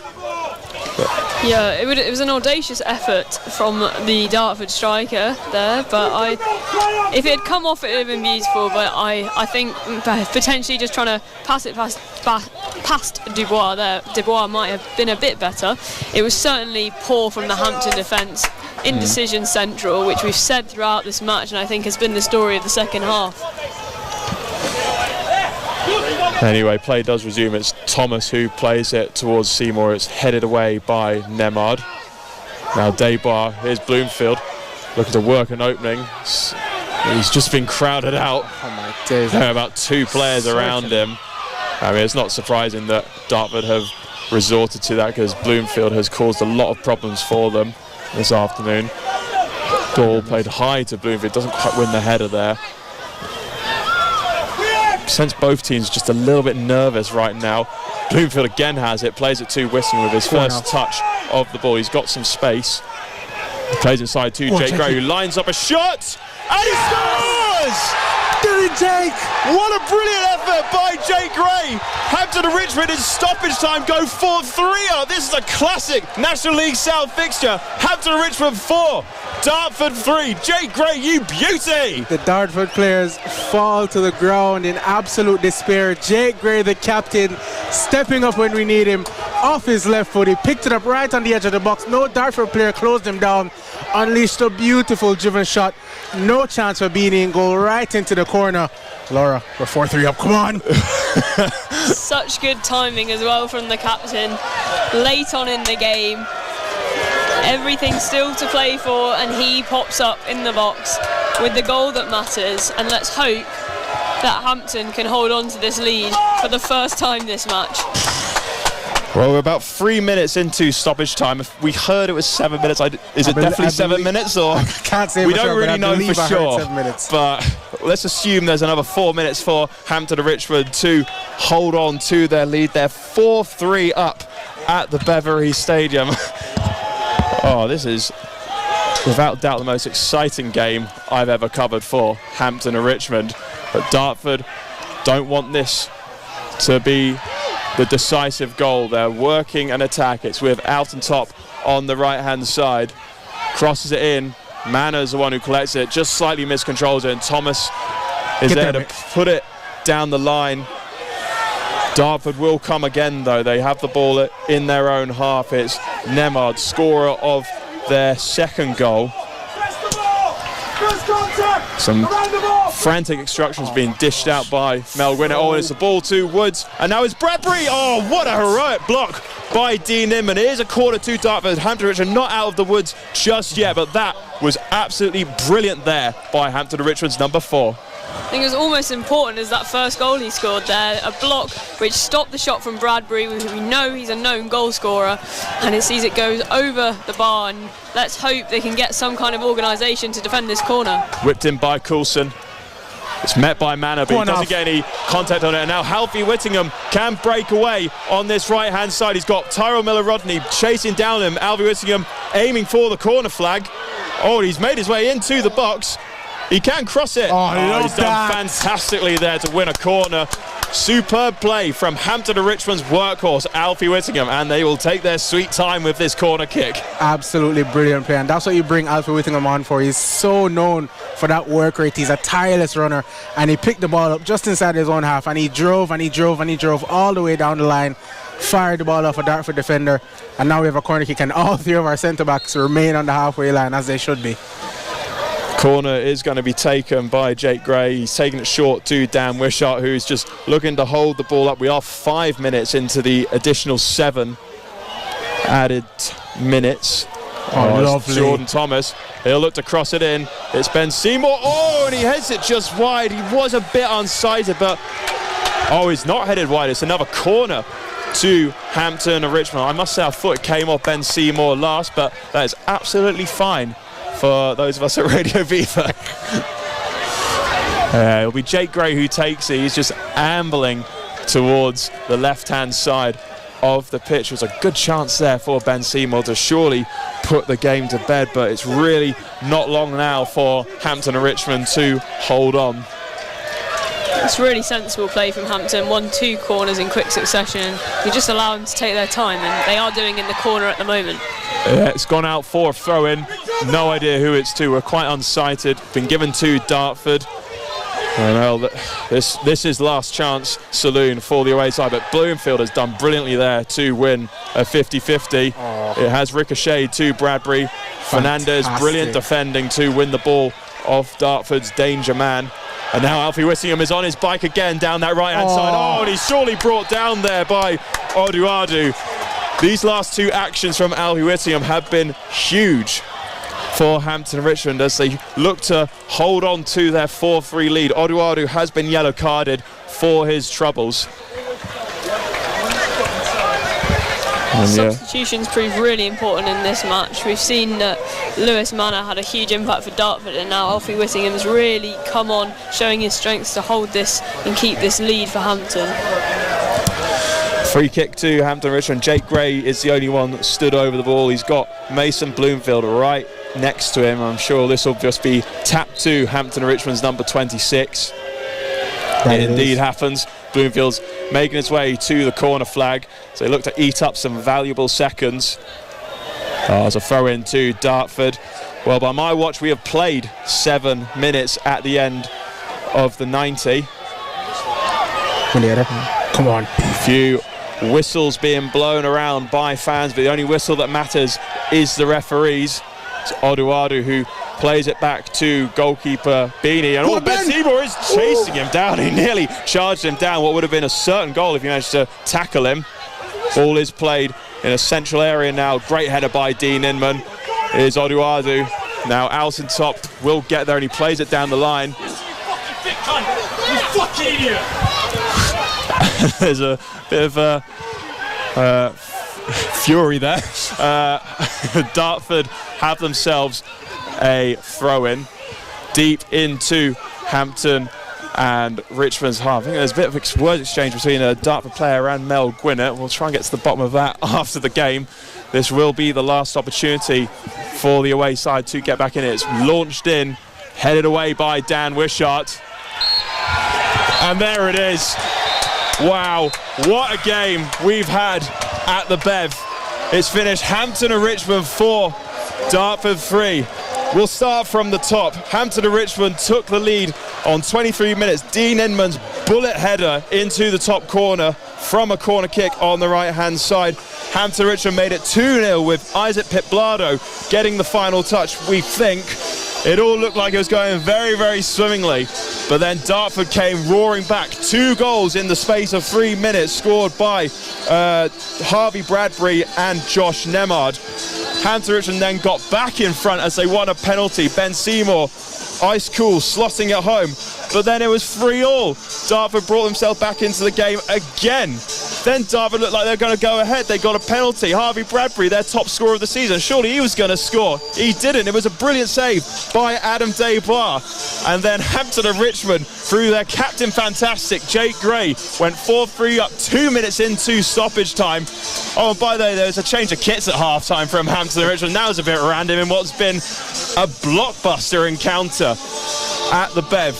Yeah, it was an audacious effort from the Dartford striker there, but if it had come off, it would have been beautiful. But I think potentially just trying to pass it past Dubois there, Dubois might have been a bit better. It was certainly poor from the Hampton defence, indecision central, which we've said throughout this match, and I think has been the story of the second half. Anyway, play does resume. It's Thomas who plays it towards Seymour. It's headed away by Nemard. Now Desbois, here's Bloomfield, looking to work an opening. He's just been crowded out. Oh my days. There are about 2 players around him. I mean, it's not surprising that Dartford have resorted to that because Bloomfield has caused a lot of problems for them this afternoon. Ball played high to Bloomfield, doesn't quite win the header there. Sense both teams just a little bit nervous right now. Bloomfield again has it, plays it to Whittingham with his first touch of the ball. He's got some space. He plays inside to Jake Gray, who lines up a shot, and he scores! Did it, Jake? What a brilliant effort by Jake Gray. Hampton and Richmond in stoppage time go 4-3 up. This is a classic National League South fixture. Hampton and Richmond 4, Dartford 3. Jake Gray, you beauty! The Dartford players fall to the ground in absolute despair. Jake Gray, the captain, stepping up when we need him. Off his left foot, he picked it up right on the edge of the box. No Dartford player closed him down. Unleashed a beautiful driven shot. No chance for being in goal, right into the corner. Laura, we're 4-3 up, come on! Such good timing as well from the captain. Late on in the game. Everything still to play for, and he pops up in the box with the goal that matters. And let's hope that Hampton can hold on to this lead for the first time this match. Well, we're about 3 minutes into stoppage time. If we heard it was 7 minutes. Is it definitely 7 minutes? Or I can't say we for don't sure, really know for sure. 7 minutes. But let's assume there's another 4 minutes for Hampton and Richmond to hold on to their lead. They're 4-3 up at the Beverley Stadium. Oh, this is without doubt the most exciting game I've ever covered for Hampton and Richmond. But Dartford don't want this to be the decisive goal. They're working an attack. It's with Alton Top on the right hand side, crosses it in. Mannor's the one who collects it, just slightly miscontrols it, and Thomas is there to put it down the line. Dartford will come again though. They have the ball in their own half. It's Nemard, scorer of their second goal. Some frantic instructions being dished out by Mel Gwynett. Oh, and it's a ball to Woods, and now it's Bradbury. Oh, what a heroic block by Dean Inman. It is a corner to Dartford. Hampton Richmond not out of the woods just yet, but that was absolutely brilliant there by Hampton and Richmond's number 4. I think it was almost important as that first goal he scored there, a block which stopped the shot from Bradbury. We know he's a known goal scorer, and it sees it goes over the bar, and let's hope they can get some kind of organisation to defend this corner. Whipped in by Coulson. It's met by Manor, but he doesn't get any contact on it. And now Halfie Whittingham can break away on this right-hand side. He's got Tyrell Miller-Rodney chasing down him. Alfie Whittingham aiming for the corner flag. Oh, he's made his way into the box. He can cross it. He's done fantastically there to win a corner. Superb play from Hampton and Richmond's workhorse, Alfie Whittingham, and they will take their sweet time with this corner kick. Absolutely brilliant play, and that's what you bring Alfie Whittingham on for. He's so known for that work rate. He's a tireless runner, and he picked the ball up just inside his own half, and he drove and he drove and he drove all the way down the line, fired the ball off a Dartford defender, and now we have a corner kick, and all 3 of our centre-backs remain on the halfway line, as they should be. Corner is going to be taken by Jake Gray. He's taking it short to Dan Wishart, who's just looking to hold the ball up. We are 5 minutes into the additional 7 added minutes. Lovely. Jordan Thomas. He'll look to cross it in. It's Ben Seymour. Oh, and he heads it just wide. He was a bit unsighted, but he's not headed wide. It's another corner to Hampton and Richmond. I must say I thought it came off Ben Seymour last, but that is absolutely fine for those of us at Radio Viva. It'll be Jake Gray who takes it. He's just ambling towards the left-hand side of the pitch. It was a good chance there for Ben Seymour to surely put the game to bed, but it's really not long now for Hampton and Richmond to hold on. It's really sensible play from Hampton. 1-2 corners in quick succession. You just allow them to take their time, and they are doing in the corner at the moment. Yeah, it's gone out for a throw-in. No idea who it's to. We're quite unsighted. Been given to Dartford. Well, this is last chance saloon for the away side, but Bloomfield has done brilliantly there to win a 50-50. It has ricocheted to Bradbury. Fernandez, brilliant defending to win the ball off Dartford's danger man. And now Alfie Whittingham is on his bike again down that right-hand side. And he's surely brought down there by Oduadu. These last 2 actions from Alfie Whittingham have been huge for Hampton and Richmond as they look to hold on to their 4-3 lead. Oduadu has been yellow carded for his troubles. Substitutions proved really important in this match. We've seen that Lewis Manor had a huge impact for Dartford, and now Alfie Whittingham's really come on, showing his strengths to hold this and keep this lead for Hampton. Free kick to Hampton Richmond. Jake Gray is the only one that stood over the ball. He's got Mason Bloomfield right next to him. I'm sure this will just be tapped to Hampton Richmond's number 26. It indeed happens. Bloomfield's making his way to the corner flag, so they look to eat up some valuable seconds. As a throw in to Dartford. Well, by my watch, we have played 7 minutes at the end of the 90. Come on. A few whistles being blown around by fans, but the only whistle that matters is the referee's. It's Oduadu who plays it back to goalkeeper Beanie, and Ben Seymour is chasing him down. He nearly charged him down, what would have been a certain goal if he managed to tackle him. Ball is played in a central area now. Great header by Dean Inman. Here's Oduadu. Now Alson Top will get there, and he plays it down the line. There's a bit of fury there. Dartford have themselves a throw-in deep into Hampton and Richmond's half. I think there's a bit of word exchange between a Dartford player and Mel Gwinnett. We'll try and get to the bottom of that after the game. This will be the last opportunity for the away side to get back in it. It's launched in, headed away by Dan Wishart. And there it is. Wow, what a game we've had at the Bev. It's finished Hampton and Richmond 4, Dartford 3. We'll start from the top. Hampton and Richmond took the lead on 23 minutes. Dean Inman's bullet header into the top corner from a corner kick on the right-hand side. Hampton and Richmond made it 2-0 with Isaac Pitblado getting the final touch. We think it all looked like it was going very, very swimmingly. But then Dartford came roaring back. 2 goals in the space of 3 minutes scored by Harvey Bradbury and Josh Nemard. Hampton Richmond then got back in front as they won a penalty. Ben Seymour, ice cool, slotting it home. But then it was 3-3. Dartford brought himself back into the game again. Then Dartford looked like they were going to go ahead. They got a penalty. Harvey Bradbury, their top scorer of the season. Surely he was going to score. He didn't. It was a brilliant save by Adam Desbois. And then Hampton and Richmond, through their captain fantastic, Jake Gray, went 4-3 up 2 minutes into stoppage time. Oh, and by the way, there was a change of kits at half-time from Hampton and Richmond. That was a bit random in what's been a blockbuster encounter at the Bev.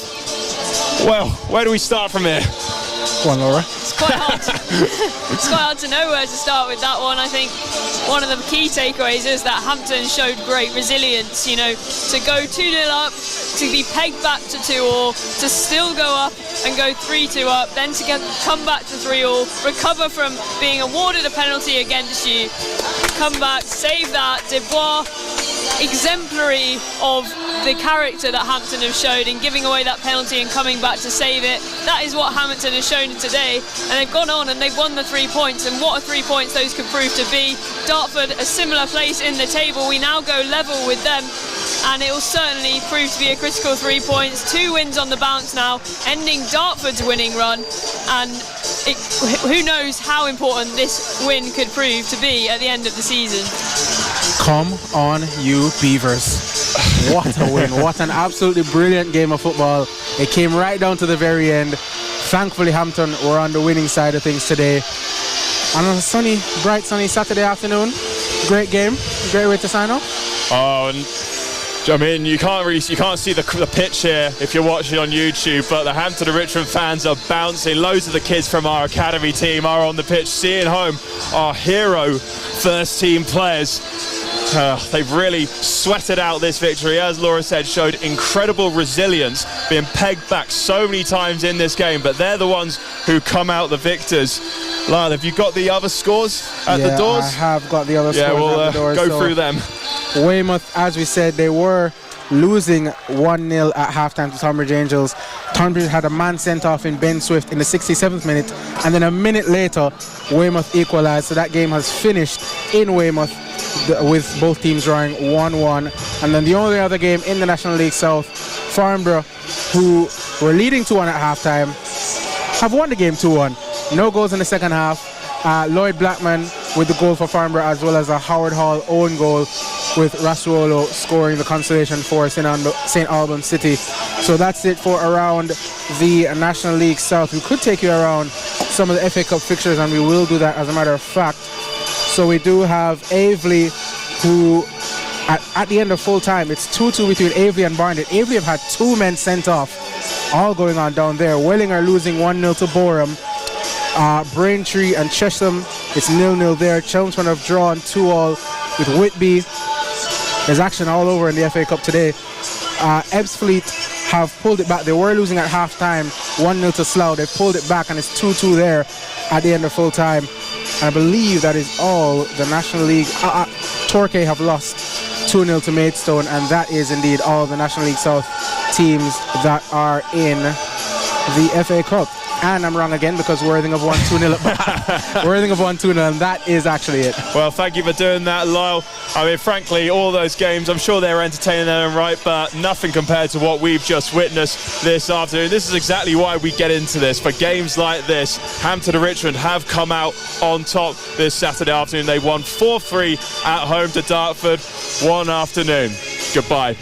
Well, where do we start from here? Go on, Laura. It's quite hard to know where to start with that one. I think one of the key takeaways is that Hampton showed great resilience, you know, to go 2-0 up, to be pegged back to 2-2, to still go up and go 3-2 up, then to come back to 3-3, recover from being awarded a penalty against you, come back, save that. Desbois, exemplary of the character that Hampton have showed in giving away that penalty and coming back to save it. That is what Hampton has shown today, and they've gone on and they've won the 3 points, and what a 3 points those could prove to be. Dartford, a similar place in the table. We now go level with them, and it will certainly prove to be a critical 3 points. 2 wins on the bounce now, ending Dartford's winning run, and who knows how important this win could prove to be at the end of the season. Come on, you Beavers. What a win. What an absolutely brilliant game of football. It came right down to the very end. Thankfully, Hampton were on the winning side of things today. On a sunny, bright sunny Saturday afternoon. Great game. Great way to sign off. Oh, and I mean, you can't see the pitch here if you're watching on YouTube, but the Hampton and Richmond fans are bouncing. Loads of the kids from our academy team are on the pitch, seeing home our hero first team players. They've really sweated out this victory. As Laura said, showed incredible resilience, being pegged back so many times in this game, but they're the ones who come out the victors. Lyle, have you got the other scores at the doors? I have got the other scores at the doors. Go through them. Weymouth, as we said, they were losing 1-0 at halftime to Tonbridge Angels. Tonbridge had a man sent off in Ben Swift in the 67th minute, and then a minute later Weymouth equalised, so that game has finished in Weymouth with both teams drawing 1-1. And then the only other game in the National League South, Farnborough, who were leading 2-1 at halftime, have won the game 2-1. No goals in the second half. Lloyd Blackman with the goal for Farnborough, as well as a Howard Hall own goal with Rasuolo scoring the consolation for St. Albans City. So that's it for around the National League South. We could take you around some of the FA Cup fixtures, and we will do that as a matter of fact. So we do have Aveley, who at the end of full time, it's 2-2 between Aveley and Barnet. Aveley have had 2 men sent off, all going on down there. Welling are losing 1-0 to Boreham. Braintree and Chesham, it's 0-0 there. Chelmsford have drawn 2-all with Whitby. There's action all over in the FA Cup today. Ebbsfleet have pulled it back. They were losing at half time, 1-0 to Slough. They pulled it back, and it's 2-2 there at the end of full time. And I believe that is all the National League. Torquay have lost 2-0 to Maidstone, and that is indeed all the National League South teams that are in the FA Cup. And I'm wrong again, because Worthing have won 2-0. Worthing have won 2-0, and that is actually it. Well, thank you for doing that, Lyle. I mean, frankly, all those games, I'm sure they're entertaining and right, but nothing compared to what we've just witnessed this afternoon. This is exactly why we get into this. For games like this, Hampton and Richmond have come out on top this Saturday afternoon. They won 4-3 at home to Dartford. One afternoon. Goodbye.